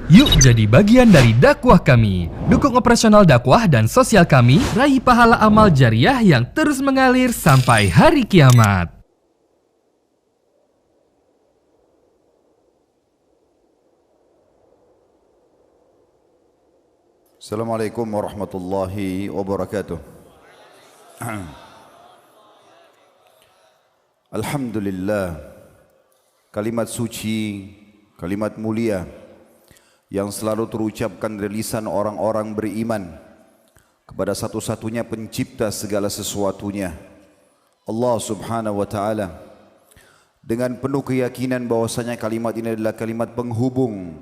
Yuk jadi bagian dari dakwah kami. Dukung operasional dakwah dan sosial kami, raih pahala amal jariah yang terus mengalir sampai hari kiamat. Assalamualaikum warahmatullahi wabarakatuh. Alhamdulillah, kalimat suci, kalimat mulia yang selalu terucapkan dari lisan orang-orang beriman kepada satu-satunya pencipta segala sesuatunya, Allah subhanahu wa ta'ala, dengan penuh keyakinan bahwasanya kalimat ini adalah kalimat penghubung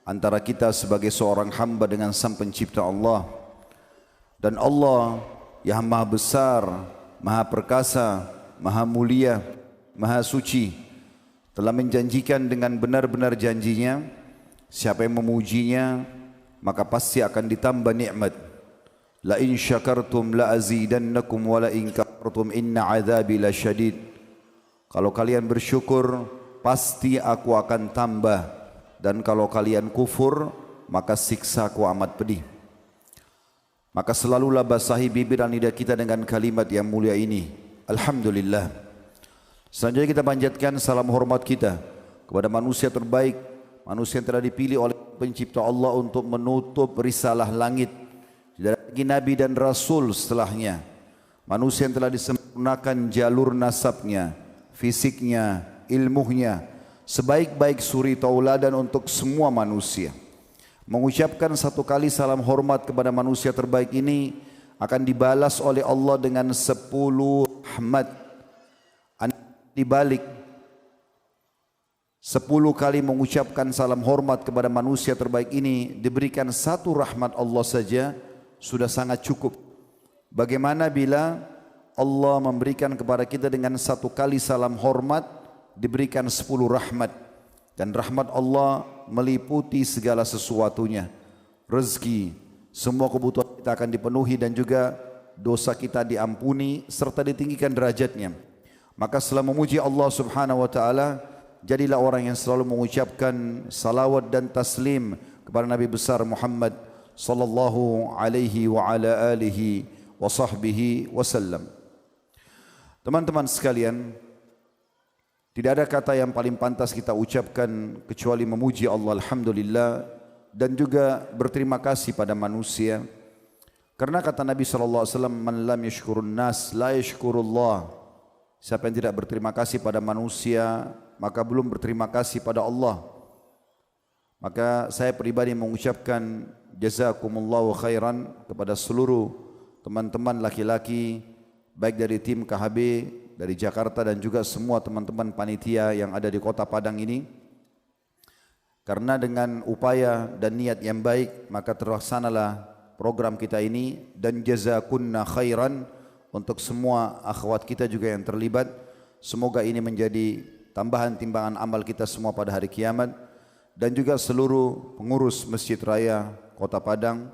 antara kita sebagai seorang hamba dengan sang pencipta Allah. Dan Allah yang maha besar, maha perkasa, maha mulia, maha suci, telah menjanjikan dengan benar-benar janjinya, siapa yang memujinya maka pasti akan ditambah nikmat. La in syakartum la azidannakum wa la in kafartum inna adzabi lasyadid. Kalau kalian bersyukur pasti aku akan tambah, dan kalau kalian kufur maka siksaku amat pedih. Maka selalulah basahi bibir dan lidah kita dengan kalimat yang mulia ini, alhamdulillah. Selanjutnya kita panjatkan salam hormat kita kepada manusia terbaik, manusia yang telah dipilih oleh pencipta Allah untuk menutup risalah langit. Tidak ada lagi nabi dan rasul setelahnya. Manusia yang telah disempurnakan jalur nasabnya, fisiknya, ilmunya, sebaik-baik suri tauladan untuk semua manusia. Mengucapkan satu kali salam hormat kepada manusia terbaik ini akan dibalas oleh Allah dengan 10 rahmat. Dibalik 10 kali mengucapkan salam hormat kepada manusia terbaik ini, diberikan satu rahmat Allah saja sudah sangat cukup. Bagaimana bila Allah memberikan kepada kita dengan satu kali salam hormat diberikan 10 rahmat, dan rahmat Allah meliputi segala sesuatunya, rezeki, semua kebutuhan kita akan dipenuhi, dan juga dosa kita diampuni serta ditinggikan derajatnya. Maka setelah memuji Allah subhanahu wa ta'ala, jadilah orang yang selalu mengucapkan salawat dan taslim kepada Nabi besar Muhammad sallallahu alaihi wa ala alihi wa sahbihi wasallam. Teman-teman sekalian, tidak ada kata yang paling pantas kita ucapkan kecuali memuji Allah, alhamdulillah, dan juga berterima kasih pada manusia. Karena kata Nabi sallallahu alaihi wasallam, man lam yashkurun nas la yashkurullah. Siapa yang tidak berterima kasih pada manusia maka belum berterima kasih pada Allah. Maka saya pribadi mengucapkan jazakumullahu khairan kepada seluruh teman-teman laki-laki, baik dari tim KHB dari Jakarta dan juga semua teman-teman panitia yang ada di Kota Padang ini. Karena dengan upaya dan niat yang baik maka terlaksanalah program kita ini, dan jazakunna khairan untuk semua akhwat kita juga yang terlibat. Semoga ini menjadi tambahan timbangan amal kita semua pada hari kiamat, dan juga seluruh pengurus Masjid Raya Kota Padang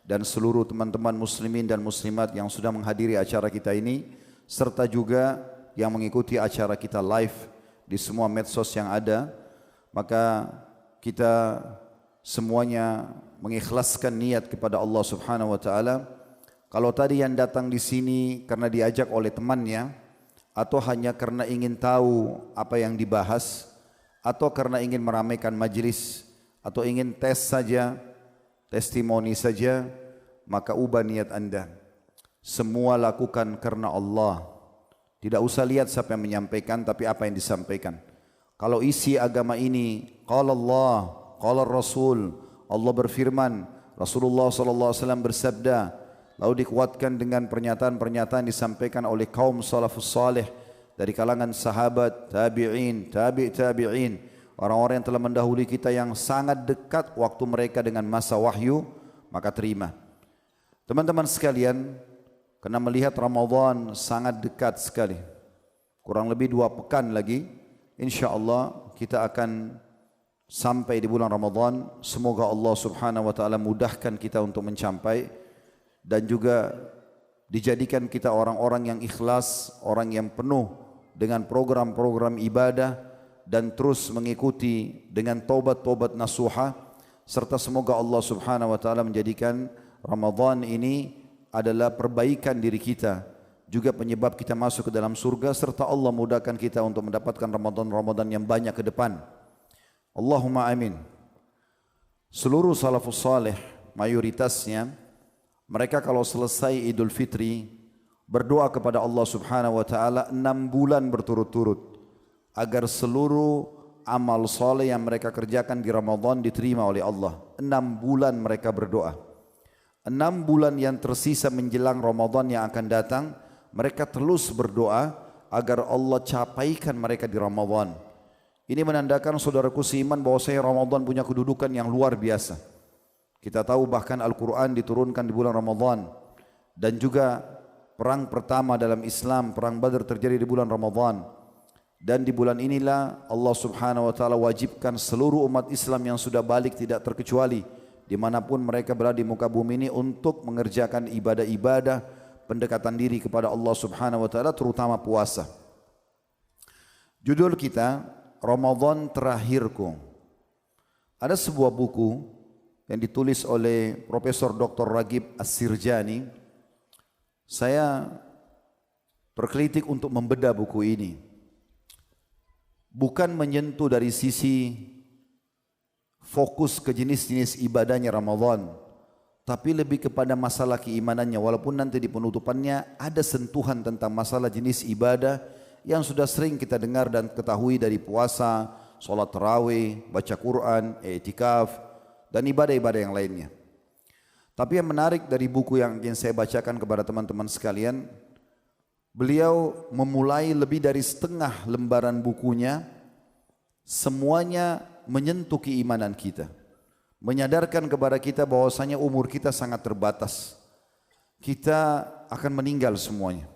dan seluruh teman-teman muslimin dan muslimat yang sudah menghadiri acara kita ini, serta juga yang mengikuti acara kita live di semua medsos yang ada. Maka kita semuanya mengikhlaskan niat kepada Allah subhanahu wa ta'ala. Kalau tadi yang datang di sini karena diajak oleh temannya, atau hanya karena ingin tahu apa yang dibahas, atau karena ingin meramaikan majlis, atau ingin tes saja, testimoni saja, maka ubah niat anda. Semua lakukan karena Allah. Tidak usah lihat siapa yang menyampaikan, tapi apa yang disampaikan. Kalau isi agama ini, qala Allah, qala Rasul, Allah berfirman, Rasulullah sallallahu alaihi wasallam bersabda, lalu dikuatkan dengan pernyataan-pernyataan disampaikan oleh kaum salafus salih dari kalangan sahabat, tabi'in, tabi'in, orang-orang yang telah mendahului kita yang sangat dekat waktu mereka dengan masa wahyu, maka terima. Teman-teman sekalian, karena melihat Ramadan sangat dekat sekali, kurang lebih 2 pekan lagi, insyaallah kita akan sampai di bulan Ramadan. Semoga Allah subhanahu wa ta'ala mudahkan kita untuk mencapai, dan juga dijadikan kita orang-orang yang ikhlas, orang yang penuh dengan program-program ibadah, dan terus mengikuti dengan taubat-taubat nasuha serta semoga Allah Subhanahu wa taala menjadikan Ramadan ini adalah perbaikan diri kita, juga penyebab kita masuk ke dalam surga, serta Allah mudahkan kita untuk mendapatkan Ramadan yang banyak ke depan. Allahumma amin. Seluruh salafus saleh mayoritasnya mereka kalau selesai Idul Fitri berdoa kepada Allah Subhanahu wa taala 6 bulan berturut-turut agar seluruh amal soleh yang mereka kerjakan di Ramadan diterima oleh Allah. 6 bulan mereka berdoa. 6 bulan yang tersisa menjelang Ramadan yang akan datang, mereka terus berdoa agar Allah capaikan mereka di Ramadan. Ini menandakan saudaraku seiman bahwasanya Ramadan punya kedudukan yang luar biasa. Kita tahu bahkan Al-Quran diturunkan di bulan Ramadan, dan juga perang pertama dalam Islam, perang Badar terjadi di bulan Ramadan. Dan di bulan inilah Allah Subhanahu wa taala wajibkan seluruh umat Islam yang sudah balik tidak terkecuali dimanapun mereka berada di muka bumi ini untuk mengerjakan ibadah-ibadah pendekatan diri kepada Allah Subhanahu wa taala, terutama puasa. Judul kita Ramadan Terakhirku. Ada sebuah buku yang ditulis oleh Profesor Dr. Ragib As-Sirjani. Saya tergelitik untuk membedah buku ini. Bukan menyentuh dari sisi fokus ke jenis-jenis ibadahnya Ramadan, tapi lebih kepada masalah keimanannya, walaupun nanti di penutupannya ada sentuhan tentang masalah jenis ibadah yang sudah sering kita dengar dan ketahui dari puasa, sholat tarawih, baca Quran, i'tikaf, dan ibadah-ibadah yang lainnya. Tapi yang menarik dari buku yang ingin saya bacakan kepada teman-teman sekalian, beliau memulai lebih dari setengah lembaran bukunya, semuanya menyentuh keimanan kita, menyadarkan kepada kita bahwasanya umur kita sangat terbatas. Kita akan meninggal semuanya.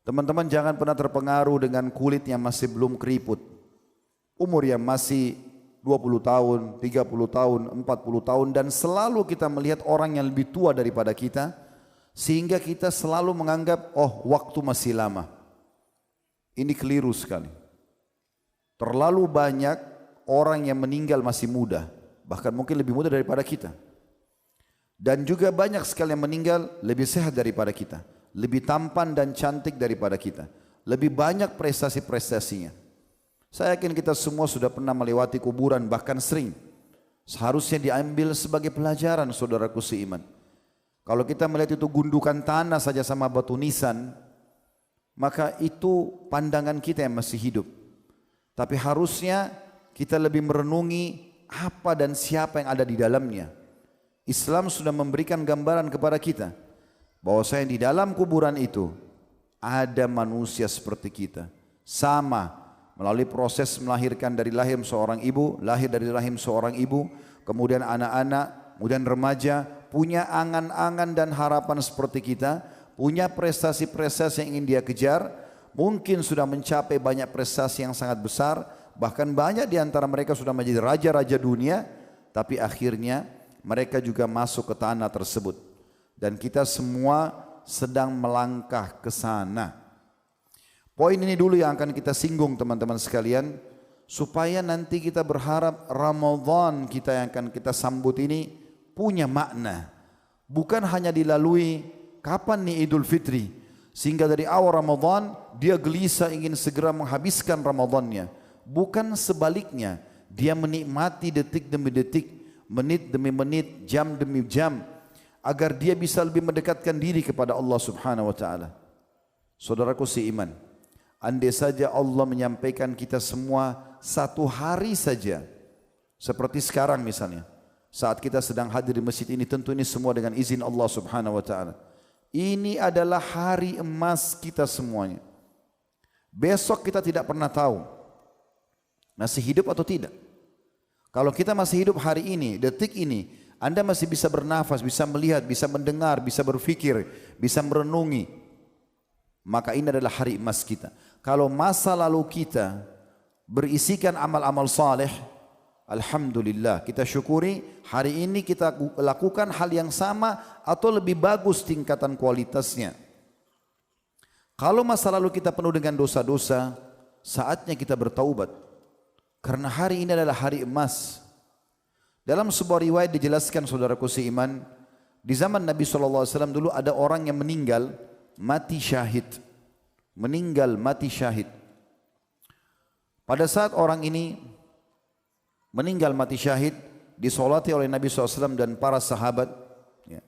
Teman-teman jangan pernah terpengaruh dengan kulit yang masih belum keriput, umur yang masih 20 tahun, 30 tahun, 40 tahun, dan selalu kita melihat orang yang lebih tua daripada kita, sehingga kita selalu menganggap, oh waktu masih lama. Ini keliru sekali. Terlalu banyak orang yang meninggal masih muda, bahkan mungkin lebih muda daripada kita. Dan juga banyak sekali yang meninggal lebih sehat daripada kita, lebih tampan dan cantik daripada kita, lebih banyak prestasi-prestasinya. Saya yakin kita semua sudah pernah melewati kuburan, bahkan sering. Seharusnya diambil sebagai pelajaran saudaraku seiman. Kalau kita melihat itu gundukan tanah saja sama batu nisan, maka itu pandangan kita yang masih hidup. Tapi harusnya kita lebih merenungi apa dan siapa yang ada di dalamnya. Islam sudah memberikan gambaran kepada kita bahwasanya di dalam kuburan itu ada manusia seperti kita, sama melalui proses melahirkan dari rahim seorang ibu, lahir dari rahim seorang ibu, kemudian anak-anak, kemudian remaja, punya angan-angan dan harapan seperti kita, punya prestasi-prestasi yang ingin dia kejar, mungkin sudah mencapai banyak prestasi yang sangat besar, bahkan banyak di antara mereka sudah menjadi raja-raja dunia, tapi akhirnya mereka juga masuk ke tanah tersebut. Dan kita semua sedang melangkah ke sana. Poin ini dulu yang akan kita singgung teman-teman sekalian, supaya nanti kita berharap Ramadan kita yang akan kita sambut ini punya makna, bukan hanya dilalui kapan nih Idul Fitri, sehingga dari awal Ramadan dia gelisah ingin segera menghabiskan Ramadannya. Bukan sebaliknya, dia menikmati detik demi detik, menit demi menit, jam demi jam, agar dia bisa lebih mendekatkan diri kepada Allah Subhanahu wa taala. Saudaraku seiman, andai saja Allah menyampaikan kita semua satu hari saja, seperti sekarang misalnya, saat kita sedang hadir di masjid ini, tentu ini semua dengan izin Allah Subhanahu wa taala. Ini adalah hari emas kita semuanya. Besok kita tidak pernah tahu masih hidup atau tidak. Kalau kita masih hidup hari ini, detik ini, Anda masih bisa bernafas, bisa melihat, bisa mendengar, bisa berfikir, bisa merenungi, maka ini adalah hari emas kita. Kalau masa lalu kita berisikan amal-amal saleh, alhamdulillah, kita syukuri hari ini kita lakukan hal yang sama atau lebih bagus tingkatan kualitasnya. Kalau masa lalu kita penuh dengan dosa-dosa, saatnya kita bertaubat. Karena hari ini adalah hari emas. Dalam sebuah riwayat dijelaskan saudaraku seiman, di zaman Nabi SAW dulu ada orang yang meninggal mati syahid. Meninggal mati syahid. Pada saat orang ini meninggal mati syahid, disolati oleh Nabi SAW dan para sahabat. Ya.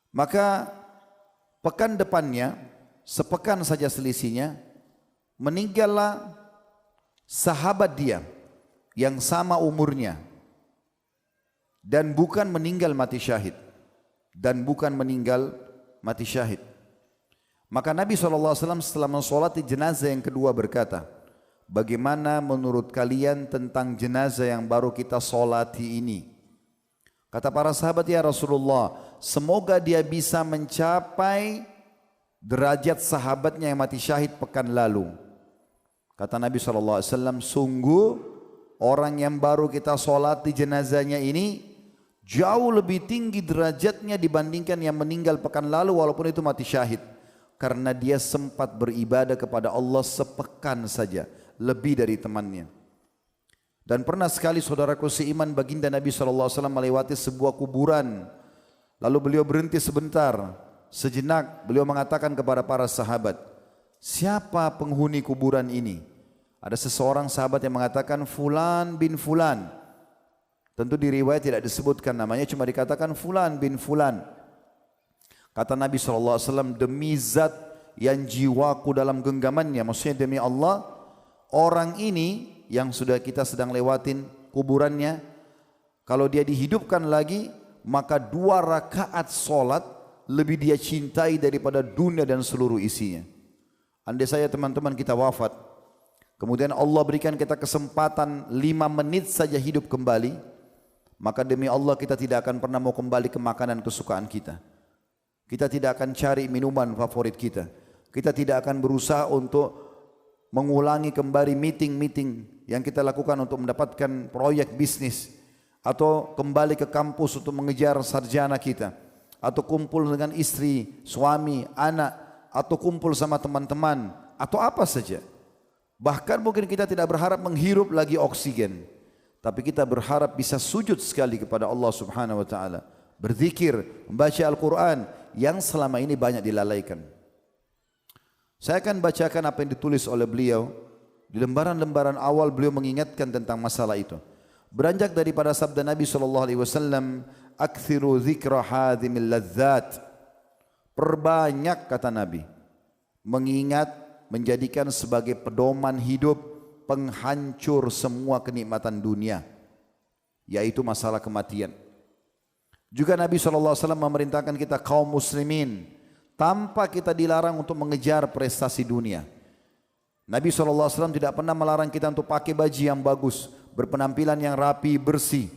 Maka pekan depannya, sepekan saja selisihnya, meninggallah sahabat dia yang sama umurnya. Dan bukan meninggal mati syahid. Dan bukan meninggal mati syahid. Maka Nabi SAW setelah mensolati jenazah yang kedua berkata, bagaimana menurut kalian tentang jenazah yang baru kita solati ini? Kata para sahabat, ya Rasulullah, semoga dia bisa mencapai derajat sahabatnya yang mati syahid pekan lalu. Kata Nabi SAW, sungguh orang yang baru kita solati jenazahnya ini jauh lebih tinggi derajatnya dibandingkan yang meninggal pekan lalu walaupun itu mati syahid. Karena dia sempat beribadah kepada Allah sepekan saja, lebih dari temannya. Dan pernah sekali saudaraku seiman, baginda Nabi SAW melewati sebuah kuburan. Lalu beliau berhenti sebentar, sejenak beliau mengatakan kepada para sahabat, siapa penghuni kuburan ini? Ada seseorang sahabat yang mengatakan Fulan bin Fulan. Tentu di riwayat tidak disebutkan namanya, cuma dikatakan Fulan bin Fulan. Kata Nabi SAW, demi zat yang jiwaku dalam genggamannya, maksudnya demi Allah, orang ini yang sudah kita sedang lewatin kuburannya, kalau dia dihidupkan lagi, maka 2 rakaat solat lebih dia cintai daripada dunia dan seluruh isinya. Andai saya teman-teman kita wafat, kemudian Allah berikan kita kesempatan 5 menit saja hidup kembali, maka demi Allah kita tidak akan pernah mau kembali ke makanan kesukaan kita. Kita tidak akan cari minuman favorit kita. Kita tidak akan berusaha untuk mengulangi kembali meeting-meeting yang kita lakukan untuk mendapatkan proyek bisnis. Atau kembali ke kampus untuk mengejar sarjana kita. Atau kumpul dengan istri, suami, anak. Atau kumpul sama teman-teman. Atau apa saja. Bahkan mungkin kita tidak berharap menghirup lagi oksigen. Tapi kita berharap bisa sujud sekali kepada Allah Subhanahu wa ta'ala. Berzikir, membaca Al-Quran yang selama ini banyak dilalaikan. Saya akan bacakan apa yang ditulis oleh beliau. Di lembaran-lembaran awal beliau mengingatkan tentang masalah itu. Beranjak daripada sabda Nabi SAW, Akthiru zikra hadhimil ladzat. Perbanyak, kata Nabi, mengingat, menjadikan sebagai pedoman hidup penghancur semua kenikmatan dunia, yaitu masalah kematian. Juga Nabi SAW memerintahkan kita kaum muslimin tanpa kita dilarang untuk mengejar prestasi dunia. Nabi SAW tidak pernah melarang kita untuk pakai baju yang bagus, berpenampilan yang rapi, bersih.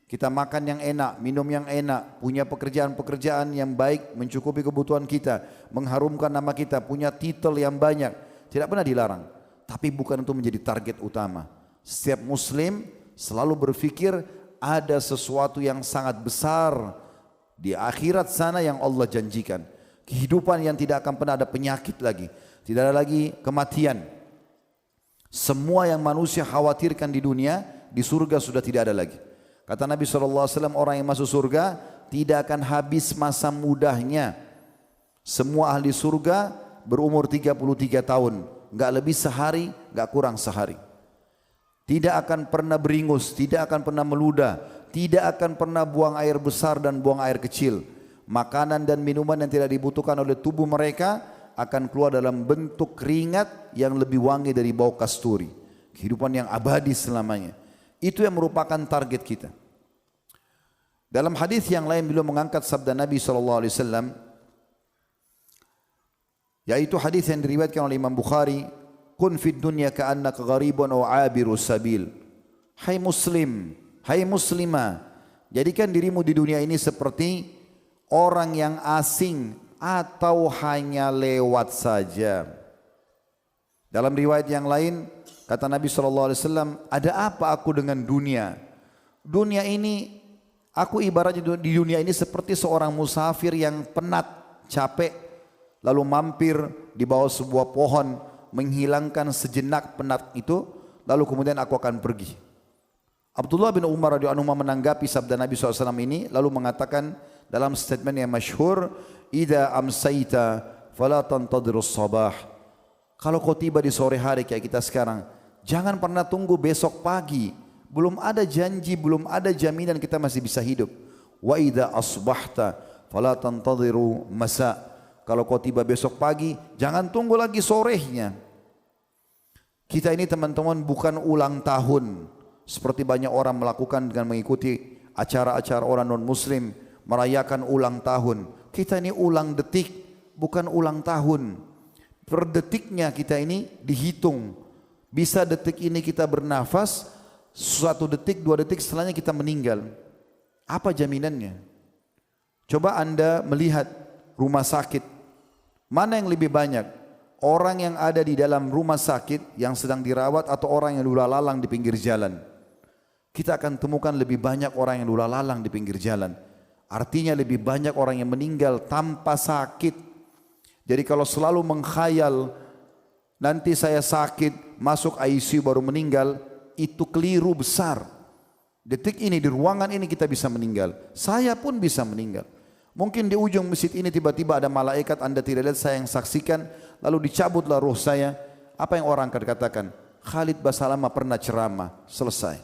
Kita makan yang enak, minum yang enak, punya pekerjaan-pekerjaan yang baik, mencukupi kebutuhan kita, mengharumkan nama kita, punya titel yang banyak. Tidak pernah dilarang, tapi bukan untuk menjadi target utama. Setiap muslim selalu berpikir ada sesuatu yang sangat besar di akhirat sana yang Allah janjikan. Kehidupan yang tidak akan pernah ada penyakit lagi. Tidak ada lagi kematian. Semua yang manusia khawatirkan di dunia, di surga sudah tidak ada lagi. Kata Nabi SAW, orang yang masuk surga tidak akan habis masa mudanya. Semua ahli surga berumur 33 tahun. Enggak lebih sehari, enggak kurang sehari. Tidak akan pernah beringus, tidak akan pernah meludah, tidak akan pernah buang air besar dan buang air kecil. Makanan dan minuman yang tidak dibutuhkan oleh tubuh mereka akan keluar dalam bentuk keringat yang lebih wangi dari bau kasturi. Kehidupan yang abadi selamanya. Itu yang merupakan target kita. Dalam hadis yang lain beliau mengangkat sabda Nabi SAW, yaitu hadis yang diriwayatkan oleh Imam Bukhari, kun fid dunya ka'annaka gharibun aw 'abiru sabil. Hai muslim, hai muslimah, jadikan dirimu di dunia ini seperti orang yang asing atau hanya lewat saja. Dalam riwayat yang lain kata Nabi SAW, ada apa aku dengan dunia? Dunia ini, aku ibaratnya di dunia ini seperti seorang musafir yang penat, capek, lalu mampir di bawah sebuah pohon, menghilangkan sejenak penat itu, lalu kemudian aku akan pergi. Abdullah bin Umar radhiyallahu anhu menanggapi sabda Nabi SAW ini lalu mengatakan dalam statement yang masyhur, "Idza amsayta fala tantadhirus sabah." Kalau kau tiba di sore hari kayak kita sekarang, jangan pernah tunggu besok pagi. Belum ada janji, belum ada jaminan kita masih bisa hidup. Wa idza asbahta fala tantadhiru masa. Kalau kau tiba besok pagi, jangan tunggu lagi sorenya. Kita ini teman-teman bukan ulang tahun seperti banyak orang melakukan dengan mengikuti acara-acara orang non-muslim merayakan ulang tahun. Kita ini ulang detik, bukan ulang tahun. Per detiknya kita ini dihitung. Bisa detik ini kita bernafas, 1 detik, 2 detik setelahnya kita meninggal. Apa jaminannya? Coba Anda melihat rumah sakit. Mana yang lebih banyak? Orang yang ada di dalam rumah sakit yang sedang dirawat atau orang yang lula lalang di pinggir jalan? Kita akan temukan lebih banyak orang yang lula lalang di pinggir jalan. Artinya lebih banyak orang yang meninggal tanpa sakit. Jadi kalau selalu mengkhayal nanti saya sakit, masuk ICU baru meninggal, itu keliru besar. Detik ini di ruangan ini kita bisa meninggal. Saya pun bisa meninggal. Mungkin di ujung masjid ini tiba-tiba ada malaikat Anda tidak lihat, saya yang saksikan, lalu dicabutlah roh saya. Apa yang orang akan katakan? Khalid Basalamah pernah ceramah, selesai.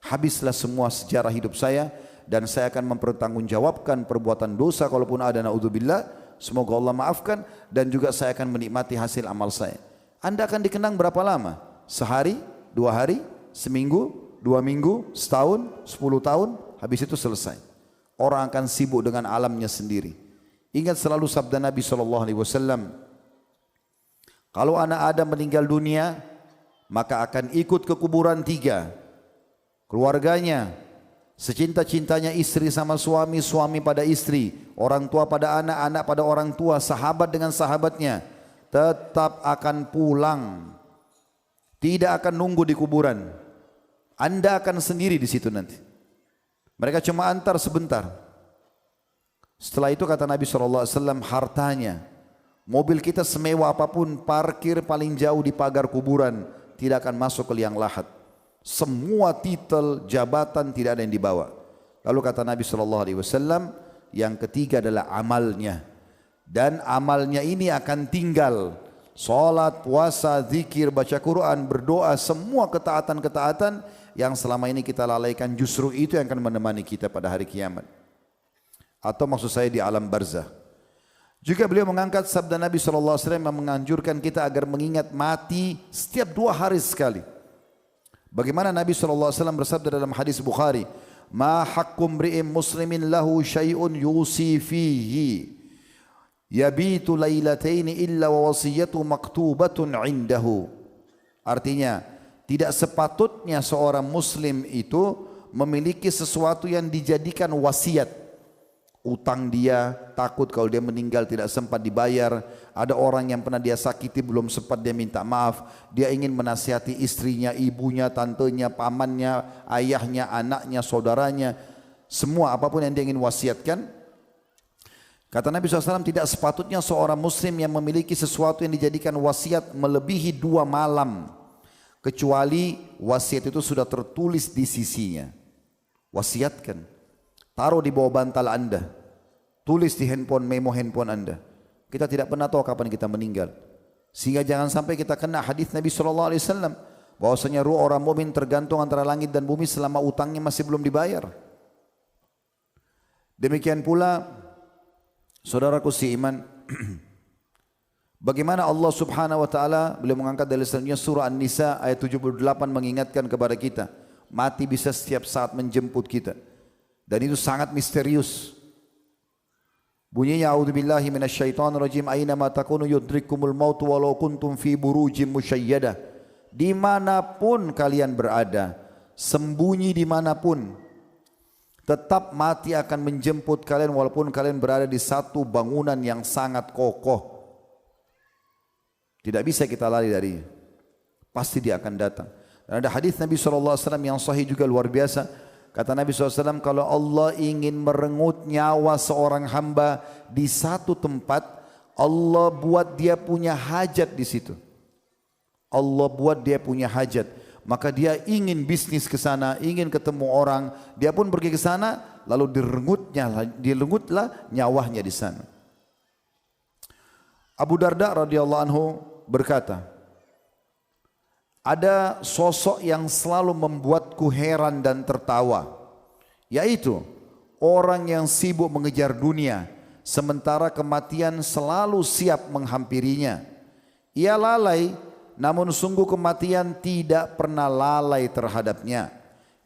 Habislah semua sejarah hidup saya dan saya akan mempertanggungjawabkan perbuatan dosa kalaupun ada, naudzubillah. Semoga Allah maafkan dan juga saya akan menikmati hasil amal saya. Anda akan dikenang berapa lama? Sehari, 2 hari, seminggu, 2 minggu, setahun, 10 tahun, habis itu selesai. Orang akan sibuk dengan alamnya sendiri. Ingat selalu sabda Nabi SAW. Kalau anak Adam meninggal dunia, maka akan ikut ke kuburan 3. Keluarganya, secinta-cintanya istri sama suami, suami pada istri, orang tua pada anak, anak pada orang tua, sahabat dengan sahabatnya, tetap akan pulang. Tidak akan nunggu di kuburan. Anda akan sendiri di situ nanti. Mereka cuma antar sebentar. Setelah itu kata Nabi SAW, hartanya, mobil kita semewah apapun, parkir paling jauh di pagar kuburan, tidak akan masuk ke liang lahat. Semua titel, jabatan tidak ada yang dibawa. Lalu kata Nabi SAW, yang ketiga adalah amalnya. Dan amalnya ini akan tinggal. Salat, puasa, zikir, baca Quran, berdoa, semua ketaatan-ketaatan yang selama ini kita lalaikan, justru itu yang akan menemani kita pada hari kiamat. Atau maksud saya di alam barzah. Juga beliau mengangkat sabda Nabi SAW yang menganjurkan kita agar mengingat mati setiap 2 hari sekali. Bagaimana Nabi SAW bersabda dalam hadis Bukhari, "Ma haqqum ri'im muslimin lahu syai'un yusi fihi yabitu lailataini illa wa wasiyatu maktubatun indahu." Artinya, tidak sepatutnya seorang muslim itu memiliki sesuatu yang dijadikan wasiat. Utang dia, takut kalau dia meninggal tidak sempat dibayar. Ada orang yang pernah dia sakiti belum sempat dia minta maaf. Dia ingin menasihati istrinya, ibunya, tantenya, pamannya, ayahnya, anaknya, saudaranya. Semua apapun yang dia ingin wasiatkan. Kata Nabi SAW, tidak sepatutnya seorang muslim yang memiliki sesuatu yang dijadikan wasiat melebihi 2 malam. Kecuali wasiat itu sudah tertulis di sisinya. Wasiatkan. Taruh di bawah bantal Anda. Tulis di handphone, memo handphone Anda. Kita tidak pernah tahu kapan kita meninggal. Sehingga jangan sampai kita kena hadis Nabi SAW. Bahwasanya ruh orang mukmin tergantung antara langit dan bumi selama utangnya masih belum dibayar. Demikian pula, saudaraku seiman, bagaimana Allah Subhanahu wa taala beliau mengangkat dari selanjutnya surah An-Nisa ayat 78 mengingatkan kepada kita, mati bisa setiap saat menjemput kita. Dan itu sangat misterius. Bunyinya a'udzubillahi minasyaitonirrajim, aina ma takunu yudrikumul maut walau kuntum fi burujim musyayyadah. Dimanapun kalian berada, sembunyi dimanapun, tetap mati akan menjemput kalian walaupun kalian berada di satu bangunan yang sangat kokoh. Tidak bisa kita lari darinya. Pasti dia akan datang. Dan ada hadis Nabi SAW yang sahih juga luar biasa. Kata Nabi SAW, kalau Allah ingin merenggut nyawa seorang hamba di satu tempat, Allah buat dia punya hajat di situ. Allah buat dia punya hajat. maka dia ingin bisnis ke sana, ingin ketemu orang, dia pun pergi ke sana, lalu direngutlah nyawanya di sana. Abu Darda radhiyallahu anhu berkata, ada sosok yang selalu membuatku heran dan tertawa, yaitu orang yang sibuk mengejar dunia, sementara kematian selalu siap menghampirinya. Ia lalai, namun sungguh kematian tidak pernah lalai terhadapnya.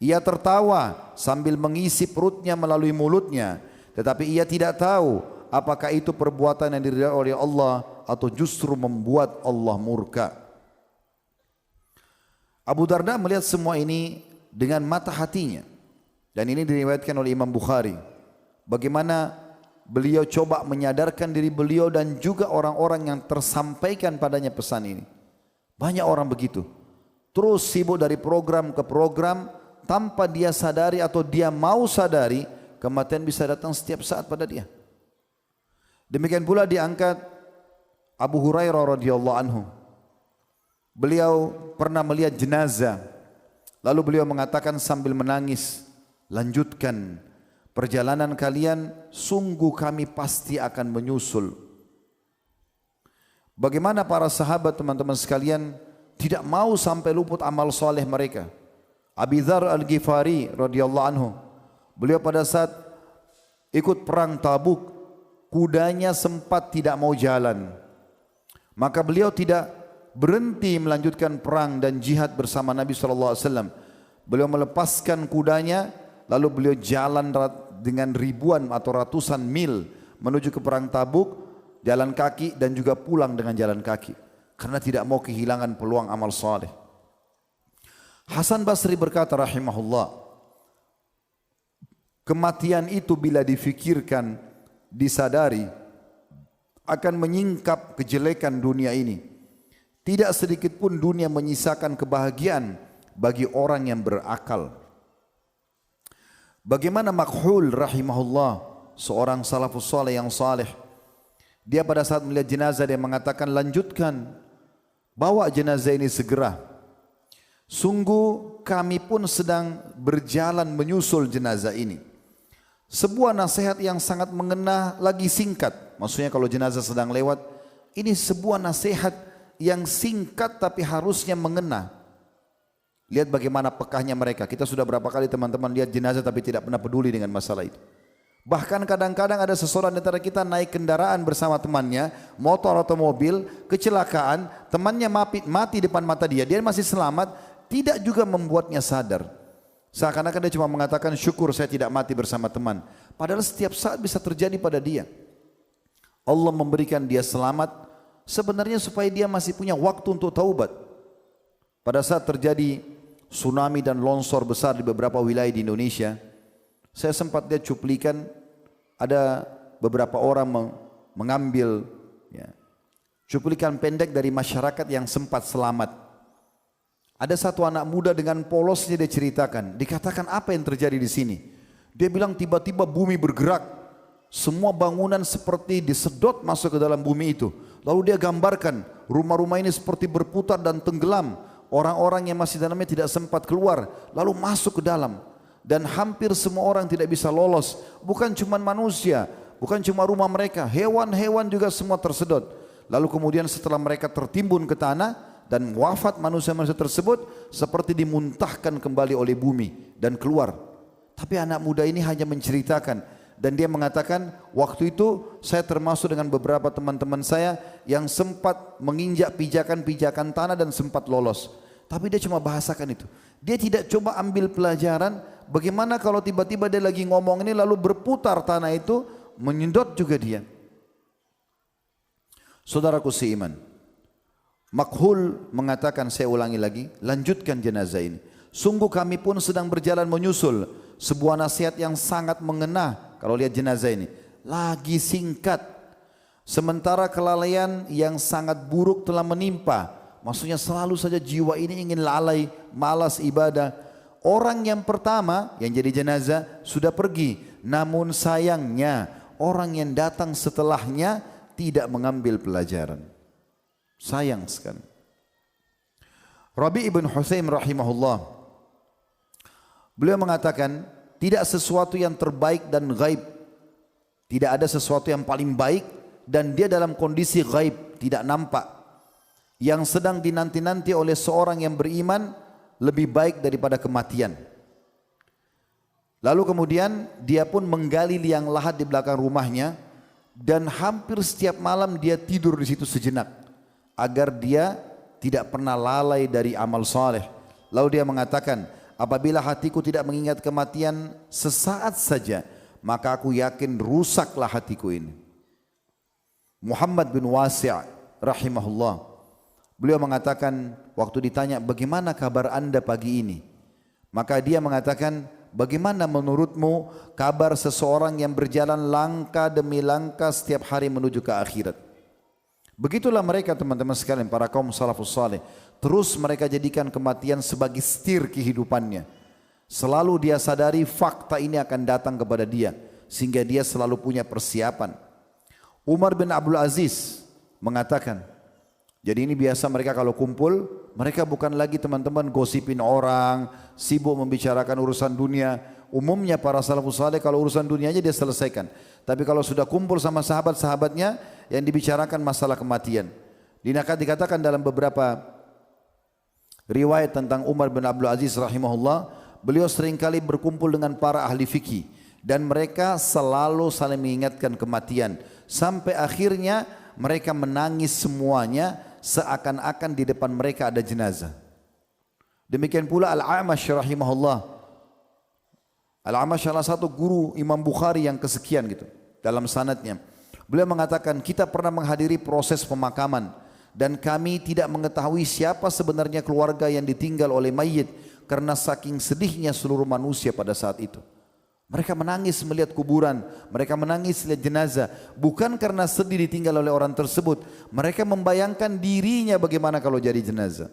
Ia tertawa sambil mengisi perutnya melalui mulutnya, tetapi ia tidak tahu apakah itu perbuatan yang diridhai oleh Allah atau justru membuat Allah murka. Abu Darda melihat semua ini dengan mata hatinya, dan ini diriwayatkan oleh Imam Bukhari. Bagaimana beliau coba menyadarkan diri beliau dan juga orang-orang yang tersampaikan padanya pesan ini. Banyak orang begitu, terus sibuk dari program ke program tanpa dia sadari atau dia mau sadari kematian bisa datang setiap saat pada dia. Demikian pula diangkat Abu Hurairah radhiyallahu anhu. Beliau pernah melihat jenazah, lalu beliau mengatakan sambil menangis, lanjutkan perjalanan kalian, sungguh kami pasti akan menyusul. Bagaimana para sahabat teman-teman sekalian tidak mau sampai luput amal soleh mereka. Abi Dzar Al-Ghifari radhiyallahu anhu, beliau pada saat ikut perang Tabuk, kudanya sempat tidak mau jalan. Maka beliau tidak berhenti melanjutkan perang dan jihad bersama Nabi SAW. Beliau melepaskan kudanya, lalu beliau jalan dengan ribuan atau ratusan mil menuju ke perang Tabuk, jalan kaki dan juga pulang dengan jalan kaki, karena tidak mau kehilangan peluang amal saleh. Hasan Basri berkata rahimahullah, kematian itu bila difikirkan, disadari, akan menyingkap kejelekan dunia ini. Tidak sedikit pun dunia menyisakan kebahagiaan bagi orang yang berakal. Bagaimana Makhul rahimahullah, seorang salafus saleh yang saleh, dia pada saat melihat jenazah dia mengatakan, lanjutkan, bawa jenazah ini segera. Sungguh kami pun sedang berjalan menyusul jenazah ini. Sebuah nasihat yang sangat mengena lagi singkat. Maksudnya kalau jenazah sedang lewat, ini sebuah nasihat yang singkat tapi harusnya mengena. Lihat bagaimana pekahnya mereka. Kita sudah berapa kali teman-teman lihat jenazah tapi tidak pernah peduli dengan masalah itu. Bahkan kadang-kadang ada seseorang di antara kita naik kendaraan bersama temannya, motor atau mobil, kecelakaan, temannya mati depan mata dia, dia masih selamat, tidak juga membuatnya sadar. Seakan-akan dia cuma mengatakan syukur saya tidak mati bersama teman. Padahal setiap saat bisa terjadi pada dia. Allah memberikan dia selamat sebenarnya supaya dia masih punya waktu untuk taubat. Pada saat terjadi tsunami dan longsor besar di beberapa wilayah di Indonesia, saya sempat lihat cuplikan, ada beberapa orang mengambil cuplikan pendek dari masyarakat yang sempat selamat. Ada satu anak muda dengan polosnya dia ceritakan, dikatakan apa yang terjadi di sini. Dia bilang tiba-tiba bumi bergerak, semua bangunan seperti disedot masuk ke dalam bumi itu. Lalu dia gambarkan rumah-rumah ini seperti berputar dan tenggelam. Orang-orang yang masih dalamnya tidak sempat keluar, lalu masuk ke dalam. Dan hampir semua orang tidak bisa lolos. Bukan cuma manusia, bukan cuma rumah mereka, hewan-hewan juga semua tersedot. Lalu kemudian setelah mereka tertimbun ke tanah dan wafat manusia-manusia tersebut, seperti dimuntahkan kembali oleh bumi dan keluar. Tapi anak muda ini hanya menceritakan, dan dia mengatakan waktu itu saya termasuk dengan beberapa teman-teman saya yang sempat menginjak pijakan-pijakan tanah dan sempat lolos. Tapi dia cuma bahasakan itu. Dia tidak coba ambil pelajaran bagaimana kalau tiba-tiba dia lagi ngomong ini lalu berputar tanah itu, menyedot juga dia. Saudaraku seiman, Makhul mengatakan, saya ulangi lagi, lanjutkan jenazah ini. Sungguh kami pun sedang berjalan menyusul. Sebuah nasihat yang sangat mengena kalau lihat jenazah ini. Lagi singkat. Sementara kelalaian yang sangat buruk telah menimpa. Maksudnya selalu saja jiwa ini ingin lalai, malas ibadah. Orang yang pertama yang jadi jenazah sudah pergi. Namun sayangnya orang yang datang setelahnya tidak mengambil pelajaran. Sayang sekali. Rabi' ibn Husaim rahimahullah, beliau mengatakan, tidak sesuatu yang terbaik dan gaib. Tidak ada sesuatu yang paling baik dan dia dalam kondisi gaib, tidak nampak. Yang sedang dinanti-nanti oleh seorang yang beriman lebih baik daripada kematian. Lalu kemudian dia pun menggali liang lahat di belakang rumahnya dan hampir setiap malam dia tidur di situ sejenak agar dia tidak pernah lalai dari amal saleh. Lalu dia mengatakan, apabila hatiku tidak mengingat kematian sesaat saja, maka aku yakin rusaklah hatiku ini. Muhammad bin Wasi' rahimahullah, beliau mengatakan waktu ditanya bagaimana kabar anda pagi ini, maka dia mengatakan, bagaimana menurutmu kabar seseorang yang berjalan langkah demi langkah setiap hari menuju ke akhirat. Begitulah mereka teman-teman sekalian, para kaum salafus saleh. Terus mereka jadikan kematian sebagai setir kehidupannya. Selalu dia sadari fakta ini akan datang kepada dia, sehingga dia selalu punya persiapan. Umar bin Abdul Aziz mengatakan, jadi ini biasa mereka kalau kumpul, mereka bukan lagi teman-teman gosipin orang, sibuk membicarakan urusan dunia. Umumnya para salafus saleh kalau urusan dunia aja dia selesaikan. Tapi kalau sudah kumpul sama sahabat-sahabatnya, yang dibicarakan masalah kematian. Dikatakan dalam beberapa riwayat tentang Umar bin Abdul Aziz rahimahullah, beliau seringkali berkumpul dengan para ahli fikih dan mereka selalu saling mengingatkan kematian sampai akhirnya mereka menangis semuanya seakan-akan di depan mereka ada jenazah. Demikian pula Al-A'mash rahimahullah. Al-A'mash salah satu guru Imam Bukhari yang kesekian gitu dalam sanadnya. Beliau mengatakan, kita pernah menghadiri proses pemakaman dan kami tidak mengetahui siapa sebenarnya keluarga yang ditinggal oleh mayit karena saking sedihnya seluruh manusia pada saat itu. Mereka menangis melihat kuburan, mereka menangis melihat jenazah, bukan karena sedih ditinggal oleh orang tersebut. Mereka membayangkan dirinya bagaimana kalau jadi jenazah.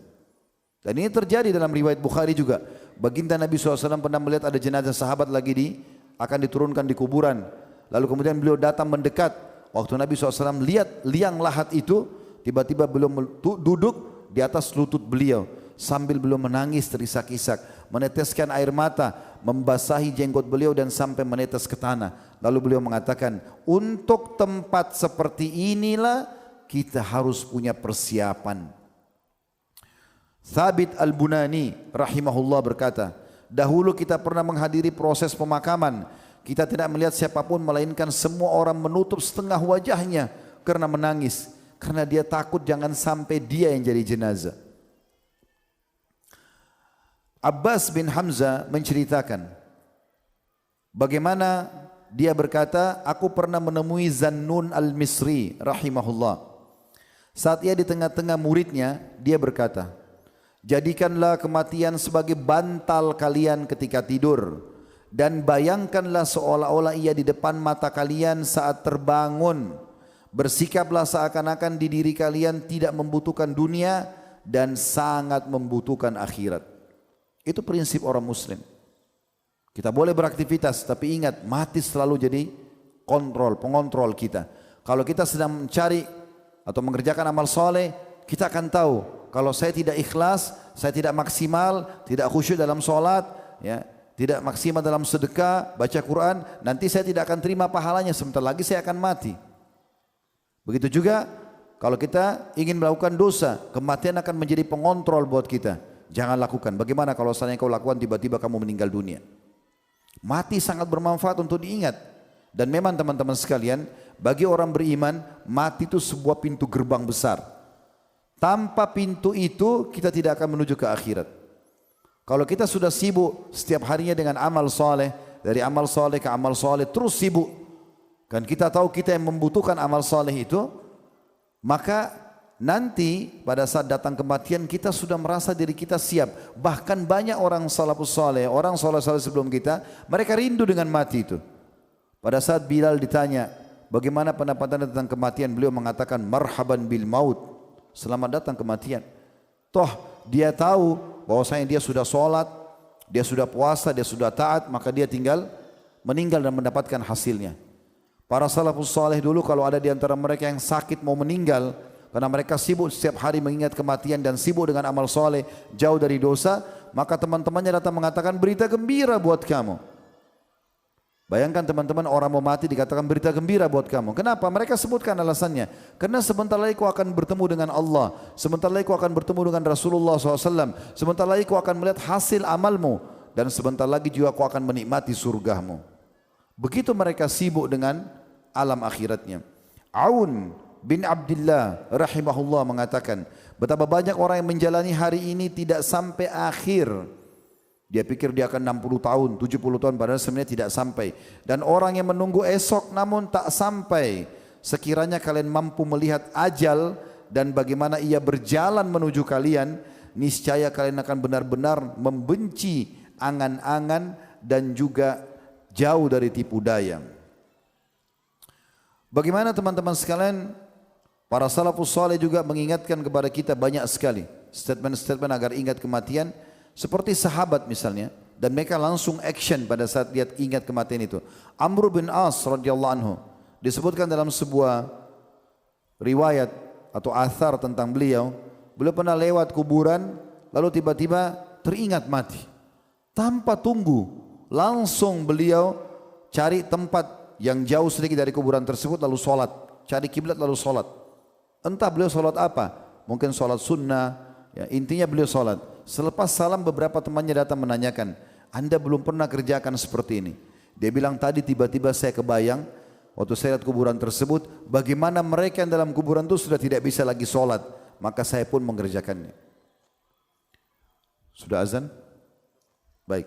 Dan ini terjadi dalam riwayat Bukhari juga. Baginda Nabi SAW pernah melihat ada jenazah sahabat lagi akan diturunkan di kuburan. Lalu kemudian beliau datang mendekat. Waktu Nabi SAW lihat liang lahat itu, tiba-tiba beliau duduk di atas lutut beliau sambil beliau menangis terisak-isak, meneteskan air mata, membasahi jenggot beliau dan sampai menetes ke tanah. Lalu beliau mengatakan, untuk tempat seperti inilah kita harus punya persiapan. Thabit Al-Bunani rahimahullah berkata, dahulu kita pernah menghadiri proses pemakaman. Kita tidak melihat siapapun melainkan semua orang menutup setengah wajahnya karena menangis. Karena dia takut jangan sampai dia yang jadi jenazah. Abbas bin Hamzah menceritakan bagaimana dia berkata, aku pernah menemui Zannun al-Misri rahimahullah. Saat ia di tengah-tengah muridnya, dia berkata, jadikanlah kematian sebagai bantal kalian ketika tidur. Dan bayangkanlah seolah-olah ia di depan mata kalian saat terbangun. Bersikaplah seakan-akan di diri kalian tidak membutuhkan dunia dan sangat membutuhkan akhirat. Itu prinsip orang muslim. Kita boleh beraktivitas, tapi ingat mati selalu jadi pengontrol kita. Kalau kita sedang mencari atau mengerjakan amal soleh, kita akan tahu kalau saya tidak ikhlas, saya tidak maksimal, tidak khusyuk dalam sholat, ya, tidak maksimal dalam sedekah, baca Quran, nanti saya tidak akan terima pahalanya, sebentar lagi saya akan mati. Begitu juga kalau kita ingin melakukan dosa, kematian akan menjadi pengontrol buat kita. Jangan lakukan. Bagaimana kalau seandainya kau lakukan tiba-tiba kamu meninggal dunia? Mati sangat bermanfaat untuk diingat. Dan memang teman-teman sekalian, bagi orang beriman, mati itu sebuah pintu gerbang besar. Tanpa pintu itu kita tidak akan menuju ke akhirat. Kalau kita sudah sibuk setiap harinya dengan amal soleh, dari amal soleh ke amal soleh, terus sibuk, kan kita tahu kita yang membutuhkan amal soleh itu, maka nanti pada saat datang kematian kita sudah merasa diri kita siap. Bahkan banyak orang salafus soleh, orang soleh-soleh sebelum kita, mereka rindu dengan mati itu. Pada saat Bilal ditanya, bagaimana pendapat anda tentang kematian? Beliau mengatakan, marhaban bil maut, selamat datang kematian. Toh dia tahu bahwasanya dia sudah sholat, dia sudah puasa, dia sudah taat, maka dia tinggal meninggal dan mendapatkan hasilnya. Para salafus saleh dulu kalau ada di antara mereka yang sakit mau meninggal, karena mereka sibuk setiap hari mengingat kematian dan sibuk dengan amal soleh, jauh dari dosa, maka teman-temannya datang mengatakan berita gembira buat kamu. Bayangkan teman-teman, orang mau mati dikatakan berita gembira buat kamu. Kenapa? Mereka sebutkan alasannya. Karena sebentar lagi kau akan bertemu dengan Allah, sebentar lagi kau akan bertemu dengan Rasulullah SAW, sebentar lagi kau akan melihat hasil amalmu, dan sebentar lagi juga kau akan menikmati surgamu. Begitu mereka sibuk dengan alam akhiratnya. Aun bin Abdullah rahimahullah mengatakan, betapa banyak orang yang menjalani hari ini tidak sampai akhir. Dia pikir dia akan 60 tahun, 70 tahun, padahal sebenarnya tidak sampai. Dan orang yang menunggu esok namun tak sampai. Sekiranya kalian mampu melihat ajal dan bagaimana ia berjalan menuju kalian, niscaya kalian akan benar-benar membenci angan-angan dan juga jauh dari tipu daya. Bagaimana teman-teman sekalian, para salafus saleh juga mengingatkan kepada kita banyak sekali statement-statement agar ingat kematian. Seperti sahabat misalnya, dan mereka langsung action pada saat lihat ingat kematian itu. Amr bin As radhiyallahu anhu disebutkan dalam sebuah riwayat atau athar tentang beliau pernah lewat kuburan lalu tiba-tiba teringat mati. Tanpa tunggu, langsung beliau cari tempat yang jauh sedikit dari kuburan tersebut lalu sholat, cari kiblat lalu sholat. Entah beliau sholat apa, mungkin sholat sunnah, ya, intinya beliau sholat. Selepas salam beberapa temannya datang menanyakan, Anda belum pernah kerjakan seperti ini. Dia bilang tadi tiba-tiba saya kebayang waktu saya lihat kuburan tersebut, bagaimana mereka yang dalam kuburan itu sudah tidak bisa lagi sholat, maka saya pun mengerjakannya. Sudah azan? Baik,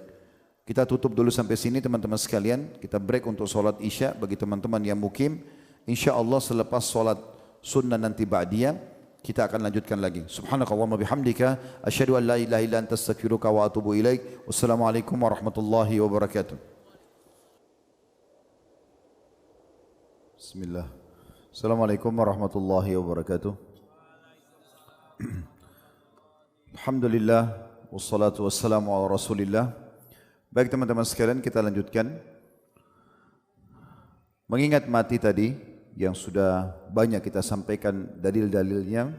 kita tutup dulu sampai sini teman-teman sekalian. Kita break untuk sholat isya bagi teman-teman yang mukim. Insya Allah selepas sholat sunnah nanti ba'diyah kita akan lanjutkan lagi. Subhanakallahumma bihamdika asyhadu an la ilaha illa anta astaghfiruka wa atubu ilaik. Wassalamualaikum warahmatullahi wabarakatuh. Bismillah. Assalamualaikum warahmatullahi wabarakatuh. Alhamdulillah wassalatu wassalamu ala Rasulillah. Baik teman-teman sekalian, kita lanjutkan. Mengingat mati tadi yang sudah banyak kita sampaikan dalil-dalilnya,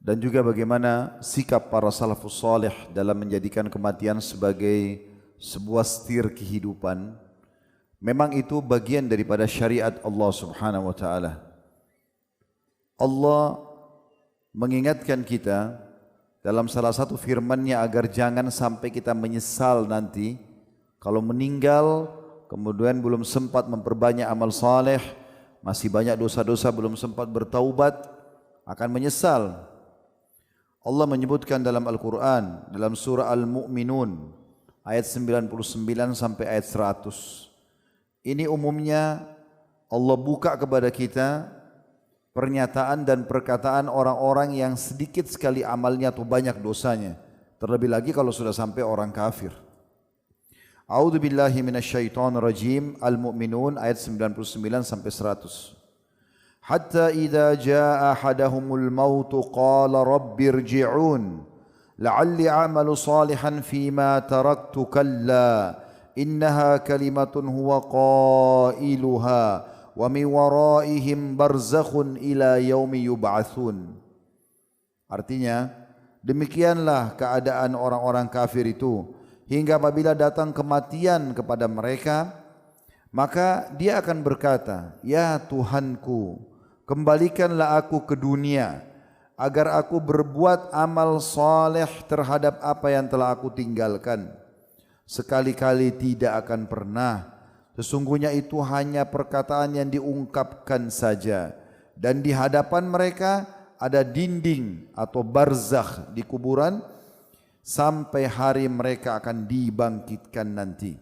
dan juga bagaimana sikap para salafus salih dalam menjadikan kematian sebagai sebuah setir kehidupan. Memang itu bagian daripada syariat Allah Subhanahu wa taala. Allah mengingatkan kita dalam salah satu firman-Nya agar jangan sampai kita menyesal nanti kalau meninggal kemudian belum sempat memperbanyak amal saleh, masih banyak dosa-dosa belum sempat bertaubat, akan menyesal. Allah menyebutkan dalam Al-Quran, dalam surah Al-Mu'minun, ayat 99 sampai ayat 100. Ini umumnya Allah buka kepada kita pernyataan dan perkataan orang-orang yang sedikit sekali amalnya atau banyak dosanya. Terlebih lagi kalau sudah sampai orang kafir. A'udzu billahi minasyaitonir rajim. Al-Mu'minun ayat 99 sampai 100. Hatta idza jaa ahadahumul maut qala rabbirji'un la'alli a'malu salihan fima taraktu kalla innaha kalimatun huwa qailuha wa min waraihim barzakhun ila yaumi yub'atsun. Artinya, demikianlah keadaan orang-orang kafir itu hingga apabila datang kematian kepada mereka, maka dia akan berkata, ya Tuhanku, kembalikanlah aku ke dunia agar aku berbuat amal saleh terhadap apa yang telah aku tinggalkan. Sekali-kali tidak akan pernah. Sesungguhnya itu hanya perkataan yang diungkapkan saja. Dan di hadapan mereka ada dinding atau barzakh di kuburan sampai hari mereka akan dibangkitkan nanti.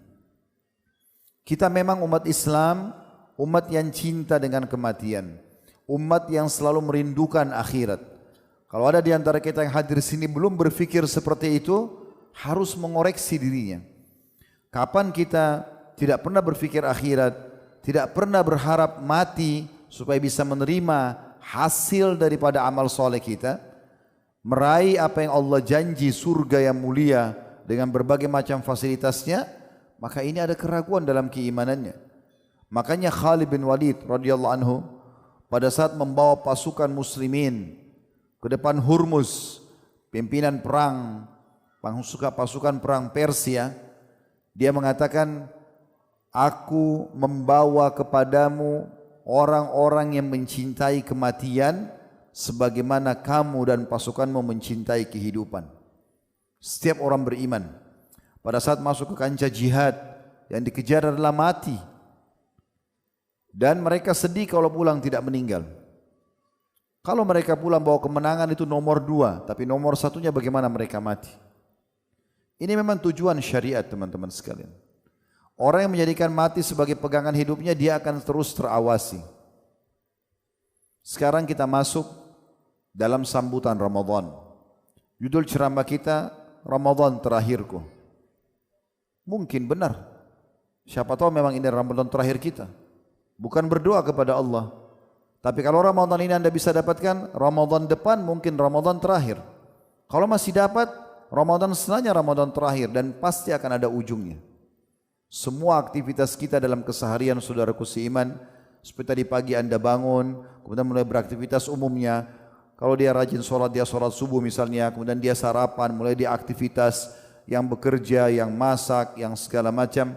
Kita memang umat Islam, umat yang cinta dengan kematian, umat yang selalu merindukan akhirat. Kalau ada di antara kita yang hadir sini belum berpikir seperti itu, harus mengoreksi dirinya. Kapan kita tidak pernah berpikir akhirat, tidak pernah berharap mati supaya bisa menerima hasil daripada amal soleh kita, meraih apa yang Allah janji surga yang mulia dengan berbagai macam fasilitasnya, maka ini ada keraguan dalam keimanannya. Makanya Khalid bin Walid radhiyallahu anhu pada saat membawa pasukan muslimin ke depan Hurmuz, pimpinan perang pasukan perang Persia, dia mengatakan, aku membawa kepadamu orang-orang yang mencintai kematian sebagaimana kamu dan pasukanmu mencintai kehidupan. Setiap orang beriman pada saat masuk ke kancah jihad yang dikejar adalah mati. Dan mereka sedih kalau pulang tidak meninggal. Kalau mereka pulang bawa kemenangan itu nomor 2, tapi nomor 1-nya bagaimana mereka mati. Ini memang tujuan syariat teman-teman sekalian. Orang yang menjadikan mati sebagai pegangan hidupnya, dia akan terus terawasi. Sekarang kita masuk dalam sambutan Ramadan. Judul ceramah kita, Ramadan terakhirku. Mungkin benar. Siapa tahu memang ini Ramadan terakhir kita. Bukan berdoa kepada Allah. Tapi kalau Ramadan ini Anda bisa dapatkan, Ramadan depan mungkin Ramadan terakhir. Kalau masih dapat, Ramadan setelahnya Ramadan terakhir, dan pasti akan ada ujungnya. Semua aktivitas kita dalam keseharian saudaraku seiman, seperti tadi pagi Anda bangun, kemudian mulai beraktivitas umumnya. Kalau dia rajin sholat, dia sholat subuh misalnya, kemudian dia sarapan, mulai dia aktivitas yang bekerja, yang masak, yang segala macam.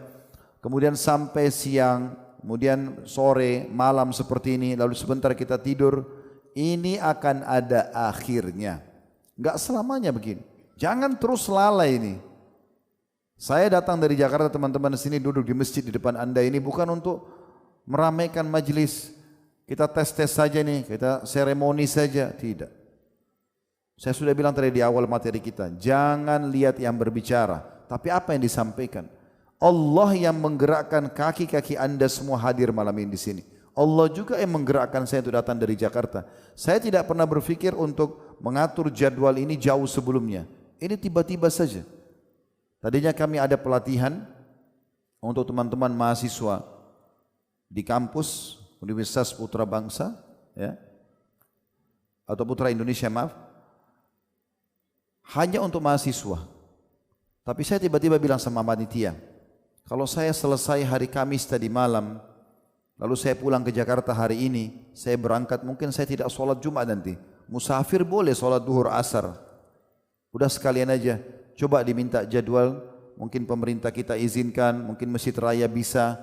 Kemudian sampai siang, kemudian sore, malam seperti ini, lalu sebentar kita tidur. Ini akan ada akhirnya. Enggak selamanya begini. Jangan terus lalai ini. Saya datang dari Jakarta teman-teman di sini, duduk di masjid di depan Anda ini bukan untuk meramaikan majelis. Kita tes-tes saja nih, kita seremoni saja, tidak. Saya sudah bilang tadi di awal materi kita, jangan lihat yang berbicara, tapi apa yang disampaikan. Allah yang menggerakkan kaki-kaki Anda semua hadir malam ini di sini. Allah juga yang menggerakkan saya untuk datang dari Jakarta. Saya tidak pernah berpikir untuk mengatur jadwal ini jauh sebelumnya. Ini tiba-tiba saja. Tadinya kami ada pelatihan untuk teman-teman mahasiswa di kampus Universitas Putra Bangsa, ya, atau Putra Indonesia, maaf, hanya untuk mahasiswa. Tapi saya tiba-tiba bilang sama panitia, kalau saya selesai hari Kamis tadi malam, lalu saya pulang ke Jakarta hari ini, saya berangkat, mungkin saya tidak sholat Jumat nanti. Musafir boleh sholat duhur asar. Udah sekalian aja, coba diminta jadwal, mungkin pemerintah kita izinkan, mungkin masjid raya bisa,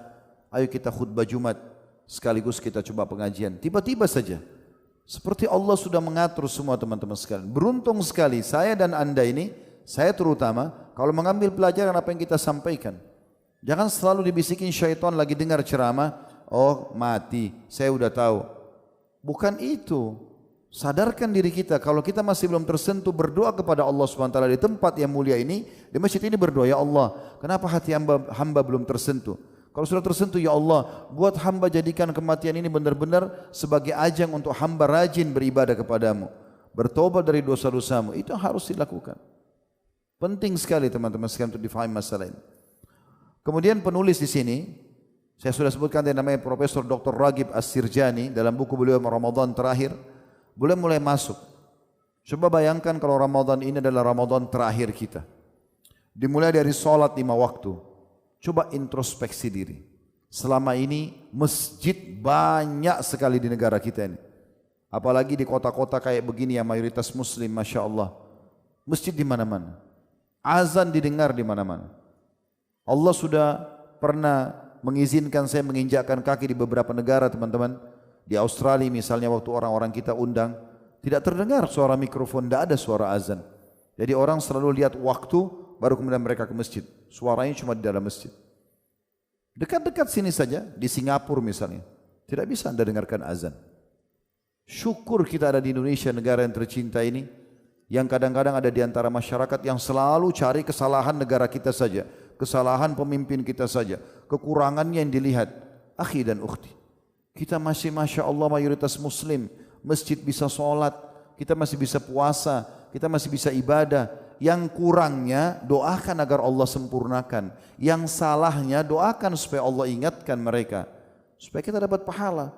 ayo kita khutbah Jumat, sekaligus kita coba pengajian. Tiba-tiba saja, seperti Allah sudah mengatur semua teman-teman sekalian. Beruntung sekali saya dan Anda ini, saya terutama, kalau mengambil pelajaran apa yang kita sampaikan. Jangan selalu dibisikin syaitan lagi dengar ceramah, oh mati, saya udah tahu. Bukan itu. Sadarkan diri kita, kalau kita masih belum tersentuh, berdoa kepada Allah SWT di tempat yang mulia ini, di masjid ini berdoa, ya Allah, kenapa hati hamba belum tersentuh? Kalau sudah tersentuh, ya Allah, buat hamba jadikan kematian ini benar-benar sebagai ajang untuk hamba rajin beribadah kepadamu, bertobat dari dosa-dosamu. Itu harus dilakukan. Penting sekali teman-teman sekalian untuk difahami masalah ini. Kemudian penulis di sini, saya sudah sebutkan yang namanya Profesor Dr. Ragib As-Sirjani dalam buku beliau Ramadan terakhir, boleh mulai masuk. Coba bayangkan kalau Ramadan ini adalah Ramadan terakhir kita. Dimulai dari sholat 5 waktu. Coba introspeksi diri. Selama ini masjid banyak sekali di negara kita ini. Apalagi di kota-kota kayak begini yang mayoritas muslim, Masya Allah. Masjid di mana-mana. Azan didengar di mana-mana. Allah sudah pernah mengizinkan saya menginjakkan kaki di beberapa negara teman-teman. Di Australia misalnya waktu orang-orang kita undang, tidak terdengar suara mikrofon, tidak ada suara azan. Jadi orang selalu lihat waktu, baru kemudian mereka ke masjid. Suaranya cuma di dalam masjid. Dekat-dekat sini saja, di Singapura misalnya, tidak bisa Anda dengarkan azan. Syukur kita ada di Indonesia, negara yang tercinta ini, yang kadang-kadang ada di antara masyarakat yang selalu cari kesalahan negara kita saja, kesalahan pemimpin kita saja, kekurangannya yang dilihat. Akhi dan ukhti, kita masih Masya Allah mayoritas muslim, masjid bisa sholat, kita masih bisa puasa, kita masih bisa ibadah. Yang kurangnya doakan agar Allah sempurnakan, yang salahnya doakan supaya Allah ingatkan mereka, supaya kita dapat pahala.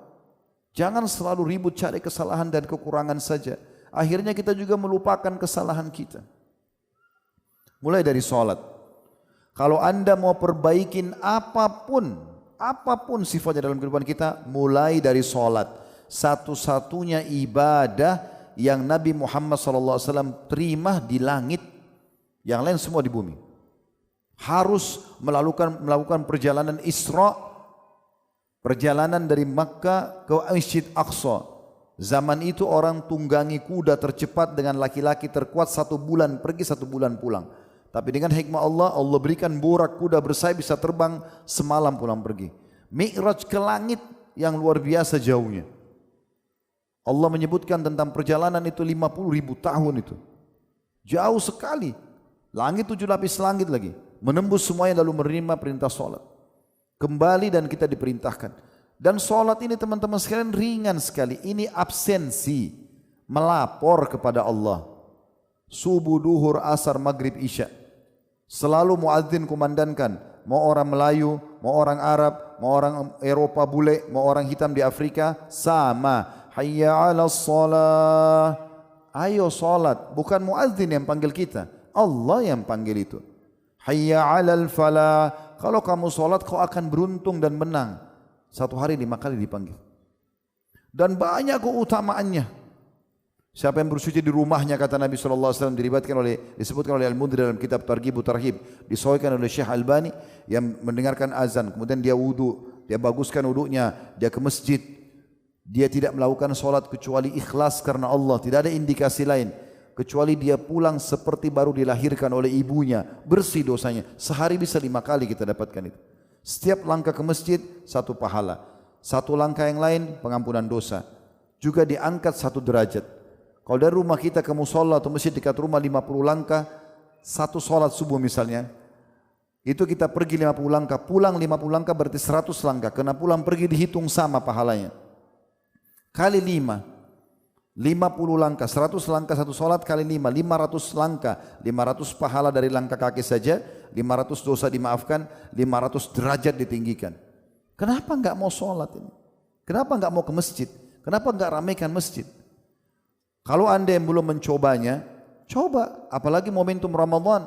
Jangan selalu ribut cari kesalahan dan kekurangan saja, akhirnya kita juga melupakan kesalahan kita. Mulai dari sholat, kalau Anda mau perbaikin apapun sifatnya dalam kehidupan kita, mulai dari sholat. Satu-satunya ibadah yang Nabi Muhammad SAW terima di langit, yang lain semua di bumi. Harus melakukan perjalanan Isra, perjalanan dari Makkah ke Masjid Aqsa. Zaman itu orang tunggangi kuda tercepat dengan laki-laki terkuat 1 bulan pergi 1 bulan pulang. Tapi dengan hikmah Allah, Allah berikan borak kuda bersayap bisa terbang semalam pulang pergi. Mi'raj ke langit yang luar biasa jauhnya. Allah menyebutkan tentang perjalanan itu 50.000 tahun itu. Jauh sekali. Langit 7 lapis langit lagi. Menembus semuanya lalu menerima perintah solat. Kembali dan kita diperintahkan. Dan solat ini teman-teman sekalian ringan sekali. Ini absensi. Melapor kepada Allah. Subuh, duhur, asar, maghrib, isya. Selalu muadzin kumandankan. Mau orang Melayu, mau orang Arab, mau orang Eropa bule, mau orang hitam di Afrika. Sama. Hayya ala salah. Ayo salat. Bukan muadzin yang panggil kita. Allah yang panggil itu. Hayya alal falah. Kalau kamu salat kau akan beruntung dan menang. 1 hari 5 kali dipanggil. Dan banyak keutamaannya. Siapa yang bersuci di rumahnya kata Nabi SAW disebutkan oleh Al-Mundhir dalam kitab Targhib Tarhib. Disahihkan oleh Syekh Albani yang mendengarkan azan. Kemudian dia wudu. Dia baguskan wudunya. Dia ke masjid. Dia tidak melakukan solat kecuali ikhlas karena Allah. Tidak ada indikasi lain. Kecuali dia pulang seperti baru dilahirkan oleh ibunya. Bersih dosanya. Sehari bisa 5 kali kita dapatkan itu. Setiap langkah ke masjid 1 pahala. 1 langkah yang lain pengampunan dosa. Juga diangkat 1 derajat. Kalau dari rumah kita ke musola atau masjid dekat rumah 50 langkah. 1 solat subuh misalnya. Itu kita pergi 50 langkah. Pulang 50 langkah berarti 100 langkah. Karena pulang pergi dihitung sama pahalanya. Kali 5. 50 langkah, 100 langkah 1 solat kali 5, 500 langkah, 500 pahala dari langkah kaki saja, 500 dosa dimaafkan, 500 derajat ditinggikan. Kenapa enggak mau solat ini? Kenapa enggak mau ke masjid? Kenapa enggak ramaikan masjid? Kalau anda yang belum mencobanya, coba, apalagi momentum Ramadan.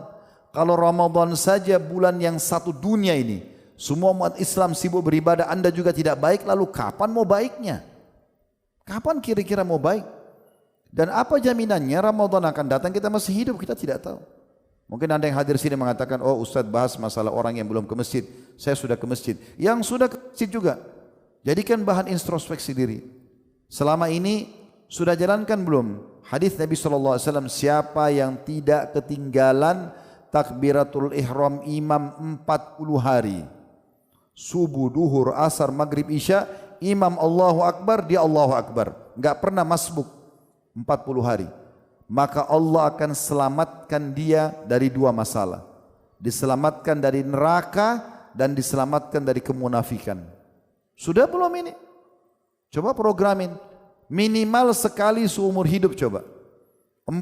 Kalau Ramadan saja bulan yang 1 dunia ini, semua umat Islam sibuk beribadah, anda juga tidak baik, lalu kapan mau baiknya? Kapan kira-kira mau baik? Dan apa jaminannya Ramadan akan datang kita masih hidup, kita tidak tahu. Mungkin anda yang hadir sini mengatakan, oh Ustadz bahas masalah orang yang belum ke masjid. Saya sudah ke masjid. Yang sudah ke masjid juga, jadikan bahan introspeksi diri. Selama ini sudah jalankan belum hadis Nabi SAW, siapa yang tidak ketinggalan takbiratul ihram imam 40 hari. Subuh, duhur, asar, maghrib, isya, imam Allahu Akbar, dia Allahu Akbar. Enggak pernah masbuk 40 hari. Maka Allah akan selamatkan dia dari 2 masalah. Diselamatkan dari neraka dan diselamatkan dari kemunafikan. Sudah belum ini? Coba programin. Minimal sekali seumur hidup coba. 40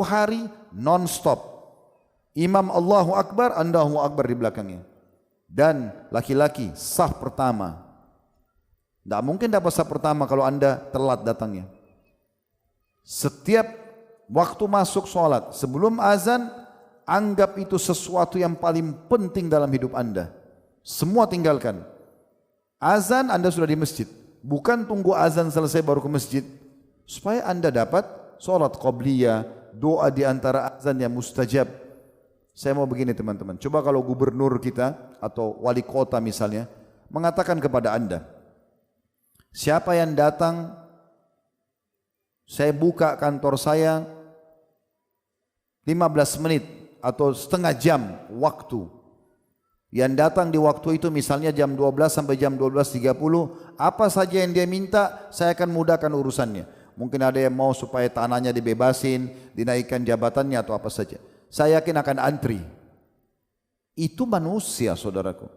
hari non-stop. Imam Allahu Akbar, Allahu Akbar di belakangnya. Dan laki-laki saf pertama. Tidak mungkin dapat saf pertama kalau anda telat datangnya. Setiap waktu masuk sholat, sebelum azan, anggap itu sesuatu yang paling penting dalam hidup anda. Semua tinggalkan. Azan anda sudah di masjid. Bukan tunggu azan selesai baru ke masjid. Supaya anda dapat sholat qabliyah, doa di antara azan yang mustajab. Saya mau begini teman-teman. Coba kalau gubernur kita atau wali kota misalnya mengatakan kepada anda, siapa yang datang, saya buka kantor saya 15 menit atau setengah jam waktu. Yang datang di waktu itu misalnya jam 12 sampai jam 12.30, apa saja yang dia minta saya akan mudahkan urusannya. Mungkin ada yang mau supaya tanahnya dibebasin, dinaikkan jabatannya atau apa saja. Saya yakin akan antri. Itu manusia saudaraku.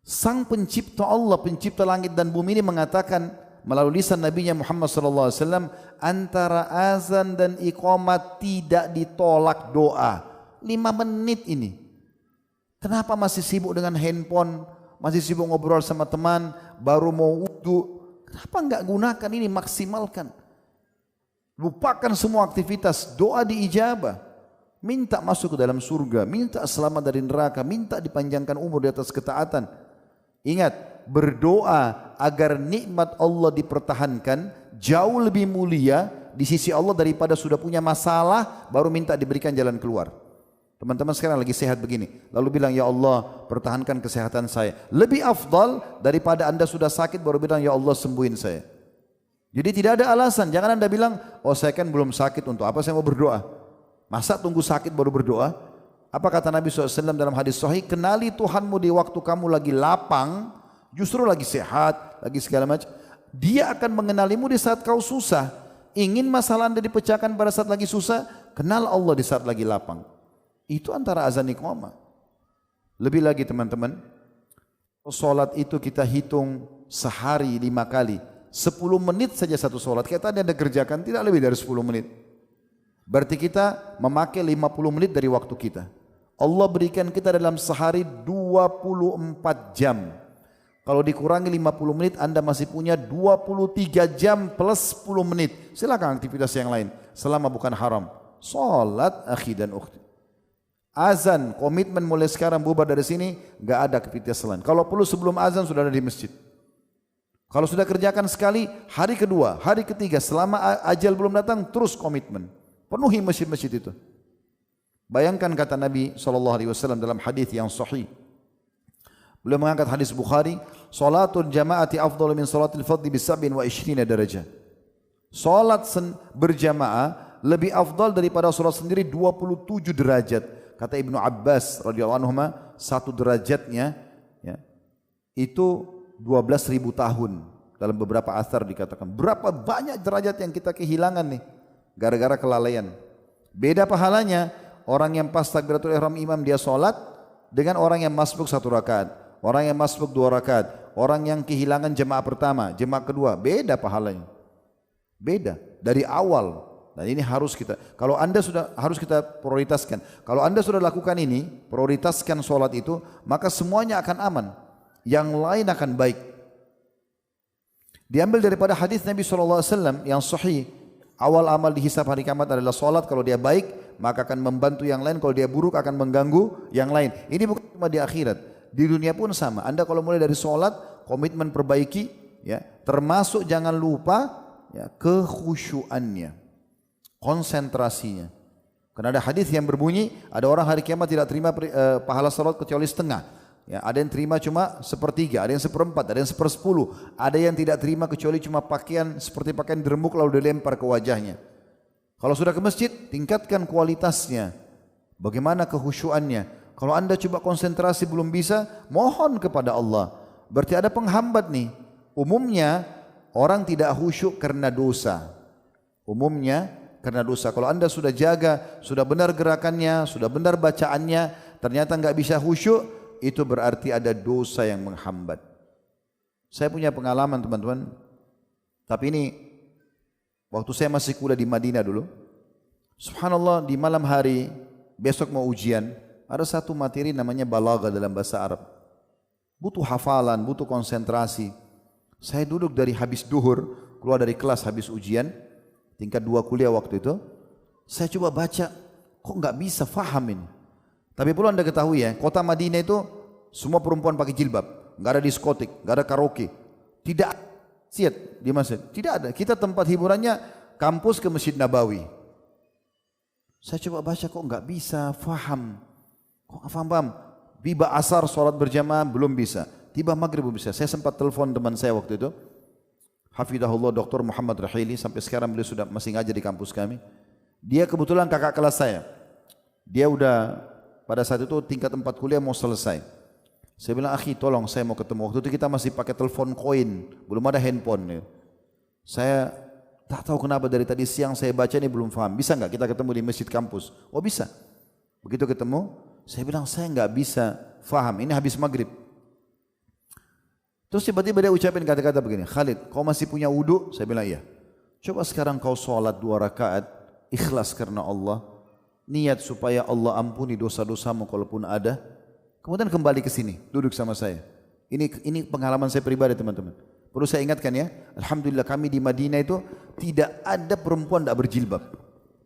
Sang pencipta Allah, pencipta langit dan bumi ini mengatakan melalui lisan Nabi Muhammad SAW, antara azan dan iqamat tidak ditolak doa. 5 menit ini. Kenapa masih sibuk dengan handphone, masih sibuk ngobrol sama teman, baru mau wudu? Kenapa enggak gunakan ini, maksimalkan? Lupakan semua aktivitas, doa diijabah. Minta masuk ke dalam surga, minta selamat dari neraka, minta dipanjangkan umur di atas ketaatan. Ingat, berdoa agar nikmat Allah dipertahankan jauh lebih mulia di sisi Allah daripada sudah punya masalah baru minta diberikan jalan keluar. Teman-teman sekarang lagi sehat begini, lalu bilang, ya Allah pertahankan kesehatan saya. Lebih afdal daripada anda sudah sakit baru bilang, ya Allah sembuhin saya. Jadi tidak ada alasan, jangan anda bilang, oh saya kan belum sakit, untuk apa saya mau berdoa? Masa tunggu sakit baru berdoa? Apa kata Nabi SAW dalam hadis sahih, kenali Tuhanmu di waktu kamu lagi lapang, justru lagi sehat, lagi segala macam. Dia akan mengenalimu di saat kau susah. Ingin masalah anda dipecahkan pada saat lagi susah, kenal Allah di saat lagi lapang. Itu antara azan iqamah. Lebih lagi teman-teman, solat itu kita hitung sehari 5 kali. 10 menit saja satu solat. Kayak tadi anda kerjakan tidak lebih dari 10 menit. Berarti kita memakai 50 menit dari waktu kita. Allah berikan kita dalam sehari 24 jam. Kalau dikurangi 50 menit anda masih punya 23 jam plus 10 menit. Silakan aktivitas yang lain selama bukan haram. Salat akhi dan ukhti. Azan, komitmen mulai sekarang bubar dari sini, gak ada aktivitas lain. Kalau perlu sebelum azan sudah ada di masjid. Kalau sudah kerjakan sekali, hari kedua, hari ketiga, selama ajal belum datang, terus komitmen. Penuhi masjid-masjid itu. Bayangkan kata Nabi SAW dalam hadis yang sahih. Beliau mengangkat hadis Bukhari, salatul jama'ati afdalu min salatil fadli bisab'in wa ishrina darajah. Salat berjamaah lebih afdal daripada salat sendiri 27 derajat. Kata Ibnu Abbas radhiyallahu anhu, satu derajatnya ya, itu 12.000 tahun. Dalam beberapa asar dikatakan berapa banyak derajat yang kita kehilangan nih gara-gara kelalaian. Beda pahalanya orang yang pas takbiratul ihram imam dia solat dengan orang yang masbuk 1 rakaat, orang yang masbuk 2 rakaat, orang yang kehilangan jemaah pertama, jemaah kedua, beda pahalanya. Beda dari awal. Dan ini harus kita, kalau anda sudah harus kita prioritaskan. Kalau anda sudah lakukan ini, prioritaskan solat itu, maka semuanya akan aman. Yang lain akan baik. Diambil daripada hadis Nabi SAW yang sahih, awal amal dihisab hari kiamat adalah solat. Kalau dia baik maka akan membantu yang lain, kalau dia buruk akan mengganggu yang lain. Ini bukan cuma di akhirat, di dunia pun sama. Anda kalau mulai dari solat, komitmen perbaiki, ya, termasuk jangan lupa ya, kekhusyuannya, konsentrasinya. Karena ada hadis yang berbunyi, ada orang hari kiamat tidak terima pahala salat kecuali setengah. Ya, ada yang terima cuma 1/3, ada yang 1/4, ada yang 1/10, ada yang tidak terima kecuali cuma pakaian seperti pakaian diremuk lalu dilempar ke wajahnya. Kalau sudah ke masjid, tingkatkan kualitasnya. Bagaimana kekhusyuannya? Kalau anda coba konsentrasi belum bisa, mohon kepada Allah. Berarti ada penghambat nih. Umumnya orang tidak khusyuk karena dosa. Umumnya karena dosa. Kalau anda sudah jaga, sudah benar gerakannya, sudah benar bacaannya, ternyata nggak bisa khusyuk, itu berarti ada dosa yang menghambat. Saya punya pengalaman teman-teman, tapi ini waktu saya masih kuliah di Madinah dulu. Subhanallah, di malam hari besok mau ujian, ada satu materi namanya balaghah dalam bahasa Arab. Butuh hafalan, butuh konsentrasi. Saya duduk dari habis duhur, keluar dari kelas habis ujian, tingkat 2 kuliah waktu itu. Saya coba baca, kok nggak bisa faham ini. Tapi perlu anda ketahui ya, kota Madinah itu semua perempuan pakai jilbab, nggak ada diskotik, nggak ada karaoke, tidak siat di masjid, tidak ada. Kita tempat hiburannya kampus ke Masjid Nabawi. Saya coba baca kok nggak bisa faham, kok nggak paham. Tiba asar sholat berjamaah belum bisa, tiba maghrib belum bisa. Saya sempat telepon teman saya waktu itu, Hafidahullah Dr. Muhammad Rahili, sampai sekarang beliau sudah masih ngajar di kampus kami. Dia kebetulan kakak kelas saya, dia udah pada saat itu tingkat 4 kuliah mau selesai. Saya bilang, akhi tolong saya mau ketemu. Waktu itu kita masih pakai telepon koin, belum ada handphone. Saya tak tahu kenapa dari tadi siang saya baca ini belum paham. Bisa nggak kita ketemu di masjid kampus? Oh bisa. Begitu ketemu, saya bilang saya nggak bisa faham. Ini habis maghrib. Terus tiba-tiba dia ucapin kata-kata begini, Khalid, kau masih punya wudu? Saya bilang iya. Coba sekarang kau sholat 2 rakaat, ikhlas karena Allah. Niat supaya Allah ampuni dosa-dosamu kalaupun ada. Kemudian kembali ke sini, duduk sama saya. Ini pengalaman saya pribadi teman-teman. Perlu saya ingatkan ya, alhamdulillah kami di Madinah itu tidak ada perempuan tidak berjilbab.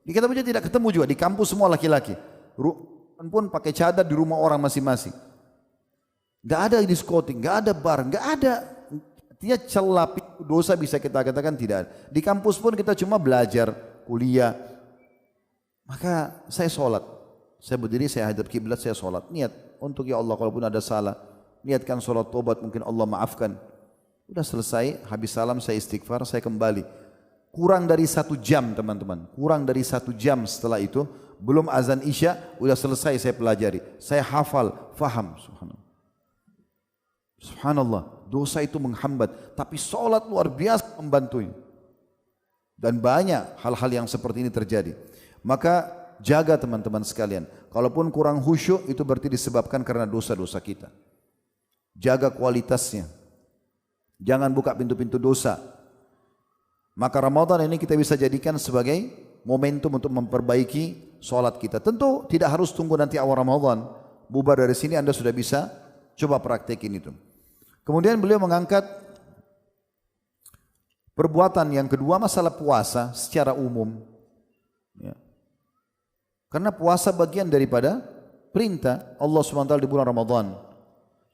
Di kita punya tidak ketemu juga, di kampus semua laki-laki. Pun pakai cadar di rumah orang masing-masing. Gak ada diskotik, gak ada bar, gak ada. Artinya celah dosa bisa kita katakan tidak ada. Di kampus pun kita cuma belajar, kuliah. Maka saya sholat. Saya berdiri, saya hadap kiblat, saya sholat. Niat untuk ya Allah kalaupun ada salah. Niatkan sholat tobat, mungkin Allah maafkan. Udah selesai, habis salam saya istighfar, saya kembali. Kurang dari 1 jam teman-teman. Kurang dari 1 jam setelah itu. Belum azan isya, udah selesai saya pelajari. Saya hafal, faham. Subhanallah. Subhanallah, dosa itu menghambat. Tapi sholat luar biasa membantunya. Dan banyak hal-hal yang seperti ini terjadi. Maka jaga teman-teman sekalian. Kalaupun kurang khusyuk itu berarti disebabkan karena dosa-dosa kita. Jaga kualitasnya. Jangan buka pintu-pintu dosa. Maka Ramadan ini kita bisa jadikan sebagai momentum untuk memperbaiki sholat kita. Tentu tidak harus tunggu nanti awal Ramadan. Bubar dari sini Anda sudah bisa coba praktekin itu. Kemudian beliau mengangkat perbuatan yang kedua, masalah puasa secara umum. Ya. Karena puasa bagian daripada perintah Allah SWT di bulan Ramadan.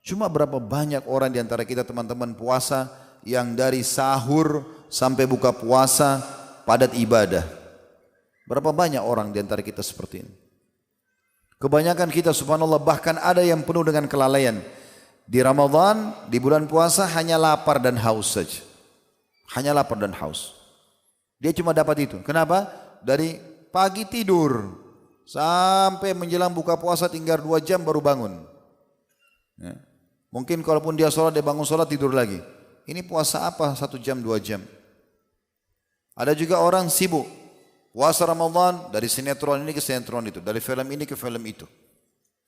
Cuma berapa banyak orang di antara kita teman-teman puasa yang dari sahur sampai buka puasa padat ibadah. Berapa banyak orang di antara kita seperti ini. Kebanyakan kita subhanallah bahkan ada yang penuh dengan kelalaian. Di Ramadan, di bulan puasa hanya lapar dan haus saja. Hanya lapar dan haus. Dia cuma dapat itu. Kenapa? Dari pagi tidur sampai menjelang buka puasa tinggal 2 jam baru bangun. Ya. Mungkin kalaupun dia sholat, dia bangun sholat tidur lagi. Ini puasa apa 1 jam 2 jam? Ada juga orang sibuk. Puasa Ramadan dari sinetron ini ke sinetron itu. Dari film ini ke film itu.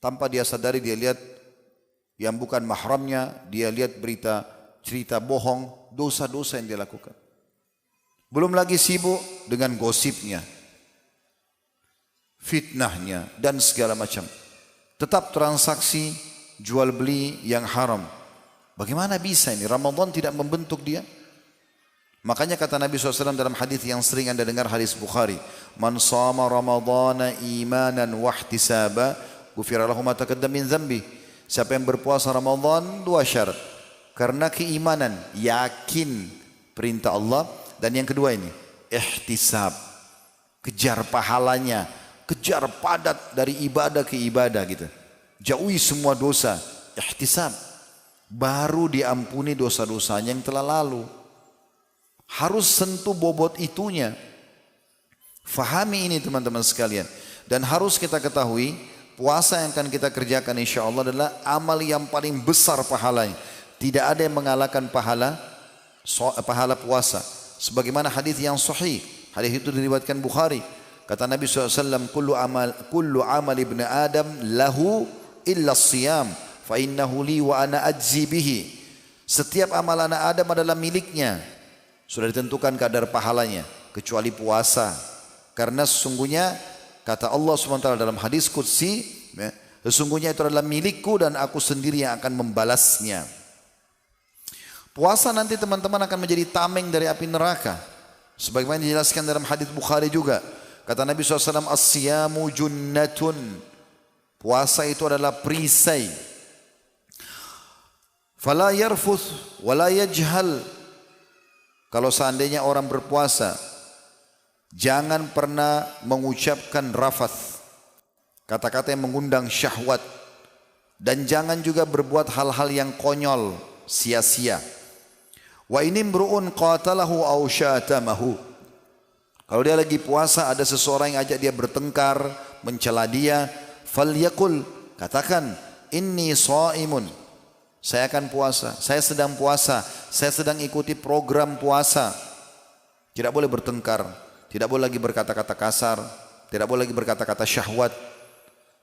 Tanpa dia sadari dia lihat yang bukan mahramnya. Dia lihat berita cerita bohong. Dosa-dosa yang dia lakukan. Belum lagi sibuk dengan gosipnya. Fitnahnya dan segala macam. Tetap transaksi jual beli yang haram. Bagaimana bisa ini? Ramadan tidak membentuk dia. Makanya kata Nabi SAW dalam hadis yang sering anda dengar, hadis Bukhari, man sama ramadana imanan wahtisaba ghufira lahu ma taqaddama min dzambi. Siapa yang berpuasa Ramadan 2 syarat. Karena keimanan, yakin perintah Allah, dan yang kedua ini ihtisab, kejar pahalanya, kejar padat dari ibadah ke ibadah gitu. Jauhi semua dosa, ihtisab, baru diampuni dosa-dosanya yang telah lalu. Harus sentuh bobot itunya. Fahami ini teman-teman sekalian. Dan harus kita ketahui, puasa yang akan kita kerjakan insya Allah adalah amal yang paling besar pahalanya. Tidak ada yang mengalahkan pahala puasa. Sebagaimana hadis yang sahih. Hadis itu diriwayatkan Bukhari. Kata Nabi SAW, kullu amal ibn Adam lahu illa siyam. Fa innahu li wa ana ajzi bihi. Setiap amal anak Adam adalah miliknya. Sudah ditentukan kadar pahalanya. Kecuali puasa. Karena sesungguhnya kata Allah SWT dalam hadis qudsi, sesungguhnya itu adalah milikku dan aku sendiri yang akan membalasnya. Puasa nanti teman-teman akan menjadi tameng dari api neraka. Sebagaimana dijelaskan dalam hadis Bukhari juga. Kata Nabi SAW, as-siyamu junnatun. Puasa itu adalah perisai. Fala yarfuth wala yajhal. Kalau seandainya orang berpuasa, jangan pernah mengucapkan rafath, kata-kata yang mengundang syahwat, dan jangan juga berbuat hal-hal yang konyol, sia-sia. Wa inimru'un qatalahu aw syatamahu. Kalau dia lagi puasa, ada seseorang yang ajak dia bertengkar, mencela dia, falyaqul, katakan, inni shaimun. Saya akan puasa, saya sedang puasa, saya sedang ikuti program puasa. Tidak boleh bertengkar, tidak boleh lagi berkata-kata kasar, tidak boleh lagi berkata-kata syahwat.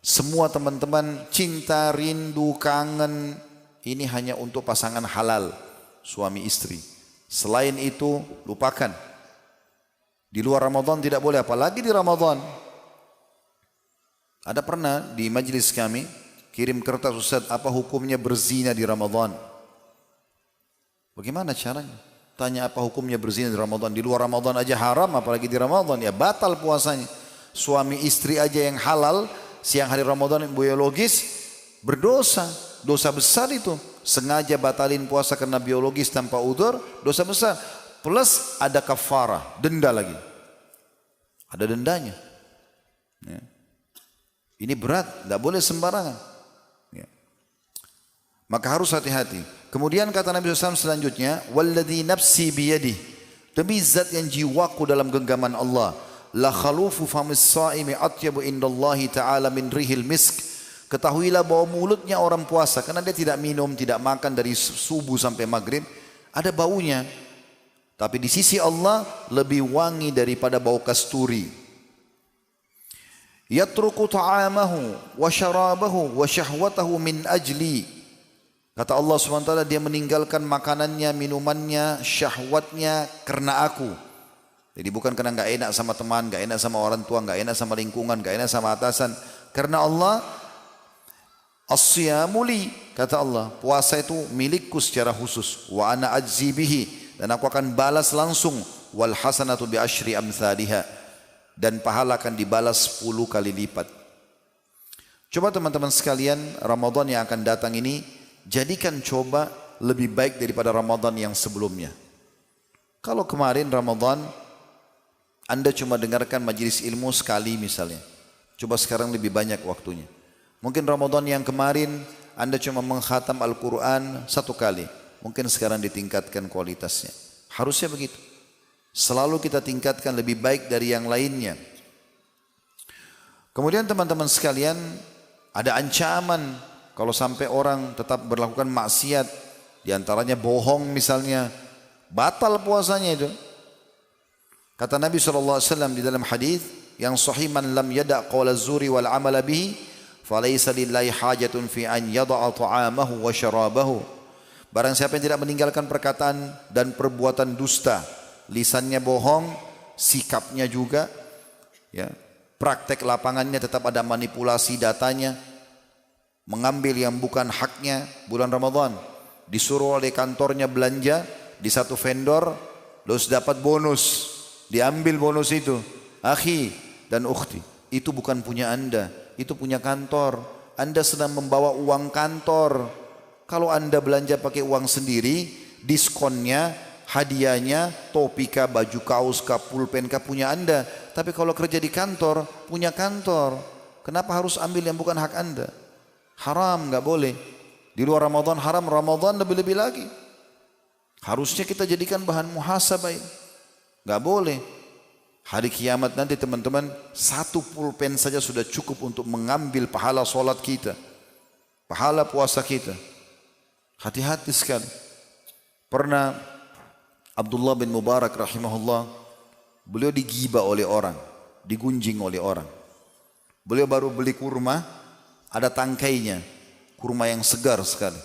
Semua teman-teman cinta, rindu, kangen, ini hanya untuk pasangan halal, suami istri. Selain itu lupakan. Di luar Ramadan tidak boleh, apalagi di Ramadan. Ada pernah di majelis kami kirim kertas, Ustaz, apa hukumnya berzina di Ramadan? Bagaimana caranya? Tanya apa hukumnya berzina di Ramadan? Di luar Ramadan aja haram, apalagi di Ramadan, ya batal puasanya. Suami istri aja yang halal, siang hari Ramadan yang biologis, berdosa. Dosa besar itu. sengaja batalin puasa karena biologis tanpa udzur, dosa besar. Plus ada kafarah, denda lagi. Ada dendanya. Ya. Ini berat, tidak boleh sembarangan. Ya. Maka harus hati-hati. Kemudian kata Nabi SAW selanjutnya, "Walladzi nafsi biyadih." Demi zat yang jiwaku dalam genggaman Allah. La khalufu famis saimi atyabu indallahi ta'ala min rihil misk. Ketahuilah bahwa mulutnya orang puasa, karena dia tidak minum, tidak makan dari subuh sampai maghrib, ada baunya. Tapi di sisi Allah lebih wangi daripada bau kasturi. Yatruku ta'amahu wa syarabahu wa syahwatahu min ajli. Kata Allah SWT, dia meninggalkan makanannya, minumannya, syahwatnya karena aku. Jadi bukan karena gak enak sama teman, gak enak sama orang tua, gak enak sama lingkungan, gak enak sama atasan. Karena Allah, as-siyamu li, kata Allah, puasa itu milikku secara khusus. Wa ana ajzi bihi, dan aku akan balas langsung. Wal hasanatu bi asyri amthaliha, dan pahala akan dibalas 10 kali lipat. Coba teman-teman sekalian, Ramadan yang akan datang ini jadikan coba lebih baik daripada Ramadan yang sebelumnya. Kalau kemarin Ramadan Anda cuma dengarkan majelis ilmu sekali misalnya, coba sekarang lebih banyak waktunya. Mungkin Ramadan yang kemarin Anda cuma mengkhatam Al-Quran 1 kali. Mungkin sekarang ditingkatkan kualitasnya. Harusnya begitu. Selalu kita tingkatkan lebih baik dari yang lainnya. Kemudian teman-teman sekalian, ada ancaman kalau sampai orang tetap berlakukan maksiat. Di antaranya bohong misalnya. Batal puasanya itu. Kata Nabi SAW di dalam hadis yang sahih, "Man lam yada' qawla zuri wal amala bihi falaysa lillahi hajatun fi an yada'a ta'amahu wa syarabahu." Barang siapa yang tidak meninggalkan perkataan dan perbuatan dusta, lisannya bohong, sikapnya juga, ya, praktek lapangannya tetap ada manipulasi datanya, mengambil yang bukan haknya. Bulan Ramadan disuruh oleh kantornya belanja di satu vendor, terus dapat bonus, diambil bonus itu. Akhi dan ukhti, itu bukan punya Anda, itu punya kantor. Anda sedang membawa uang kantor. Kalau Anda belanja pakai uang sendiri, diskonnya, hadiahnya, topika, baju kaos, pulpen punya Anda. Tapi kalau kerja di kantor, punya kantor. Kenapa harus ambil yang bukan hak Anda? Haram, nggak boleh. Di luar Ramadan haram, Ramadan lebih-lebih lagi. Harusnya kita jadikan bahan muhasabah ini. Nggak boleh. Hari kiamat nanti teman-teman, 1 pulpen saja sudah cukup untuk mengambil pahala solat kita, pahala puasa kita. Hati-hati sekali. Pernah Abdullah bin Mubarak rahimahullah, beliau digibah oleh orang, digunjing oleh orang. Beliau baru beli kurma, ada tangkainya, kurma yang segar sekali.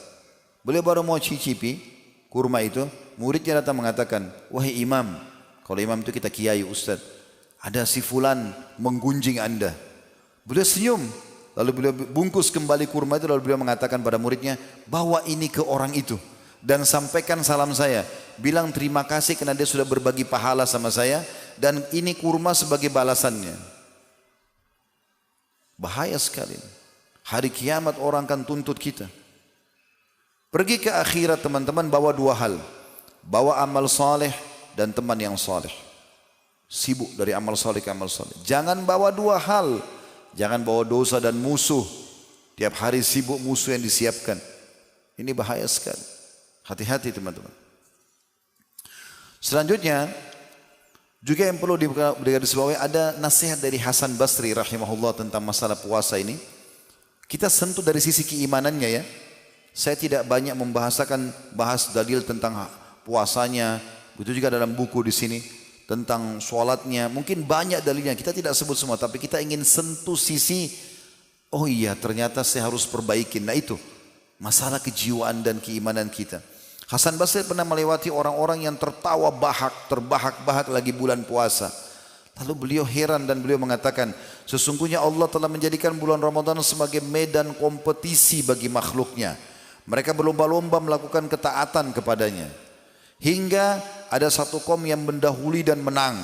Beliau baru mau cicipi kurma itu, muridnya datang mengatakan, "Wahai imam," kalau imam itu kita kiai, ustaz, "ada si fulan menggunjing Anda." Beliau senyum, lalu beliau bungkus kembali kurma itu, lalu beliau mengatakan pada muridnya, "Bawa ini ke orang itu dan sampaikan salam saya. Bilang terima kasih karena dia sudah berbagi pahala sama saya, dan ini kurma sebagai balasannya." Bahaya sekali. Hari kiamat orang akan tuntut kita. Pergi ke akhirat teman-teman, bawa 2 hal. Bawa amal saleh dan teman yang saleh. Sibuk dari amal saleh ke amal saleh. Jangan bawa 2 hal. Jangan bawa dosa dan musuh. Tiap hari sibuk musuh yang disiapkan. Ini bahaya sekali. Hati-hati teman-teman. Selanjutnya, juga yang perlu digarisbawahi, ada nasihat dari Hasan Basri rahimahullah tentang masalah puasa ini. Kita sentuh dari sisi keimanannya ya. Saya tidak banyak bahas dalil tentang puasanya. Itu juga dalam buku di sini tentang sholatnya. Mungkin banyak dalilnya, kita tidak sebut semua, tapi kita ingin sentuh sisi, oh iya ternyata saya harus perbaikin. Nah itu masalah kejiwaan dan keimanan kita. Hasan Basri pernah melewati orang-orang yang tertawa terbahak-bahak lagi bulan puasa. Lalu beliau heran dan beliau mengatakan, sesungguhnya Allah telah menjadikan bulan Ramadan sebagai medan kompetisi bagi makhluknya. Mereka berlomba-lomba melakukan ketaatan kepadanya. Hingga ada satu kaum yang mendahului dan menang,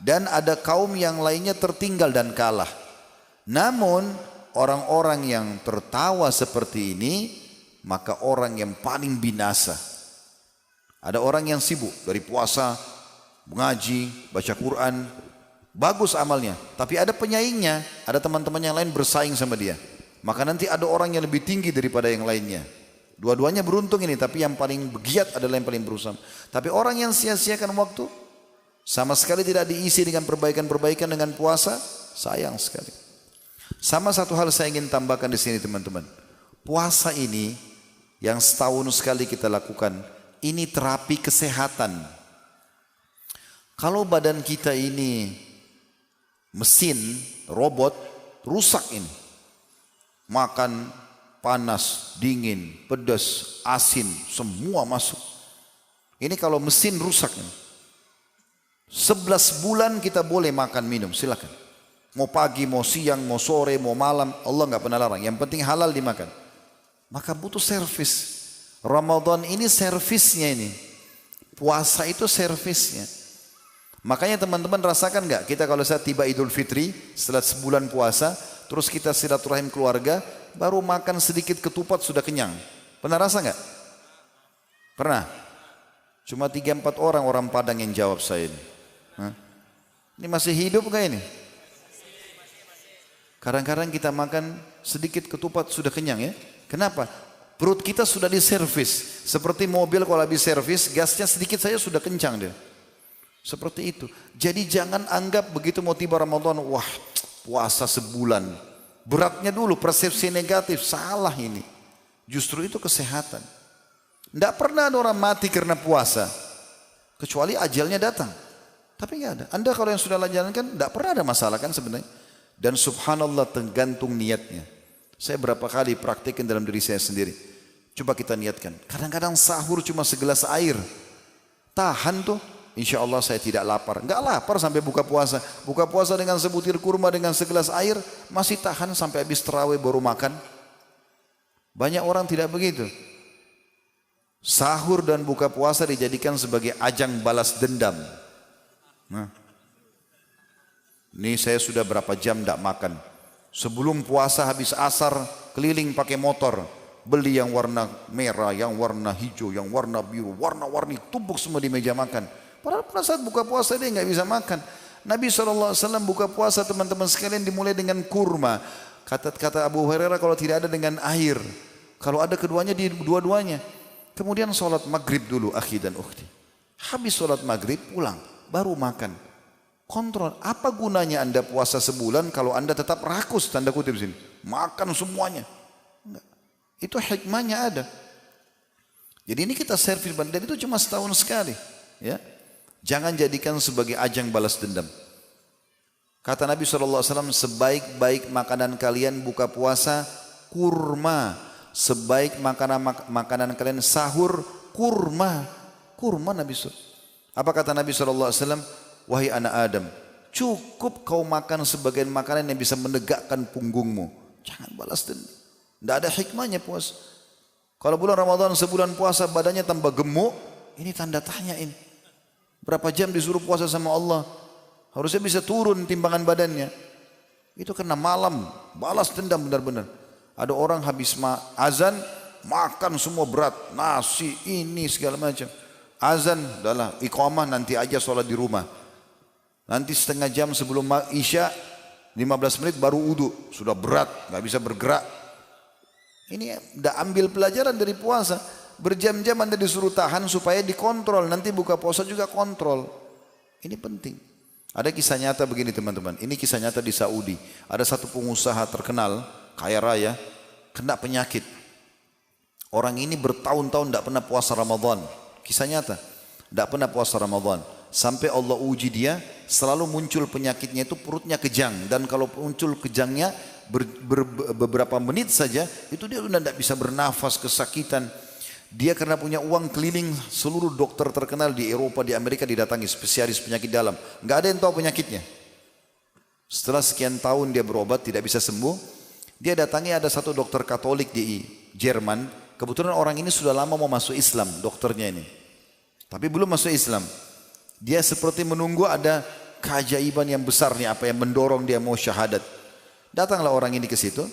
dan ada kaum yang lainnya tertinggal dan kalah. Namun orang-orang yang tertawa seperti ini maka orang yang paling binasa. Ada orang yang sibuk dari puasa, mengaji, baca Quran, bagus amalnya, tapi ada penyaingnya, ada teman-teman yang lain bersaing sama dia. Maka nanti ada orang yang lebih tinggi daripada yang lainnya. Dua-duanya beruntung ini, tapi yang paling giat adalah yang paling berusaha. Tapi orang yang sia-siakan waktu, sama sekali tidak diisi dengan perbaikan-perbaikan dengan puasa, sayang sekali. Sama satu hal saya ingin tambahkan di sini teman-teman. Puasa ini yang setahun sekali kita lakukan, ini terapi kesehatan. Kalau badan kita ini mesin, robot, rusak ini. Makan panas, dingin, pedas, asin, semua masuk. Ini kalau mesin rusak ini. 11 bulan kita boleh makan minum, silakan. Mau pagi, mau siang, mau sore, mau malam, Allah nggak pernah larang. Yang penting halal dimakan. Maka butuh servis. Ramadan ini servisnya ini. Puasa itu servisnya. Makanya teman-teman rasakan nggak? Kita kalau saya tiba Idul Fitri setelah sebulan puasa, terus kita silaturahim keluarga, baru makan sedikit ketupat sudah kenyang. Pernah rasa nggak? Pernah. Cuma 3-4 orang Padang yang jawab saya ini. Hah? Ini masih hidup nggak ini? Kadang-kadang kita makan sedikit ketupat sudah kenyang ya. Kenapa? Perut kita sudah diservis. Seperti mobil kalau habis servis, gasnya sedikit saja sudah kencang dia. Seperti itu. Jadi jangan anggap begitu mau tiba Ramadan, wah puasa sebulan. Beratnya dulu, persepsi negatif. Salah ini. Justru itu kesehatan. Tidak pernah ada orang mati karena puasa. Kecuali ajalnya datang. Tapi nggak ada. Anda kalau yang sudah jalankan, tidak pernah ada masalah kan sebenarnya. Dan subhanallah tergantung niatnya. Saya berapa kali praktekin dalam diri saya sendiri. Coba kita niatkan. Kadang-kadang sahur cuma segelas air. Tahan tuh. Insya Allah saya tidak lapar. Enggak lapar sampai buka puasa. Buka puasa dengan sebutir kurma dengan segelas air. Masih tahan sampai habis tarawih baru makan. Banyak orang tidak begitu. Sahur dan buka puasa dijadikan sebagai ajang balas dendam. Nah. Ini saya sudah berapa jam tidak makan. Sebelum puasa habis asar keliling pakai motor. Beli yang warna merah, yang warna hijau, yang warna biru, warna-warni tumpuk semua di meja makan. Padahal pada saat buka puasa dia nggak bisa makan. Nabi SAW buka puasa teman-teman sekalian dimulai dengan kurma. Kata Abu Hurairah kalau tidak ada dengan air. Kalau ada keduanya di dua-duanya. Kemudian sholat maghrib dulu akhi dan ukhti. Habis sholat maghrib pulang baru makan. Kontrol, apa gunanya Anda puasa sebulan kalau Anda tetap rakus, tanda kutip sini. Makan semuanya. Enggak. Itu hikmahnya ada. Jadi ini kita servis dan itu cuma setahun sekali. Ya. Jangan jadikan sebagai ajang balas dendam. Kata Nabi SAW, sebaik-baik makanan kalian buka puasa, kurma. Sebaik makanan kalian sahur, kurma. Kurma Nabi SAW. Apa kata Nabi SAW? Wahai anak Adam, cukup kau makan sebagian makanan yang bisa menegakkan punggungmu. Jangan balas dendam. Tidak ada hikmahnya puasa. Kalau bulan Ramadan sebulan puasa badannya tambah gemuk, ini tanda tanya ini. Berapa jam disuruh puasa sama Allah? Harusnya bisa turun timbangan badannya. Itu karena malam, balas dendam benar-benar. Ada orang habis azan, makan semua berat, nasi, ini segala macam. Azan, udahlah, iqamah nanti aja sholat di rumah. Nanti setengah jam sebelum Isya 15 menit baru wudu. Sudah berat, gak bisa bergerak. Ini udah ambil pelajaran dari puasa. Berjam-jam Anda disuruh tahan supaya dikontrol. Nanti buka puasa juga kontrol. Ini penting. Ada kisah nyata begini teman-teman. Ini kisah nyata di Saudi. Ada satu pengusaha terkenal, kaya raya, kena penyakit. Orang ini bertahun-tahun tidak pernah puasa Ramadan. Kisah nyata. Tidak pernah puasa Ramadan. Sampai Allah uji dia, selalu muncul penyakitnya itu perutnya kejang. Dan kalau muncul kejangnya beberapa menit saja, itu dia sudah tidak bisa bernafas, kesakitan. Dia karena punya uang keliling seluruh dokter terkenal di Eropa, di Amerika didatangi, spesialis penyakit dalam. Nggak ada yang tahu penyakitnya. Setelah sekian tahun dia berobat, tidak bisa sembuh. Dia datangi ada satu dokter Katolik di Jerman. Kebetulan orang ini sudah lama mau masuk Islam, dokternya ini. Tapi belum masuk Islam. Dia seperti menunggu ada keajaiban yang besar nih, apa yang mendorong dia mau syahadat. Datanglah orang ini ke situ.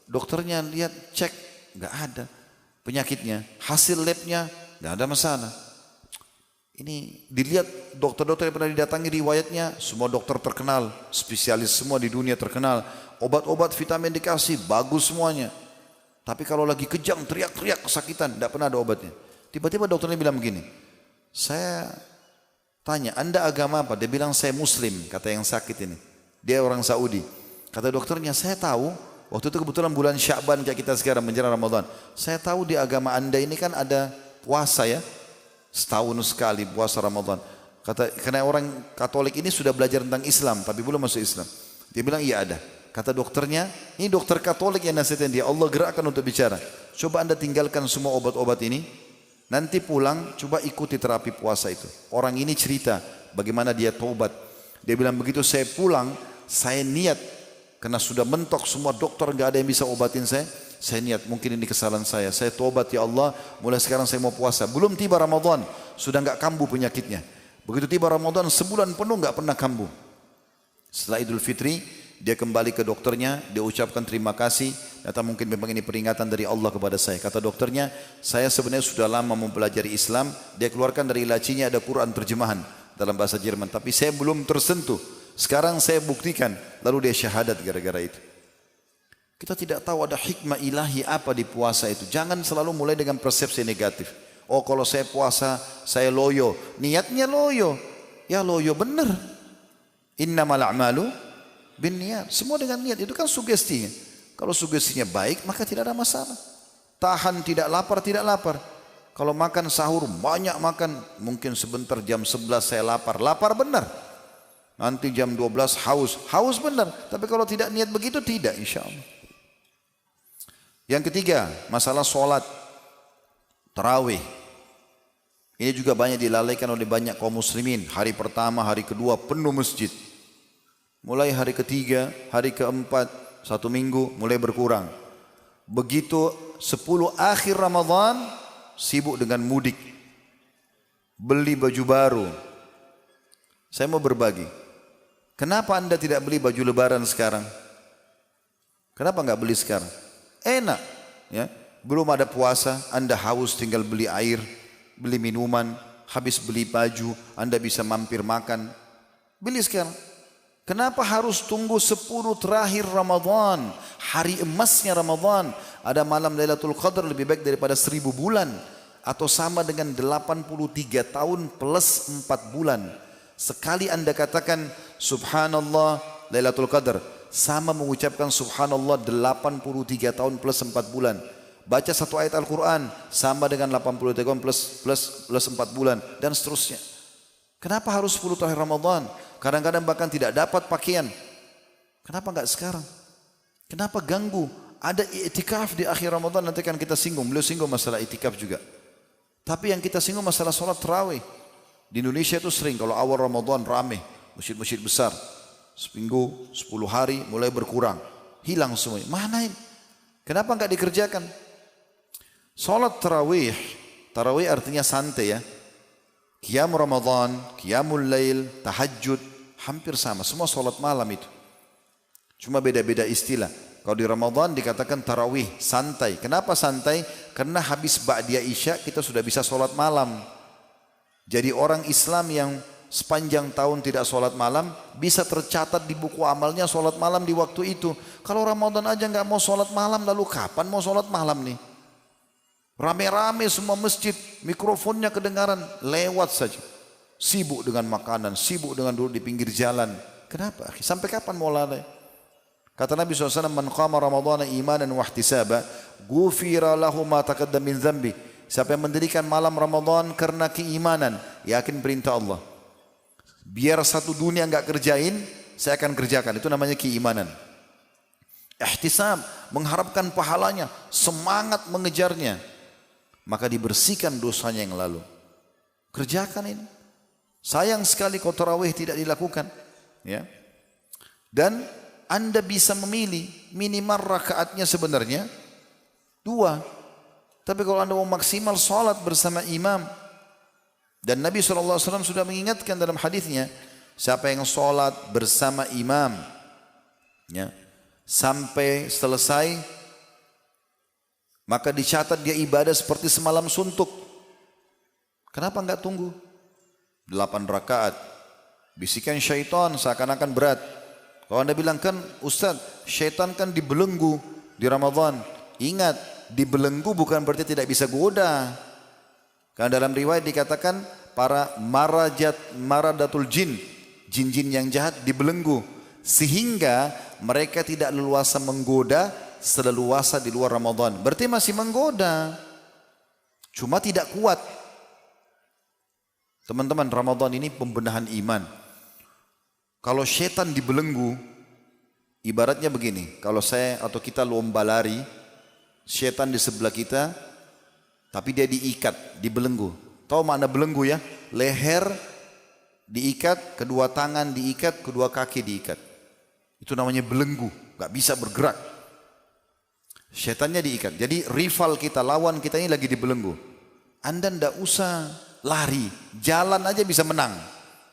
Dokternya lihat, cek, nggak ada. penyakitnya, hasil labnya tidak ada masalah. Ini dilihat dokter-dokter yang pernah didatangi riwayatnya, semua dokter terkenal, spesialis semua di dunia terkenal. Obat-obat vitamin dikasih, bagus semuanya. Tapi kalau lagi kejang, teriak-teriak kesakitan, tidak pernah ada obatnya. Tiba-tiba dokternya bilang begini, saya tanya, Anda agama apa? Dia bilang saya Muslim, kata yang sakit ini. Dia orang Saudi. Kata dokternya, saya tahu, waktu itu kebetulan bulan Sya'ban kayak kita sekarang menjelang Ramadan. Saya tahu di agama Anda ini kan ada puasa ya. Setahun sekali puasa Ramadan. Kata, karena orang Katolik ini sudah belajar tentang Islam, tapi belum masuk Islam. Dia bilang iya ada. Kata dokternya, ini dokter Katolik yang nasihatin dia. Allah gerakkan untuk bicara. Coba Anda tinggalkan semua obat-obat ini. Nanti pulang, coba ikuti terapi puasa itu. Orang ini cerita bagaimana dia taubat. Dia bilang begitu saya pulang, saya niat karena sudah mentok semua dokter nggak ada yang bisa obatin saya. Saya niat mungkin ini kesalahan saya tobat ya Allah, mulai sekarang saya mau puasa. Belum tiba Ramadan, sudah nggak kambuh penyakitnya. Begitu tiba Ramadan, sebulan penuh nggak pernah kambuh. Setelah Idul Fitri, dia kembali ke dokternya, dia ucapkan terima kasih. Ternyata mungkin memang ini peringatan dari Allah kepada saya. Kata dokternya, saya sebenarnya sudah lama mempelajari Islam. Dia keluarkan dari lacinya ada Quran terjemahan dalam bahasa Jerman, tapi saya belum tersentuh. Sekarang saya buktikan, lalu dia syahadat gara-gara itu. Kita tidak tahu ada hikmah ilahi apa di puasa itu. Jangan selalu mulai dengan persepsi negatif. Oh kalau saya puasa, saya loyo. Niatnya loyo. Ya loyo benar. Innamal a'malu binniyat. Semua dengan niat. Itu kan sugestinya. Kalau sugestinya baik, maka tidak ada masalah. Tahan tidak lapar. Kalau makan sahur, banyak makan. Mungkin sebentar jam 11 saya lapar. Lapar benar. Nanti jam 12 haus. Haus benar. Tapi kalau tidak niat begitu, tidak insya Allah. Yang ketiga, masalah sholat tarawih. Ini juga banyak dilalaikan oleh banyak kaum muslimin. Hari pertama, hari kedua penuh masjid. Mulai hari ketiga, hari keempat, 1 minggu mulai berkurang. Begitu 10 akhir Ramadan, sibuk dengan mudik. Beli baju baru. Saya mau berbagi. Kenapa Anda tidak beli baju lebaran sekarang? Kenapa enggak beli sekarang? Enak, ya. Belum ada puasa, Anda haus tinggal beli air, beli minuman, habis beli baju, Anda bisa mampir makan. Beli sekarang. Kenapa harus tunggu 10 terakhir Ramadan? Hari emasnya Ramadan. Ada malam Lailatul Qadar lebih baik daripada 1000 bulan. Atau sama dengan 83 tahun plus 4 bulan. Sekali Anda katakan Subhanallah Lailatul Qadar, sama mengucapkan subhanallah 83 tahun plus 4 bulan. Baca satu ayat Al-Quran sama dengan 83 tahun plus 4 bulan dan seterusnya. Kenapa harus 10 terakhir Ramadan? Kadang-kadang bahkan tidak dapat pakaian. Kenapa enggak sekarang? Kenapa ganggu? Ada i'tikaf di akhir Ramadan, nanti kan kita singgung. Beliau singgung masalah i'tikaf juga. Tapi yang kita singgung masalah sholat tarawih. Di Indonesia itu sering kalau awal Ramadan rame, masjid-masjid besar. Seminggu, 10 hari mulai berkurang. Hilang semua. Mana ini? Kenapa enggak dikerjakan? Salat tarawih. Tarawih artinya santai ya. Qiyam Ramadan, Qiyamul Lail, Tahajud. Hampir sama. Semua salat malam itu. Cuma beda-beda istilah. Kalau di Ramadan dikatakan tarawih, santai. Kenapa santai? Karena habis ba'diyah isya kita sudah bisa salat malam. Jadi orang Islam yang sepanjang tahun tidak sholat malam bisa tercatat di buku amalnya sholat malam di waktu itu. Kalau Ramadan aja nggak mau sholat malam, lalu kapan mau sholat malam nih? Rame-rame semua masjid, mikrofonnya kedengaran, lewat saja. Sibuk dengan makanan, sibuk dengan duduk di pinggir jalan. Kenapa? Sampai kapan mau lalai? Kata Nabi SAW, man qama Ramadana imanan wa ihtisaba, ghufira lahu ma taqaddama min dzambi. Siapa yang mendirikan malam Ramadan karena keimanan, yakin perintah Allah. Biar satu dunia enggak kerjain, saya akan kerjakan. Itu namanya keimanan. Ihtisab, mengharapkan pahalanya, semangat mengejarnya. Maka dibersihkan dosanya yang lalu. Kerjakan ini. Sayang sekali kalau tarawih tidak dilakukan. Ya. Dan Anda bisa memilih minimal rakaatnya sebenarnya 2. Tapi kalau Anda mau maksimal salat bersama imam. Dan Nabi SAW sudah mengingatkan dalam hadisnya, siapa yang sholat bersama imam, ya, sampai selesai, maka dicatat dia ibadah seperti semalam suntuk. Kenapa enggak tunggu? 8 rakaat. Bisikan syaitan seakan-akan berat. Kalau Anda bilang kan, Ustaz, syaitan kan dibelenggu di Ramadan. Ingat, dibelenggu bukan berarti tidak bisa goda. Karena dalam riwayat dikatakan para maradatul jin, jin-jin yang jahat dibelenggu. Sehingga mereka tidak leluasa menggoda seleluasa di luar Ramadan. Berarti masih menggoda. Cuma tidak kuat. Teman-teman, Ramadan ini pembenahan iman. Kalau syaitan dibelenggu, ibaratnya begini, kalau saya atau kita lomba lari, syaitan di sebelah kita, tapi dia diikat, dibelenggu. Tahu makna belenggu ya? Leher diikat, kedua tangan diikat, kedua kaki diikat. Itu namanya belenggu, gak bisa bergerak. Syaitannya diikat. Jadi rival kita, lawan kita ini lagi dibelenggu. Anda ndak usah lari, jalan aja bisa menang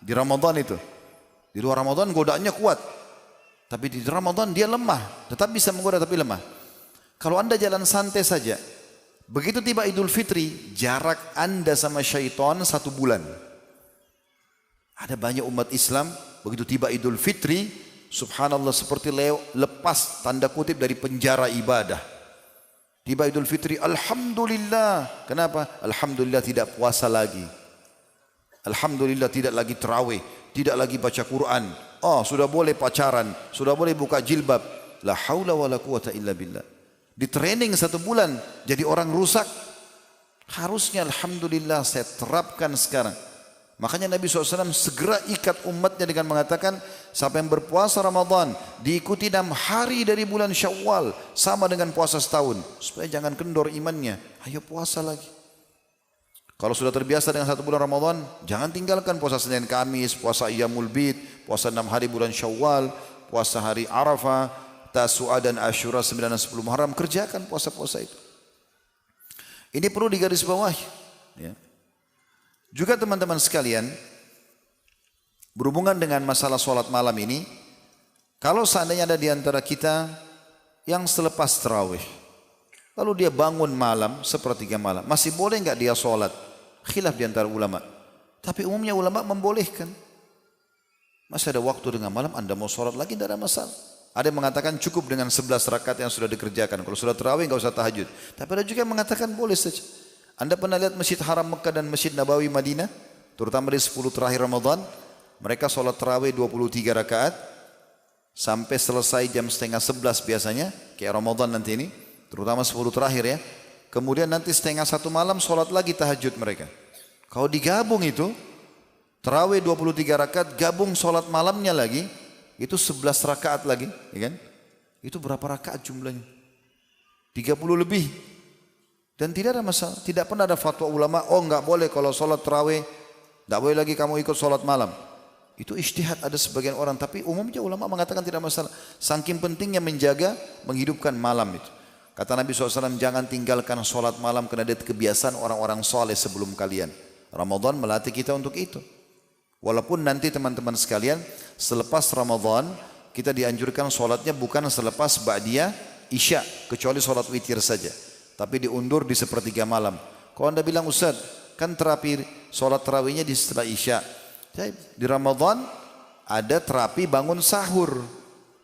di Ramadan itu. Di luar Ramadan godaannya kuat, tapi di Ramadan dia lemah, tetap bisa menggoda tapi lemah. Kalau Anda jalan santai saja, begitu tiba Idul Fitri, jarak Anda sama syaitan 1 bulan. Ada banyak umat Islam, begitu tiba Idul Fitri, subhanallah seperti lepas tanda kutip dari penjara ibadah. Tiba Idul Fitri, alhamdulillah. Kenapa? Alhamdulillah tidak puasa lagi. Alhamdulillah tidak lagi terawih, tidak lagi baca Quran. Oh, sudah boleh pacaran, sudah boleh buka jilbab. La haula wala quwata illa billah. Di training 1 bulan jadi orang rusak. Harusnya alhamdulillah saya terapkan sekarang. Makanya Nabi SAW segera ikat umatnya dengan mengatakan, siapa yang berpuasa Ramadan diikuti 6 hari dari bulan Syawal sama dengan puasa setahun, supaya jangan kendor imannya. Ayo puasa lagi. Kalau sudah terbiasa dengan 1 bulan Ramadan, jangan tinggalkan puasa Senin Kamis, puasa Ayyamul Bid, puasa 6 hari bulan Syawal, puasa hari Arafah, Tasu'a dan Asyura 9 dan 10 Muharram. Kerjakan puasa-puasa itu. Ini perlu digarisbawahi. Ya. Juga teman-teman sekalian, berhubungan dengan masalah sholat malam ini, kalau seandainya ada di antara kita yang selepas tarawih, lalu dia bangun malam, sepertiga malam, masih boleh enggak dia sholat? Khilaf di antara ulama. Tapi umumnya ulama membolehkan. Masih ada waktu dengan malam, Anda mau sholat lagi, tidak ada masalah. Ada yang mengatakan cukup dengan 11 rakaat yang sudah dikerjakan. Kalau sudah tarawih enggak usah tahajud. Tapi ada juga yang mengatakan boleh saja. Anda pernah lihat Masjid Haram Mekah dan Masjid Nabawi Madinah? Terutama di 10 terakhir Ramadan. Mereka sholat tarawih 23 rakaat. Sampai selesai jam setengah 11 biasanya. Kayak Ramadan nanti ini. Terutama 10 terakhir ya. Kemudian nanti setengah 1 malam sholat lagi tahajud mereka. Kalau digabung itu, tarawih 23 rakaat, gabung sholat malamnya lagi, itu 11 rakaat lagi, ya kan? Itu berapa rakaat jumlahnya? 30 lebih. Dan tidak ada masalah. Tidak pernah ada fatwa ulama, oh enggak boleh kalau sholat tarawih, enggak boleh lagi kamu ikut sholat malam. Itu ijtihad ada sebagian orang, tapi umumnya ulama mengatakan tidak masalah. Saking pentingnya menjaga, menghidupkan malam itu. Kata Nabi SAW, jangan tinggalkan sholat malam karena dia kebiasaan orang-orang soleh sebelum kalian. Ramadan melatih kita untuk itu. Walaupun nanti teman-teman sekalian, selepas Ramadan, kita dianjurkan sholatnya bukan selepas ba'diyah isya, kecuali sholat witir saja. Tapi diundur di sepertiga malam. Kalau Anda bilang, Ustaz, kan terapi sholat tarawihnya di setelah isya. Di Ramadan, ada terapi bangun sahur.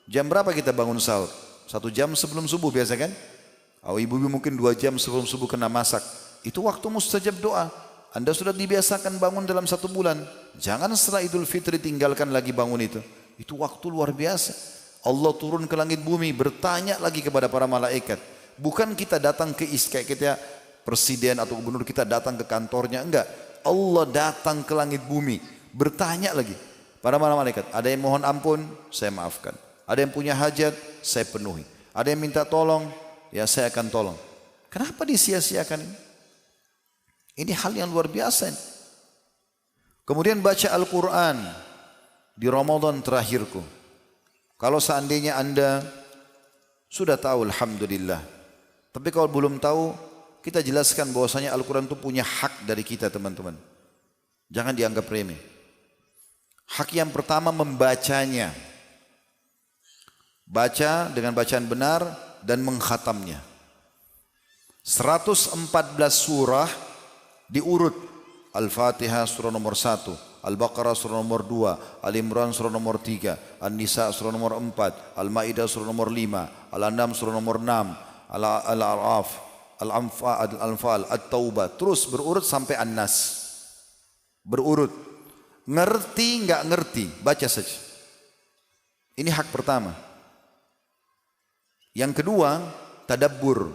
Jam berapa kita bangun sahur? 1 jam sebelum subuh biasa kan? Oh, ibu-ibu mungkin 2 jam sebelum subuh kena masak. Itu waktu mustajab doa. Anda sudah dibiasakan bangun dalam 1 bulan. Jangan setelah Idul Fitri tinggalkan lagi bangun itu. Itu waktu luar biasa. Allah turun ke langit bumi, bertanya lagi kepada para malaikat. Bukan kita datang ke kayak kita presiden atau gubernur kita datang ke kantornya, enggak. Allah datang ke langit bumi, bertanya lagi. Para malaikat, ada yang mohon ampun, saya maafkan. Ada yang punya hajat, saya penuhi. Ada yang minta tolong, ya saya akan tolong. Kenapa disia-siakan ini? Ini hal yang luar biasa. Kemudian baca Al-Quran di Ramadan terakhirku. Kalau seandainya Anda sudah tahu, alhamdulillah. Tapi kalau belum tahu, kita jelaskan bahwasanya Al-Quran itu punya hak dari kita teman-teman. Jangan dianggap remeh. Hak yang pertama membacanya. Baca dengan bacaan benar dan mengkhatamnya. 114 surah diurut. Al-Fatihah surah nomor 1, Al-Baqarah surah nomor 2, Al-Imran surah nomor 3, An-Nisa surah nomor 4, Al-Ma'idah surah nomor 5, Al-An'am surah nomor 6, Al-A'raf, Al-Anfal, At-Taubah, terus berurut sampai An-Nas. Berurut. Ngerti enggak ngerti, baca saja. Ini hak pertama. Yang kedua, tadabbur.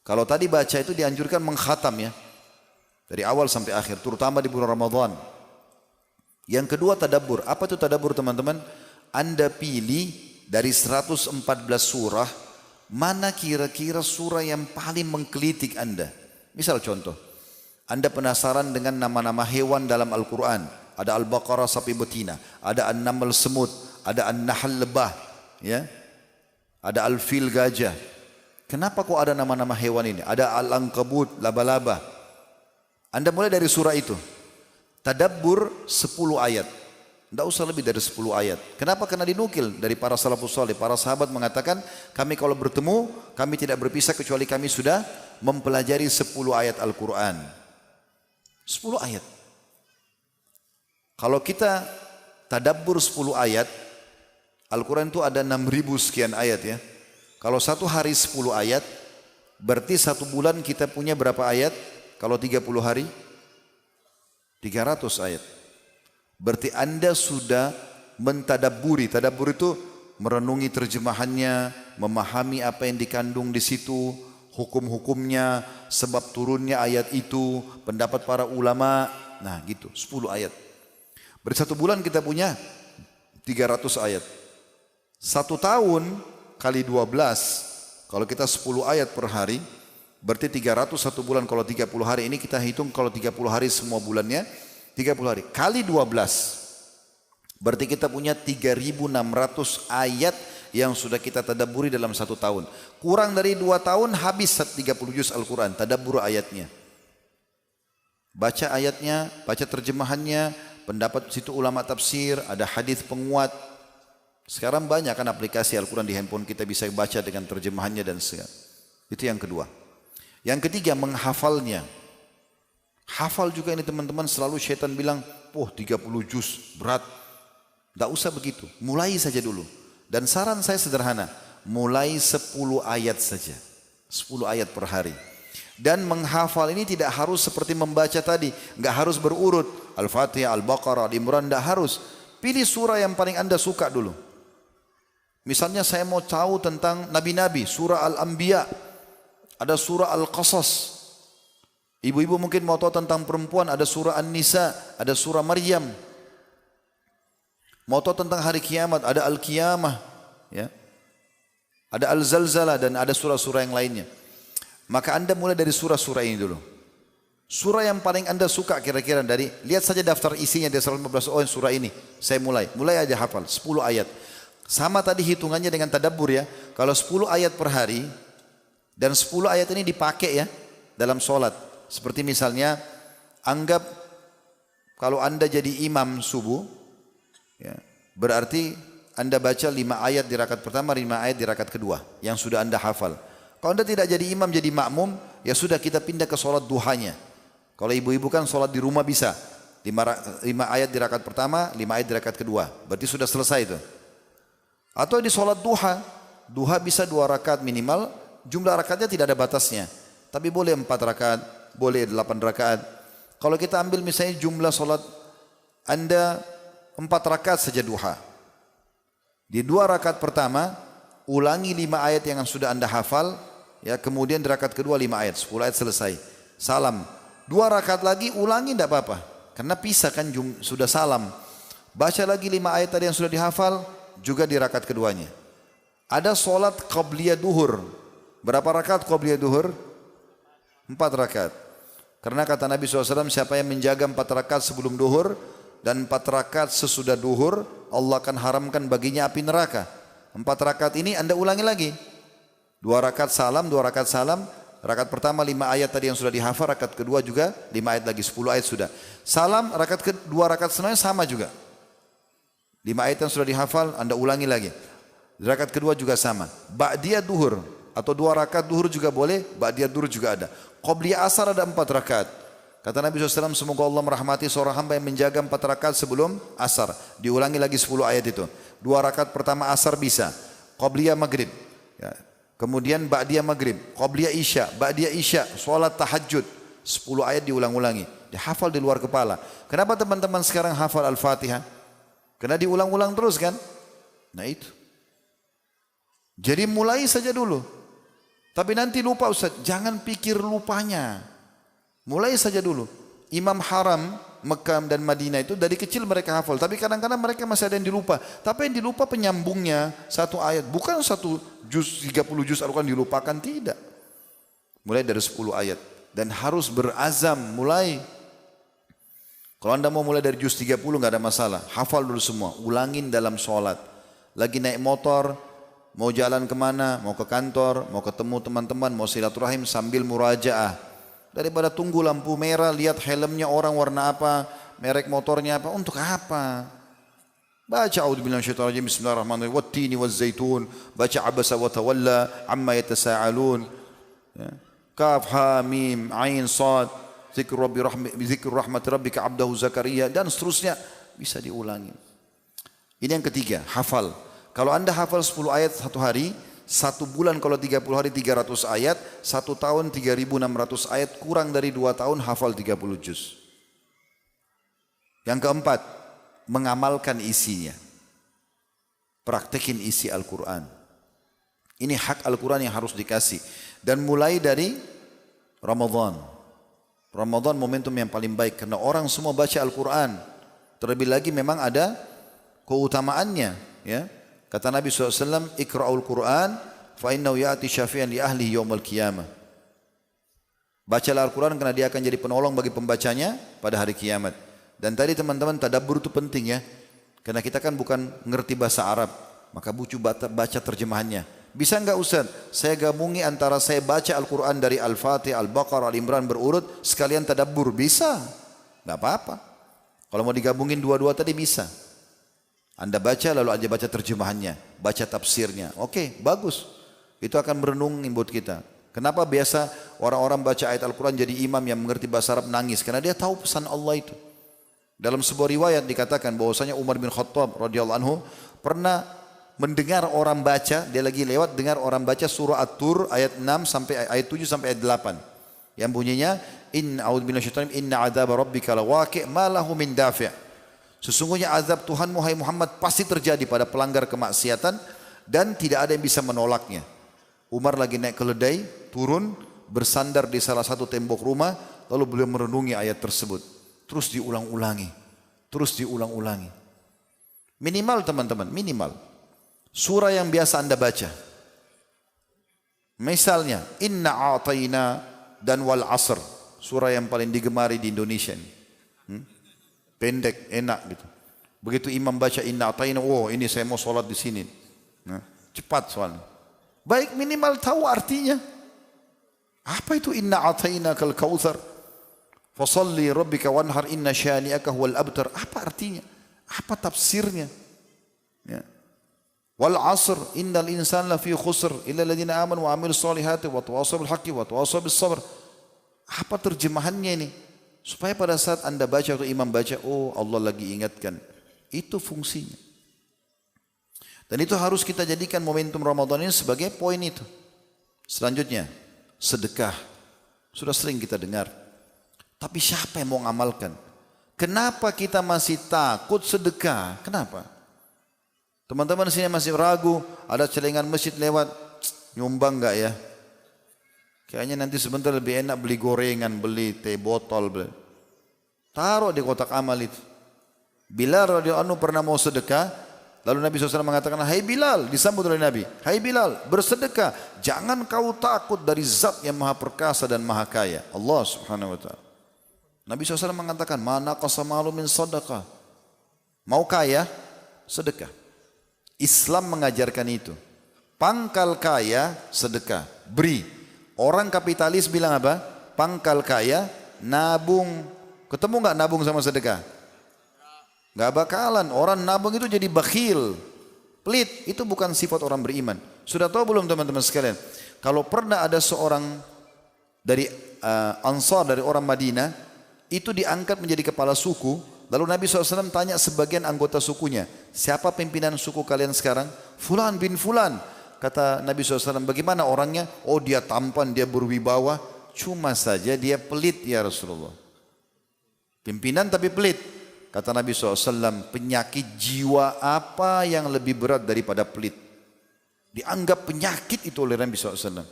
Kalau tadi baca itu dianjurkan mengkhatam ya. Dari awal sampai akhir, terutama di bulan Ramadan. Yang kedua tadabbur. Apa itu tadabbur teman-teman? Anda pilih dari 114 surah, mana kira-kira surah yang paling menggelitik Anda. Misal contoh, Anda penasaran dengan nama-nama hewan dalam Al-Quran. Ada Al-Baqarah sapi betina, ada An-Naml semut, ada An-Nahl lebah, ya, ada Al-Fil gajah. Kenapa kok ada nama-nama hewan ini? Ada Al-Ankabut laba-laba. Anda mulai dari surah itu. Tadabbur 10 ayat. Tidak usah lebih dari 10 ayat. Kenapa? Karena dinukil dari para salafus saleh. Para sahabat mengatakan, kami kalau bertemu, kami tidak berpisah kecuali kami sudah mempelajari 10 ayat Al-Quran. 10 ayat. Kalau kita tadabbur 10 ayat, Al-Quran itu ada 6.000 sekian ayat ya. Kalau satu hari 10 ayat, berarti satu bulan kita punya berapa ayat? Kalau 30 hari 300 ayat. Berarti Anda sudah mentadabburi. Tadabbur itu merenungi terjemahannya, memahami apa yang dikandung di situ, hukum-hukumnya, sebab turunnya ayat itu, pendapat para ulama. Nah, gitu, 10 ayat. Berarti satu bulan kita punya 300 ayat. Satu tahun kali 12, kalau kita 10 ayat per hari, berarti 300 satu bulan. Kalau 30 hari ini kita hitung, kalau 30 hari semua bulannya 30 hari kali 12, berarti kita punya 3.600 ayat yang sudah kita tadabburi dalam satu tahun. Kurang dari 2 tahun habis 30 juz Al-Quran, tadabbur ayatnya. Baca ayatnya, baca terjemahannya, pendapat situ ulama tafsir, ada hadis penguat. Sekarang banyak kan aplikasi Al-Quran di handphone kita, bisa baca dengan terjemahannya dan segala. Itu yang kedua. Yang ketiga, menghafalnya. Hafal juga ini teman-teman, selalu syaitan bilang, 30 juz berat. Tidak usah begitu, mulai saja dulu. Dan saran saya sederhana, mulai 10 ayat saja. 10 ayat per hari. Dan menghafal ini tidak harus seperti membaca tadi, enggak harus berurut. Al-Fatihah, Al-Baqarah, Al-Imran, tidak harus. Pilih surah yang paling Anda suka dulu. Misalnya saya mau tahu tentang Nabi-Nabi, surah Al-Anbiya. Ada surah Al-Qasas. Ibu-ibu mungkin mau tahu tentang perempuan, ada surah An-Nisa, ada surah Maryam. Mau tahu tentang hari kiamat, ada Al-Qiyamah, ya. Ada Al-Zalzalah dan ada surah-surah yang lainnya. Maka Anda mulai dari surah-surah ini dulu. Surah yang paling Anda suka kira-kira dari, lihat saja daftar isinya dari 115, oh surah ini, saya mulai aja hafal 10 ayat. Sama tadi hitungannya dengan tadabbur ya. Kalau 10 ayat per hari, dan 10 ayat ini dipakai ya dalam sholat. Seperti misalnya, anggap kalau Anda jadi imam subuh, ya, berarti Anda baca 5 ayat di rakaat pertama, 5 ayat di rakaat kedua, yang sudah Anda hafal. Kalau Anda tidak jadi imam, jadi makmum, ya sudah kita pindah ke sholat duhanya. Kalau ibu-ibu kan sholat di rumah bisa, 5 ayat di rakaat pertama, 5 ayat di rakaat kedua, berarti sudah selesai itu. Atau di sholat duha, duha bisa 2 rakaat minimal, jumlah rakaatnya tidak ada batasnya. Tapi boleh 4 rakaat, boleh 8 rakaat. Kalau kita ambil misalnya jumlah solat Anda 4 rakaat saja duha. Di 2 rakaat pertama, ulangi 5 ayat yang sudah Anda hafal. Ya, kemudian di rakaat kedua 5 ayat, 10 ayat selesai. Salam. 2 rakaat lagi ulangi tidak apa-apa. Karena pisah kan sudah salam. Baca lagi 5 ayat tadi yang sudah dihafal, juga di rakaat keduanya. Ada solat qabliyah duhur. Berapa rakaat qabliyah duhur? 4 rakaat. Karena kata Nabi SAW, siapa yang menjaga 4 rakaat sebelum duhur dan 4 rakaat sesudah duhur, Allah akan haramkan baginya api neraka. 4 rakaat ini Anda ulangi lagi. 2 rakaat salam, 2 rakaat salam. Rakaat pertama 5 ayat tadi yang sudah dihafal, rakaat kedua juga 5 ayat lagi, 10 ayat sudah. Salam, rakaat kedua, rakaat setelahnya sama juga. 5 ayat yang sudah dihafal, Anda ulangi lagi. Rakaat kedua juga sama. Ba'diyah duhur, Atau 2 rakaat duhur juga boleh, ba'diyah duhur juga ada. Qobliyah asar ada 4 rakaat. Kata Nabi SAW, semoga Allah merahmati seorang hamba yang menjaga 4 rakaat sebelum asar. Diulangi lagi 10 ayat itu. 2 rakaat pertama asar bisa. Qobliyah maghrib. Ya. Kemudian ba'diyah maghrib. Qobliyah isya. Ba'diyah isya. Sholat tahajud. 10 ayat diulang-ulangi. Dihafal di luar kepala. Kenapa teman-teman sekarang hafal Al-Fatihah? Karena diulang-ulang terus kan? Nah itu. Jadi mulai saja dulu. Tapi nanti lupa Ustaz. Jangan pikir lupanya. Mulai saja dulu. Imam Haram, Mekah dan Madinah itu dari kecil mereka hafal. Tapi kadang-kadang mereka masih ada yang dilupa. Tapi yang dilupa penyambungnya satu ayat. Bukan satu juz, 30 juz Al-Quran dilupakan. Tidak. Mulai dari 10 ayat. Dan harus berazam mulai. Kalau anda mau mulai dari juz 30 nggak ada masalah. Hafal dulu semua. Ulangin dalam sholat. Lagi naik motor. Mau jalan kemana, mau ke kantor, mau ketemu teman-teman, mau silaturahim sambil murajaah. Daripada tunggu lampu merah, lihat helmnya orang warna apa, merek motornya apa, untuk apa? Baca a'udzubillahi minasyaitonir rajim, bismillahirrahmanirrahim, wattini wazzaitun, baca abasa wa tawalla, amma yatasaalun. Ya. Kaf ha mim ain sad, zikr rahmati rabbika abdahu Zakaria dan seterusnya bisa diulangi. Ini yang ketiga, hafal. Kalau anda hafal 10 ayat satu hari, 1 bulan kalau 30 hari 300 ayat, 1 tahun 3.600 ayat, kurang dari 2 tahun hafal 30 juz. Yang keempat, mengamalkan isinya. Praktekin isi Al-Quran. Ini hak Al-Quran yang harus dikasih. Dan mulai dari Ramadan. Ramadan momentum yang paling baik, karena orang semua baca Al-Quran. Terlebih lagi memang ada keutamaannya. Ya. Kata Nabi SAW, Iqra'ul Quran, fa'innahu ya'ati syafi'an li ahli yawmal qiyamah. Bacalah Al-Quran karena dia akan jadi penolong bagi pembacanya pada hari kiamat. Dan tadi teman-teman, tadabbur itu penting ya. Karena kita kan bukan ngerti bahasa Arab. Maka bucu baca terjemahannya. Bisa enggak Ustaz? Saya gabungi antara saya baca Al-Quran dari Al-Fatihah, Al-Baqarah, Al-Imran berurut, sekalian tadabbur. Bisa. Enggak apa-apa. Kalau mau digabungin dua-dua tadi bisa. Anda baca lalu Anda baca terjemahannya, baca tafsirnya. Oke, bagus. Itu akan merenung buat kita. Kenapa biasa orang-orang baca ayat Al-Quran jadi imam yang mengerti bahasa Arab nangis? Karena dia tahu pesan Allah itu. Dalam sebuah riwayat dikatakan bahwasanya Umar bin Khattab radhiyallahu anhu pernah mendengar orang baca, dia lagi lewat dengar orang baca surah At-Tur ayat 6 sampai ayat 7 sampai ayat 8. Yang bunyinya inna adzab rabbika lawaqi' ma lahu min dafi'. Sesungguhnya azab Tuhanmu hai Muhammad pasti terjadi pada pelanggar kemaksiatan dan tidak ada yang bisa menolaknya. Umar lagi naik keledai, turun, bersandar di salah satu tembok rumah, lalu beliau merenungi ayat tersebut. Terus diulang-ulangi, terus diulang-ulangi. Minimal teman-teman, minimal. Surah yang biasa anda baca. Misalnya, Inna a'tayna dan wal asr. Surah yang paling digemari di Indonesia ini. Pendek, enak gitu. Begitu imam baca inna a'tayna, oh ini saya mau sholat di sini. Nah, cepat soalnya. Baik minimal tahu artinya. Apa itu inna a'tayna kal kautsar? Fasalli rabbika wanhar inna syani'aka huwal abtar. Apa artinya? Apa tafsirnya? Ya. Wal asr innal insana lafi khusr illa alladziina aamanu wa 'amilus shalihati wa tawassaw bil haqqi wa tawassaw bis sabr. Apa terjemahannya ini? Supaya pada saat anda baca atau imam baca, oh Allah lagi ingatkan. Itu fungsinya. Dan itu harus kita jadikan momentum Ramadan ini sebagai poin itu. Selanjutnya, sedekah. Sudah sering kita dengar. Tapi siapa yang mau ngamalkan? Kenapa kita masih takut sedekah? Kenapa? Teman-teman sini masih ragu, ada celengan masjid lewat, nyumbang enggak ya? Kayaknya nanti sebentar lebih enak beli gorengan, beli teh botol. Beli. Taruh di kotak amal itu. Bilal radhiyallahu anhu pernah mau sedekah. Lalu Nabi SAW mengatakan, hai Bilal, disambut oleh Nabi. Hai Bilal, bersedekah. Jangan kau takut dari zat yang maha perkasa dan maha kaya. Allah subhanahu wa ta'ala. Nabi SAW mengatakan, mana qasamalu min sadaqah. Mau kaya, sedekah. Islam mengajarkan itu. Pangkal kaya, sedekah. Beri. Orang kapitalis bilang apa? Pangkal kaya, nabung. Ketemu nggak nabung sama sedekah? Nggak bakalan. Orang nabung itu jadi bakhil, pelit. Itu bukan sifat orang beriman. Sudah tahu belum teman-teman sekalian? Kalau pernah ada seorang dari Ansar, dari orang Madinah, itu diangkat menjadi kepala suku. Lalu Nabi SAW tanya sebagian anggota sukunya, siapa pimpinan suku kalian sekarang? Fulan bin Fulan. Kata Nabi SAW, bagaimana orangnya? Oh, dia tampan, dia berwibawa, cuma saja dia pelit ya Rasulullah. Pimpinan tapi pelit. Kata Nabi SAW, penyakit jiwa apa yang lebih berat daripada pelit? Dianggap penyakit itu oleh Nabi SAW.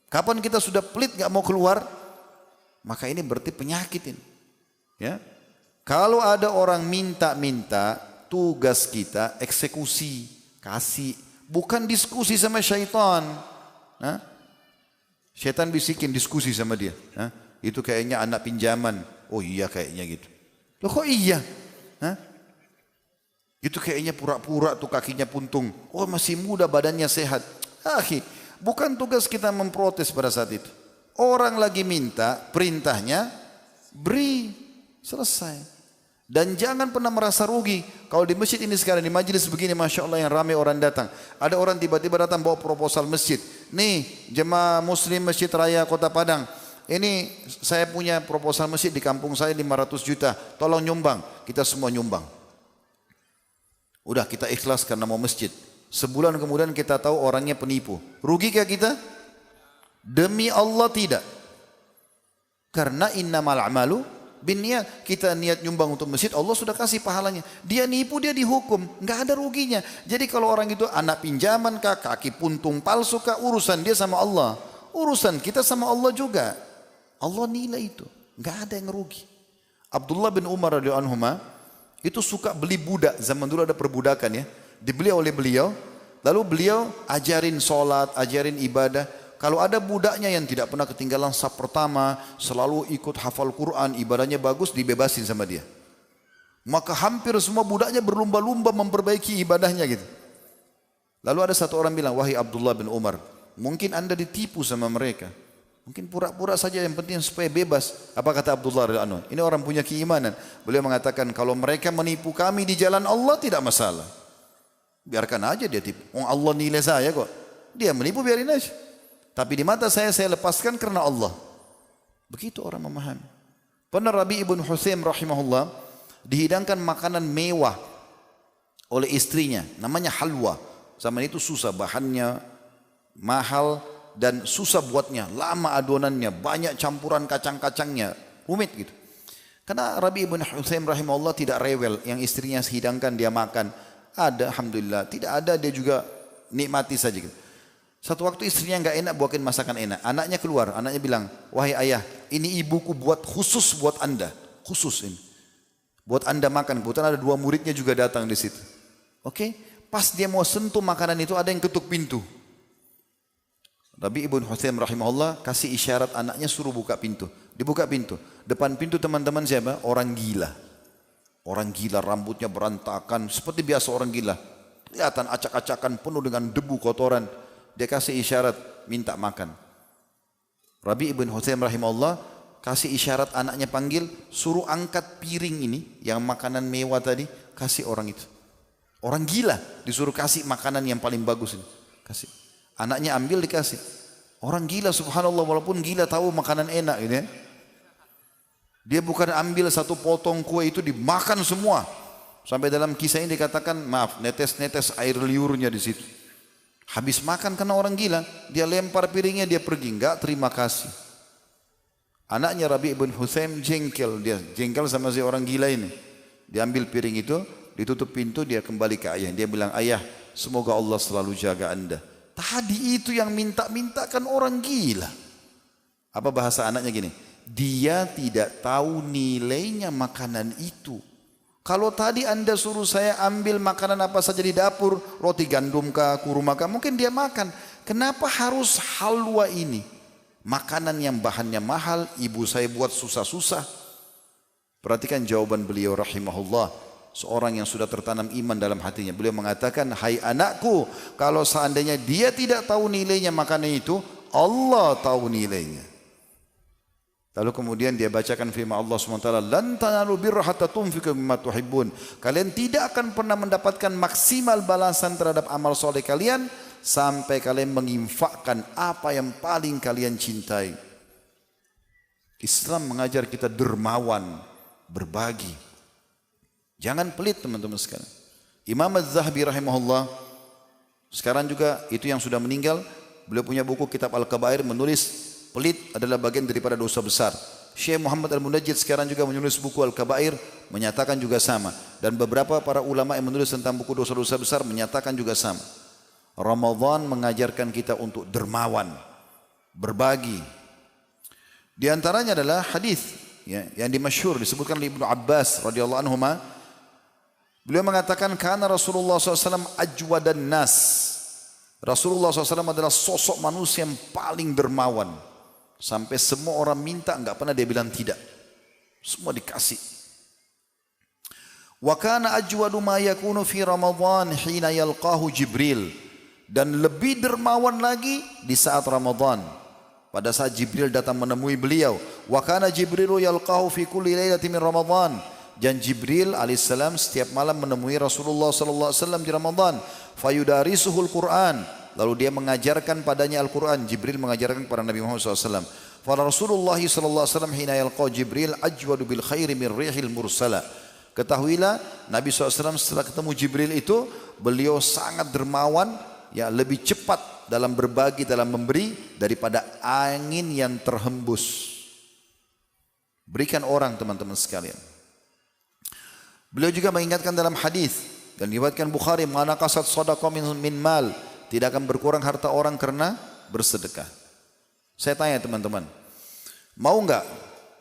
Kapan kita sudah pelit gak mau keluar, maka ini berarti penyakit ini. Ya. Kalau ada orang minta-minta, tugas kita eksekusi, kasih. Bukan diskusi sama syaitan. Nah, syaitan bisikin diskusi sama dia. Nah, itu kayaknya anak pinjaman. Oh iya kayaknya gitu. Loh kok iya? Hah? Itu kayaknya pura-pura tuh kakinya puntung. Oh masih muda badannya sehat. Akhi, bukan tugas kita memprotes pada saat itu. Orang lagi minta, perintahnya beri, selesai. Dan jangan pernah merasa rugi. Kalau di masjid ini sekarang, di majelis begini, Masya Allah yang ramai orang datang. Ada orang tiba-tiba datang bawa proposal masjid. Nih jemaah muslim Masjid Raya Kota Padang. Ini saya punya proposal masjid di kampung saya 500 juta. Tolong nyumbang. Kita semua nyumbang. Udah kita ikhlas karena mau masjid. Sebulan kemudian kita tahu orangnya penipu. Rugikah kita? Demi Allah tidak. Karena innamal a'malu binniyat. Kita niat nyumbang untuk masjid, Allah sudah kasih pahalanya. Dia nipu, dia dihukum, nggak ada ruginya. Jadi kalau orang itu anak pinjaman kah, kaki puntung palsu kah, urusan dia sama Allah. Urusan kita sama Allah juga. Allah nilai itu, nggak ada yang rugi. Abdullah bin Umar radhiyallahu anhuma itu suka beli budak. Zaman dulu ada perbudakan ya, dibeli oleh beliau. Lalu beliau ajarin sholat, ajarin ibadah. Kalau ada budaknya yang tidak pernah ketinggalan saf pertama, selalu ikut hafal Quran, ibadahnya bagus, dibebasin sama dia. Maka hampir semua budaknya berlumba-lumba memperbaiki ibadahnya gitu. Lalu ada satu orang bilang, wahai Abdullah bin Umar, mungkin anda ditipu sama mereka. Mungkin pura-pura saja, yang penting supaya bebas. Apa kata Abdullah radhiyallahu anhu? Ini orang punya keimanan. Beliau mengatakan, kalau mereka menipu kami di jalan Allah tidak masalah. Biarkan aja dia tipu. Oh, Allah nilai saya kok. Dia menipu biarin aja. Tapi di mata saya lepaskan karena Allah. Begitu orang memahami. Pernah Rabi ibn Husaim rahimahullah dihidangkan makanan mewah oleh istrinya. Namanya halwa. Zaman itu susah, bahannya mahal dan susah buatnya, lama adonannya, banyak campuran kacang-kacangnya, rumit gitu. Karena Rabi ibn Husaim rahimahullah tidak rewel, yang istrinya hidangkan dia makan. Ada, alhamdulillah. Tidak ada, dia juga nikmati saja gitu. Satu waktu istrinya nggak enak buatin masakan enak. Anaknya keluar, anaknya bilang, wahai ayah, ini ibuku buat khusus buat anda, khusus ini, buat anda makan. Kebetulan ada 2 muridnya juga datang di situ. Oke, pas dia mau sentuh makanan itu ada yang ketuk pintu. Rabi ibn Husaim rahimahullah kasih isyarat anaknya suruh buka pintu. Dibuka pintu. Depan pintu teman-teman siapa? Orang gila. Orang gila, rambutnya berantakan seperti biasa orang gila. Kelihatan acak-acakan penuh dengan debu kotoran. Dia kasih isyarat minta makan. Rabi ibn Husaim rahimahullah kasih isyarat anaknya panggil, suruh angkat piring ini yang makanan mewah tadi, kasih orang itu. Orang gila disuruh kasih makanan yang paling bagus ini. Kasih. Anaknya ambil dikasih. Orang gila subhanallah, walaupun gila tahu makanan enak gitu ya. Dia bukan ambil satu potong kue itu dimakan semua. Sampai dalam kisah ini dikatakan, maaf, netes-netes air liurnya di situ. Habis makan karena orang gila, dia lempar piringnya, dia pergi, enggak terima kasih. Anaknya Rabi ibn Husaim jengkel, dia jengkel sama si orang gila ini. Dia ambil piring itu, ditutup pintu, dia kembali ke ayah. Dia bilang, ayah, semoga Allah selalu jaga anda. Tadi itu yang minta-minta kan orang gila. Apa bahasa anaknya gini? Dia tidak tahu nilainya makanan itu. Kalau tadi anda suruh saya ambil makanan apa saja di dapur, roti gandum kah, kurma kah, mungkin dia makan. Kenapa harus halwa ini? Makanan yang bahannya mahal, ibu saya buat susah-susah. Perhatikan jawaban beliau rahimahullah. Seorang yang sudah tertanam iman dalam hatinya. Beliau mengatakan, hai anakku, kalau seandainya dia tidak tahu nilainya makanan itu, Allah tahu nilainya. Lalu kemudian dia bacakan firman Allah SWT, lan tanalu birra hatta tunfiqu mimma tuhibbun. Kalian tidak akan pernah mendapatkan maksimal balasan terhadap amal soleh kalian sampai kalian menginfakkan apa yang paling kalian cintai. Islam mengajar kita dermawan, berbagi. Jangan pelit teman-teman sekalian. Imam Az-Zahabi rahimahullah, sekarang juga itu yang sudah meninggal, beliau punya buku Kitab Al-Kabair menulis pelit adalah bagian daripada dosa besar. Syekh Muhammad Al-Munajjid sekarang juga menulis buku Al-Kabair menyatakan juga sama. Dan beberapa para ulama yang menulis tentang buku dosa-dosa besar menyatakan juga sama. Ramadan mengajarkan kita untuk dermawan, berbagi. Di antaranya adalah hadis ya, yang dimasyhur disebutkan oleh Ibnu Abbas radhiyallahu anhuma. Beliau mengatakan karena Rasulullah SAW ajwadan nas. Rasulullah SAW adalah sosok manusia yang paling dermawan. Sampai semua orang minta enggak pernah dia bilang tidak. Semua dikasih. Wa kana ajwadu ma yakunu fi Ramadan hina yalqahu Jibril. Dan lebih dermawan lagi di saat Ramadan. Pada saat Jibril datang menemui beliau. Wa kana Jibrilu yalqahu fi kulli lailatin min Ramadan. Dan Jibril alaihissalam setiap malam menemui Rasulullah sallallahu alaihi wasallam di Ramadan. Fayudarisuhul Quran. Lalu dia mengajarkan padanya Al-Quran. Jibril mengajarkan kepada Nabi Muhammad SAW. Fala Rasulullah SAW hina yalqa Jibril ajwadu bil khairi min rihil mursala. Ketahuilah Nabi SAW setelah ketemu Jibril itu, beliau sangat dermawan, ya lebih cepat dalam berbagi, dalam memberi daripada angin yang terhembus. Berikan orang teman-teman sekalian. Beliau juga mengingatkan dalam hadis dan diriwayatkan Bukhari, mana kasat sadaqah min mal. Tidak akan berkurang harta orang karena bersedekah. Saya tanya teman-teman, mau enggak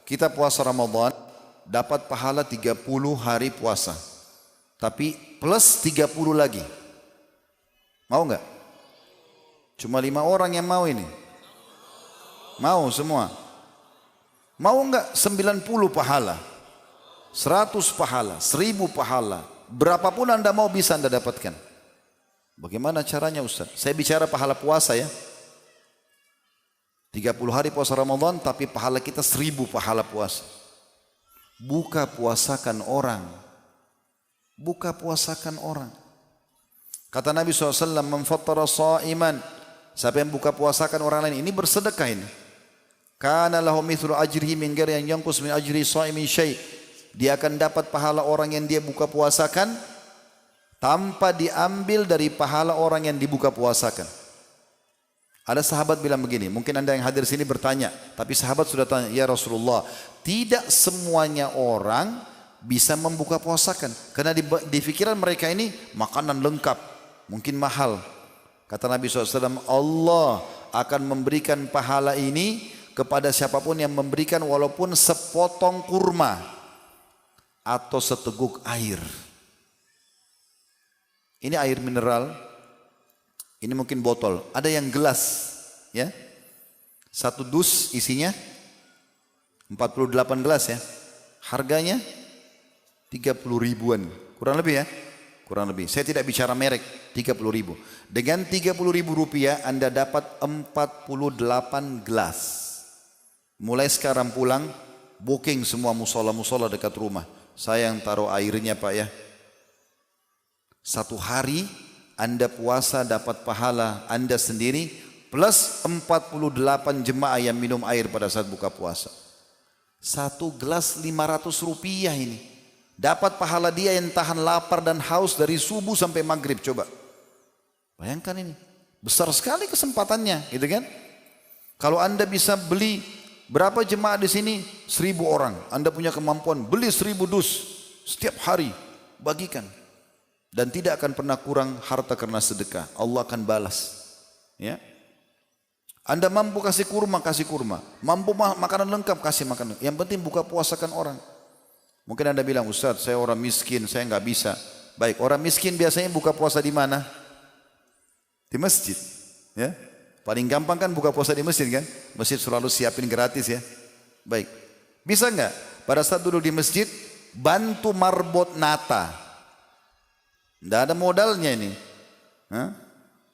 kita puasa Ramadan dapat pahala 30 hari puasa, tapi plus 30 lagi? Mau enggak? Cuma 5 orang yang mau ini. Mau semua? Mau enggak 90 pahala, 100 pahala, 1000 pahala, berapapun Anda mau bisa Anda dapatkan. Bagaimana caranya Ustaz? Saya bicara pahala puasa ya. 30 hari puasa Ramadan tapi pahala kita 1000 pahala puasa. Buka puasakan orang. Buka puasakan orang. Kata Nabi SAW, man fattara sha'iman. Siapa yang buka puasakan orang lain, ini bersedekah ini. Kana lahu mithlu ajrihi min ghairi an yanqus min ajri sha'imin syai'. Dia akan dapat pahala orang yang dia buka puasakan tanpa diambil dari pahala orang yang dibuka puasakan. Ada sahabat bilang begini, mungkin Anda yang hadir sini bertanya, tapi sahabat sudah tanya, ya Rasulullah, tidak semuanya orang bisa membuka puasakan. Karena di pikiran mereka ini makanan lengkap, mungkin mahal. Kata Nabi SAW, Allah akan memberikan pahala ini kepada siapapun yang memberikan walaupun sepotong kurma atau seteguk air. Ini air mineral, ini mungkin botol, ada yang gelas, ya. 1 dus isinya 48 gelas ya. Harganya 30 ribuan, kurang lebih ya. Kurang lebih. Saya tidak bicara merek, 30 ribu. Dengan 30 ribu rupiah Anda dapat 48 gelas. Mulai sekarang pulang, booking semua musola-musola dekat rumah. Saya yang taruh airnya Pak ya. 1 hari Anda puasa dapat pahala Anda sendiri plus 48 jemaah yang minum air pada saat buka puasa. 1 gelas 500 rupiah ini. Dapat pahala dia yang tahan lapar dan haus dari subuh sampai maghrib. Coba bayangkan ini. Besar sekali kesempatannya, gitu kan? Kalau Anda bisa beli berapa jemaah di sini? 1000 orang. Anda punya kemampuan beli 1000 dus setiap hari, bagikan. Dan tidak akan pernah kurang harta karena sedekah. Allah akan balas. Ya. Anda mampu kasih kurma, kasih kurma. Mampu makanan lengkap, kasih makanan. Yang penting buka puasakan orang. Mungkin Anda bilang, Ustaz, saya orang miskin, saya nggak bisa. Baik, orang miskin biasanya buka puasa di mana? Di masjid. Ya. Paling gampang kan buka puasa di masjid kan? Masjid selalu siapin gratis ya. Baik. Bisa nggak? Pada saat duduk di masjid, bantu marbot nata. Tidak ada modalnya ini.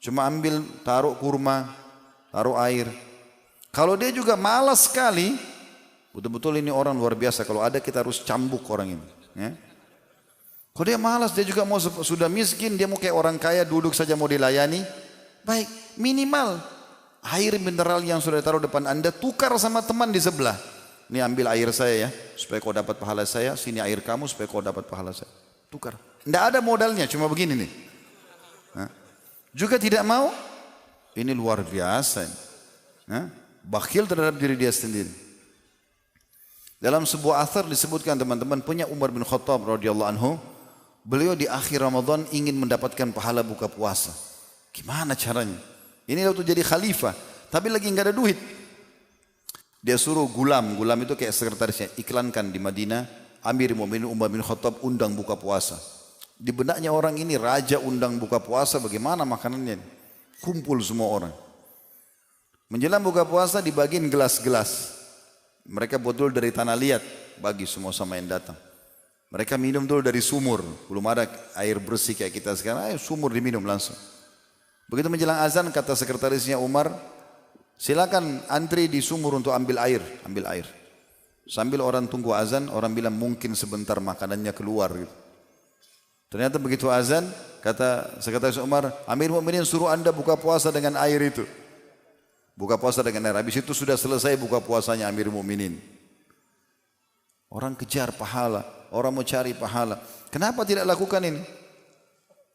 Cuma ambil, taruh kurma, taruh air. Kalau dia juga malas sekali, betul-betul ini orang luar biasa. Kalau ada kita harus cambuk orang ini. Ya. Kalau dia malas, dia juga mau sudah miskin, dia mau kayak orang kaya duduk saja mau dilayani. Baik, minimal air mineral yang sudah ditaruh depan Anda tukar sama teman di sebelah. Ini ambil air saya ya, supaya kau dapat pahala saya. Sini air kamu supaya kau dapat pahala saya. Tukar. Tidak ada modalnya, cuma begini nih. Nah, juga tidak mau, ini luar biasa. Nah, bakhil terhadap diri dia sendiri. Dalam sebuah athar disebutkan teman-teman, punya Umar bin Khattab radhiyallahu anhu, beliau di akhir Ramadan ingin mendapatkan pahala buka puasa. Gimana caranya? Ini waktu jadi khalifah, tapi lagi nggak ada duit. Dia suruh gulam itu kayak sekretarisnya, iklankan di Madinah, Amir Mu'minin Umar bin Khattab undang buka puasa. Di benaknya orang ini, raja undang buka puasa, bagaimana makanannya? Kumpul semua orang. Menjelang buka puasa dibagiin gelas-gelas. Mereka buat dulu dari tanah liat, bagi semua sama yang datang. Mereka minum dulu dari sumur, belum ada air bersih kayak kita sekarang, ayo sumur diminum langsung. Begitu menjelang azan kata sekretarisnya Umar, silakan antri di sumur untuk ambil air. Sambil orang tunggu azan, orang bilang mungkin sebentar makanannya keluar gitu. Ternyata begitu azan, kata sekretaris Umar, Amir Mu'minin suruh anda buka puasa dengan air itu. Buka puasa dengan air. Habis itu sudah selesai buka puasanya Amir Mu'minin. Orang kejar pahala, orang mau cari pahala. Kenapa tidak lakukan ini?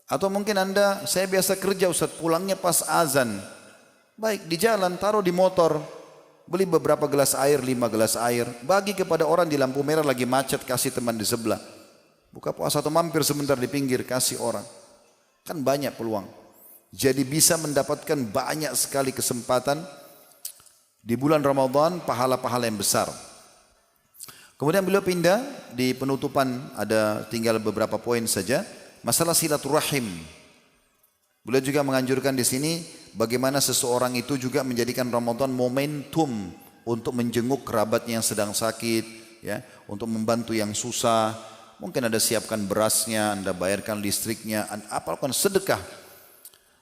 Atau mungkin anda, saya biasa kerja Ustaz, pulangnya pas azan. Baik, di jalan taruh di motor, beli beberapa gelas air, 5 gelas air, bagi kepada orang di lampu merah lagi macet, kasih teman di sebelah. Buka puasa atau mampir sebentar di pinggir, kasih orang. Kan banyak peluang. Jadi bisa mendapatkan banyak sekali kesempatan di bulan Ramadan, pahala-pahala yang besar. Kemudian beliau pindah di penutupan, ada tinggal beberapa poin saja, masalah silaturahim. Beliau juga menganjurkan di sini bagaimana seseorang itu juga menjadikan Ramadan momentum untuk menjenguk kerabatnya yang sedang sakit, ya, untuk membantu yang susah. Mungkin Anda siapkan berasnya, Anda bayarkan listriknya, apalagi sedekah.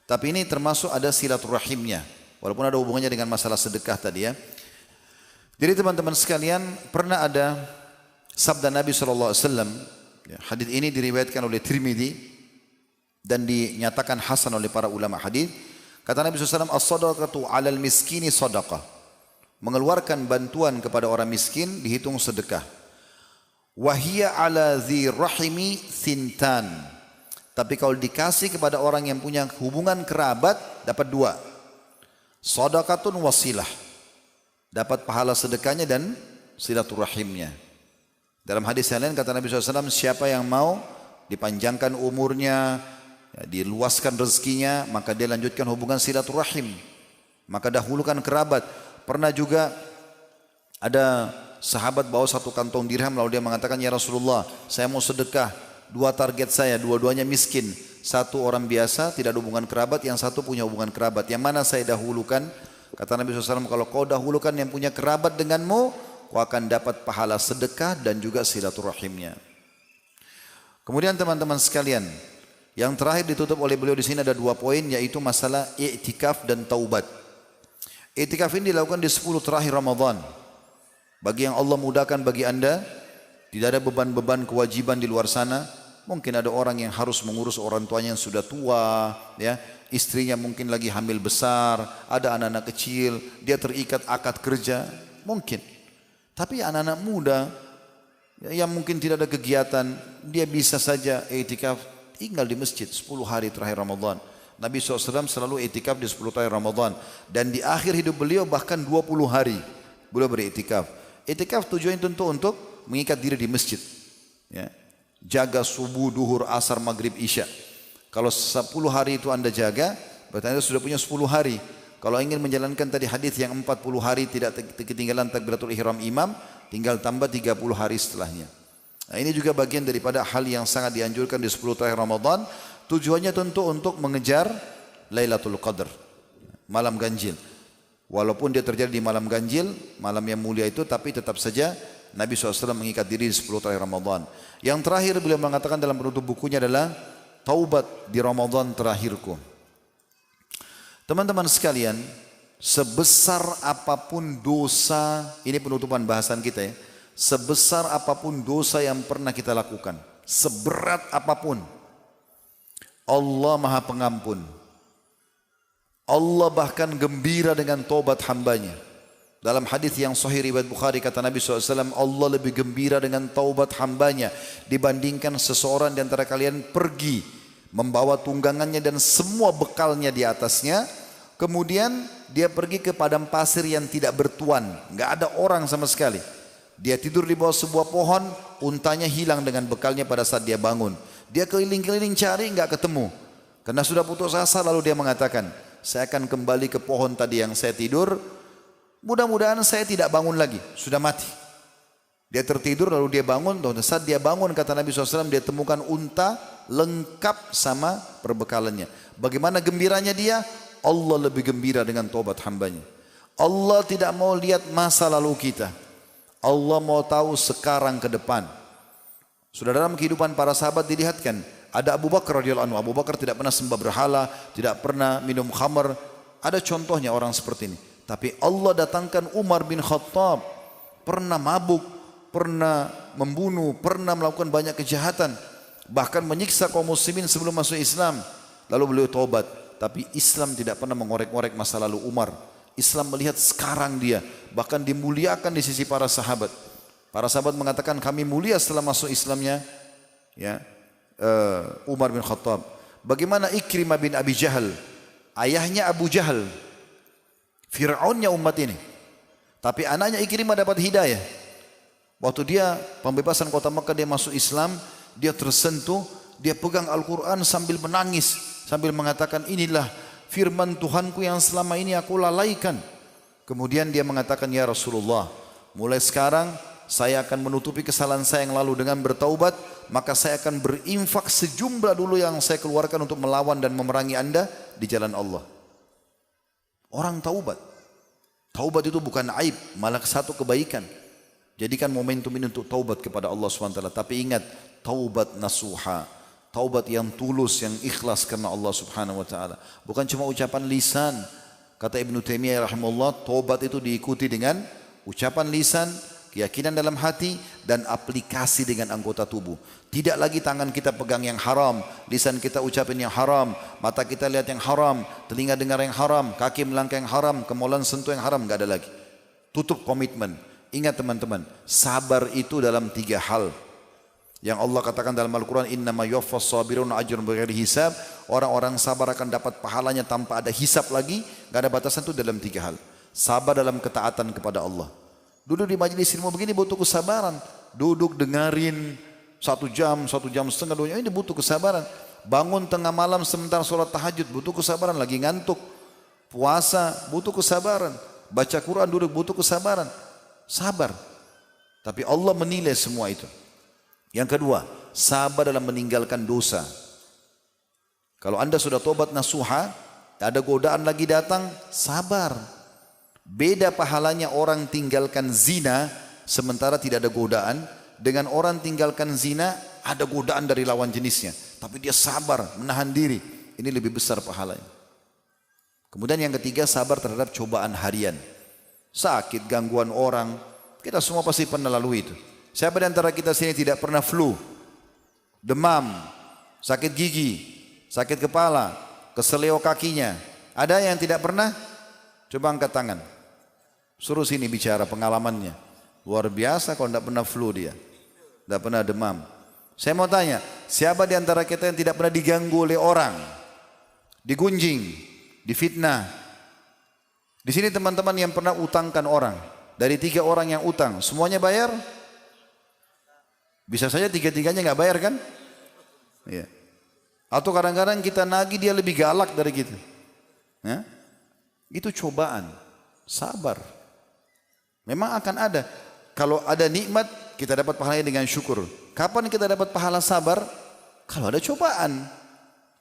Tapi ini termasuk ada silaturahimnya, walaupun ada hubungannya dengan masalah sedekah tadi ya. Jadi teman-teman sekalian, pernah ada sabda Nabi SAW, ya, hadits ini diriwayatkan oleh Tirmidzi dan dinyatakan hasan oleh para ulama hadits. Kata Nabi SAW, as-sadaqatu 'alal miskini sadaqah. Mengeluarkan bantuan kepada orang miskin dihitung sedekah. Wahia 'ala dzi rahimi thintan. Tapi kalau dikasih kepada orang yang punya hubungan kerabat dapat 2. Shadaqatun wasilah. Dapat pahala sedekahnya dan silaturahimnya. Dalam hadis yang lain kata Nabi SAW, siapa yang mau dipanjangkan umurnya, ya, diluaskan rezekinya, maka dia lanjutkan hubungan silaturahim. Maka dahulukan kerabat. Pernah juga ada sahabat bawa 1 kantong dirham, lalu dia mengatakan, ya Rasulullah, saya mau sedekah. 2 target saya, dua-duanya miskin. 1 orang biasa, tidak ada hubungan kerabat, yang 1 punya hubungan kerabat. Yang mana saya dahulukan? Kata Nabi SAW, kalau kau dahulukan yang punya kerabat denganmu, kau akan dapat pahala sedekah dan juga silaturahimnya. Kemudian teman-teman sekalian, yang terakhir ditutup oleh beliau di sini ada 2 poin, yaitu masalah i'tikaf dan taubat. I'tikaf ini dilakukan di 10 terakhir Ramadan. Bagi yang Allah mudahkan bagi anda, tidak ada beban-beban kewajiban di luar sana. Mungkin ada orang yang harus mengurus orang tuanya yang sudah tua, ya, istrinya mungkin lagi hamil besar, ada anak-anak kecil, dia terikat akad kerja, mungkin. Tapi anak-anak muda yang mungkin tidak ada kegiatan, dia bisa saja i'tikaf, tinggal di masjid 10 hari terakhir Ramadan. Nabi SAW selalu i'tikaf di 10 terakhir Ramadan. Dan di akhir hidup beliau bahkan 20 hari beliau beriktikaf. I'tikaf tujuannya tentu untuk mengikat diri di masjid, ya. Jaga subuh, duhur, asar, maghrib, isya. Kalau 10 hari itu anda jaga, berarti anda sudah punya 10 hari. Kalau ingin menjalankan tadi hadis yang 40 hari tidak ketinggalan takbiratul ihram imam, tinggal tambah 30 hari setelahnya. Nah, ini juga bagian daripada hal yang sangat dianjurkan di 10 terakhir Ramadan. Tujuannya tentu untuk mengejar Lailatul Qadar, malam ganjil. Walaupun dia terjadi di malam ganjil, malam yang mulia itu, tapi tetap saja Nabi SAW mengikat diri di 10 terakhir Ramadan. Yang terakhir beliau mengatakan dalam penutup bukunya adalah taubat di Ramadan terakhirku. Teman-teman sekalian, sebesar apapun dosa, ini penutupan bahasan kita ya, sebesar apapun dosa yang pernah kita lakukan, seberat apapun, Allah Maha Pengampun. Allah bahkan gembira dengan taubat hambanya. Dalam hadis yang sahih riwayat Bukhari kata Nabi SAW, Allah lebih gembira dengan taubat hambanya dibandingkan seseorang di antara kalian pergi membawa tunggangannya dan semua bekalnya di atasnya. Kemudian dia pergi ke padang pasir yang tidak bertuan, nggak ada orang sama sekali. Dia tidur di bawah sebuah pohon, untanya hilang dengan bekalnya pada saat dia bangun. Dia keliling-keliling cari, nggak ketemu. Karena sudah putus asa, lalu dia mengatakan, saya akan kembali ke pohon tadi yang saya tidur. Mudah-mudahan saya tidak bangun lagi, sudah mati. Dia tertidur lalu dia bangun. Dan saat dia bangun kata Nabi SAW, dia temukan unta lengkap sama perbekalannya. Bagaimana gembiranya dia? Allah lebih gembira dengan taubat hambanya. Allah tidak mau lihat masa lalu kita. Allah mau tahu sekarang ke depan. Sudah dalam kehidupan para sahabat dilihatkan. Ada Abu Bakar radhiyallahu anhu. Abu Bakar tidak pernah sembah berhala, tidak pernah minum khamar. Ada contohnya orang seperti ini. Tapi Allah datangkan Umar bin Khattab, pernah mabuk, pernah membunuh, pernah melakukan banyak kejahatan, bahkan menyiksa kaum muslimin sebelum masuk Islam. Lalu beliau taubat. Tapi Islam tidak pernah mengorek-ngorek masa lalu Umar. Islam melihat sekarang dia, bahkan dimuliakan di sisi para sahabat. Para sahabat mengatakan kami mulia setelah masuk Islamnya Umar bin Khattab. Bagaimana Ikrimah bin Abi Jahal, ayahnya Abu Jahal, Fir'aunnya umat ini. Tapi anaknya Ikrimah dapat hidayah. Waktu dia pembebasan kota Mekah, dia masuk Islam, dia tersentuh, dia pegang Al-Quran sambil menangis, sambil mengatakan inilah firman Tuhanku yang selama ini aku lalaikan. Kemudian dia mengatakan, ya Rasulullah, mulai sekarang saya akan menutupi kesalahan saya yang lalu dengan bertaubat, maka saya akan berinfak sejumlah dulu yang saya keluarkan untuk melawan dan memerangi anda di jalan Allah. Orang taubat. Taubat itu bukan aib, malah satu kebaikan. Jadikan momentum ini untuk taubat kepada Allah SWT. Tapi ingat, taubat nasuha. Taubat yang tulus, yang ikhlas karena Allah Subhanahu wa taala. Bukan cuma ucapan lisan. Kata Ibnu Taimiyah rahimahullah, taubat itu diikuti dengan ucapan lisan, keyakinan dalam hati, dan aplikasi dengan anggota tubuh. Tidak lagi tangan kita pegang yang haram, lisan kita ucapin yang haram, mata kita lihat yang haram, telinga dengar yang haram, kaki melangkah yang haram, kemulan sentuh yang haram, enggak ada lagi. Tutup komitmen. Ingat teman-teman, sabar itu dalam 3 hal. Yang Allah katakan dalam Al-Quran, innama yuwaffas sabirun ajrun bighairi hisab. Orang-orang sabar akan dapat pahalanya tanpa ada hisab lagi, enggak ada batasan. Itu dalam 3 hal. Sabar dalam ketaatan kepada Allah. Duduk di majelis ilmu begini butuh kesabaran. Duduk dengarin 1 jam, 1 jam setengah, 2 jam, ini butuh kesabaran. Bangun tengah malam sementara sholat tahajud, butuh kesabaran, lagi ngantuk. Puasa, butuh kesabaran. Baca Quran, duduk, butuh kesabaran. Sabar. Tapi Allah menilai semua itu. Yang kedua, sabar dalam meninggalkan dosa. Kalau anda sudah tobat nasuha, ada godaan lagi datang, sabar. Beda pahalanya orang tinggalkan zina sementara tidak ada godaan, dengan orang tinggalkan zina ada godaan dari lawan jenisnya, tapi dia sabar menahan diri. Ini lebih besar pahalanya. Kemudian yang ketiga, sabar terhadap cobaan harian. Sakit, gangguan orang, kita semua pasti pernah lalui itu. Siapa di antara kita sini tidak pernah flu, demam, sakit gigi, sakit kepala, keseleo kakinya? Ada yang tidak pernah? Coba angkat tangan. Suruh sini bicara pengalamannya. Luar biasa kalau tidak pernah flu dia. Tidak pernah demam. Saya mau tanya, siapa di antara kita yang tidak pernah diganggu oleh orang? Digunjing, difitnah. Di sini teman-teman yang pernah utangkan orang. Dari 3 orang yang utang, semuanya bayar? Bisa saja 3-3-nya nggak bayar kan? Ya. Atau kadang-kadang kita nagih dia lebih galak dari kita. Ya? Itu cobaan. Sabar. Memang akan ada. Kalau ada nikmat, kita dapat pahalanya dengan syukur. Kapan kita dapat pahala sabar? Kalau ada cobaan.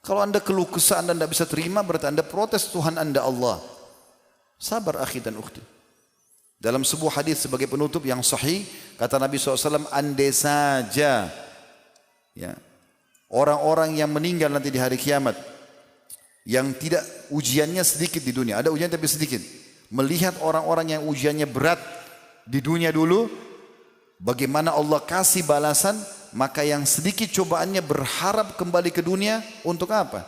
Kalau anda keluh kesah, anda tidak bisa terima, berarti anda protes Tuhan anda Allah. Sabar akhi dan ukhti. Dalam sebuah hadis sebagai penutup yang sahih, kata Nabi SAW, andai saja orang-orang yang meninggal nanti di hari kiamat, yang tidak ujiannya sedikit di dunia, ada ujian tapi sedikit, melihat orang-orang yang ujiannya berat di dunia dulu, bagaimana Allah kasih balasan, maka yang sedikit cobaannya berharap kembali ke dunia untuk apa?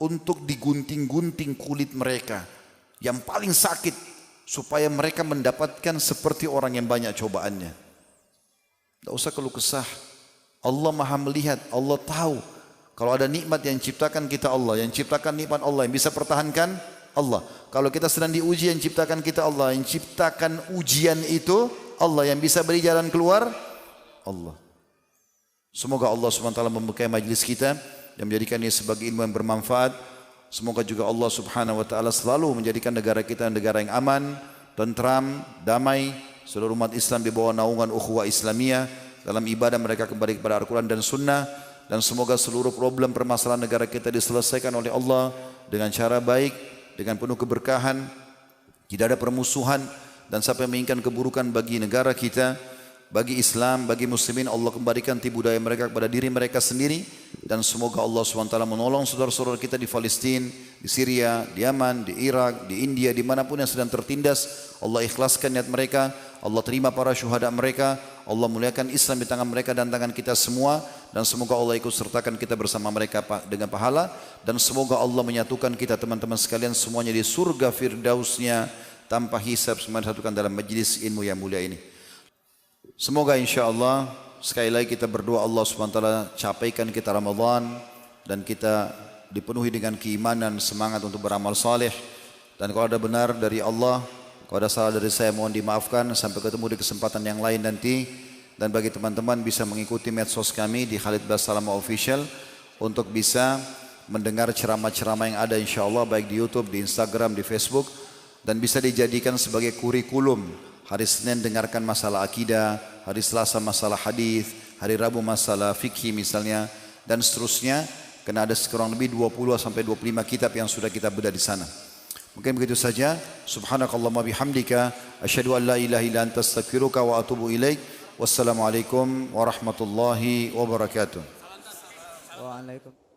untuk digunting-gunting kulit mereka yang paling sakit supaya mereka mendapatkan seperti orang yang banyak cobaannya. Tidak usah keluh kesah. Allah maha melihat, Allah tahu. Kalau ada nikmat yang ciptakan kita Allah, yang ciptakan nikmat Allah, yang bisa pertahankan Allah. Kalau kita sedang diuji, yang ciptakan kita Allah, yang ciptakan ujian itu Allah, yang bisa beri jalan keluar Allah. Semoga Allah SWT memberkahi majlis kita dan menjadikannya sebagai ilmu yang bermanfaat. Semoga juga Allah Subhanahu wa taala selalu menjadikan negara kita negara yang aman, tentram, damai, seluruh umat Islam di bawah naungan ukhuwah Islamiyah dalam ibadah mereka kembali kepada Al-Quran dan Sunnah. Dan semoga seluruh problem permasalahan negara kita diselesaikan oleh Allah dengan cara baik, dengan penuh keberkahan, tidak ada permusuhan dan sampai menginginkan keburukan bagi negara kita, bagi Islam, bagi muslimin. Allah kembalikan budaya mereka kepada diri mereka sendiri. Dan semoga Allah SWT menolong saudara-saudara kita di Palestina, di Syria, di Yaman, di Irak, di India, dimanapun yang sedang tertindas. Allah ikhlaskan niat mereka, Allah terima para syuhada mereka, Allah muliakan Islam di tangan mereka dan tangan kita semua. Dan semoga Allah ikut sertakan kita bersama mereka dengan pahala. Dan semoga Allah menyatukan kita teman-teman sekalian semuanya di surga firdausnya tanpa hisab, semua disatukan dalam majlis ilmu yang mulia ini. Semoga insyaAllah sekali lagi kita berdoa Allah SWT capaikan kita Ramadan dan kita dipenuhi dengan keimanan, semangat untuk beramal saleh. Dan kalau ada benar dari Allah, kalau ada salah dari saya mohon dimaafkan. Sampai ketemu di kesempatan yang lain nanti. Dan bagi teman-teman bisa mengikuti medsos kami di Khalid Basalamah Official untuk bisa mendengar ceramah-ceramah yang ada insyaAllah baik di YouTube, di Instagram, di Facebook. Dan bisa dijadikan sebagai kurikulum. Hari Senin dengarkan masalah akidah, hari Selasa masalah hadis, hari Rabu masalah fikih misalnya, dan seterusnya. Karena ada sekurang lebih 20 sampai 25 kitab yang sudah kita bedah di sana. Mungkin begitu saja. Subhanakallahumma bihamdika asyhadu an la ilaha illa anta astaghfiruka wa atubu ilaik. Wassalamualaikum warahmatullahi wabarakatuh. Waalaikumsalam.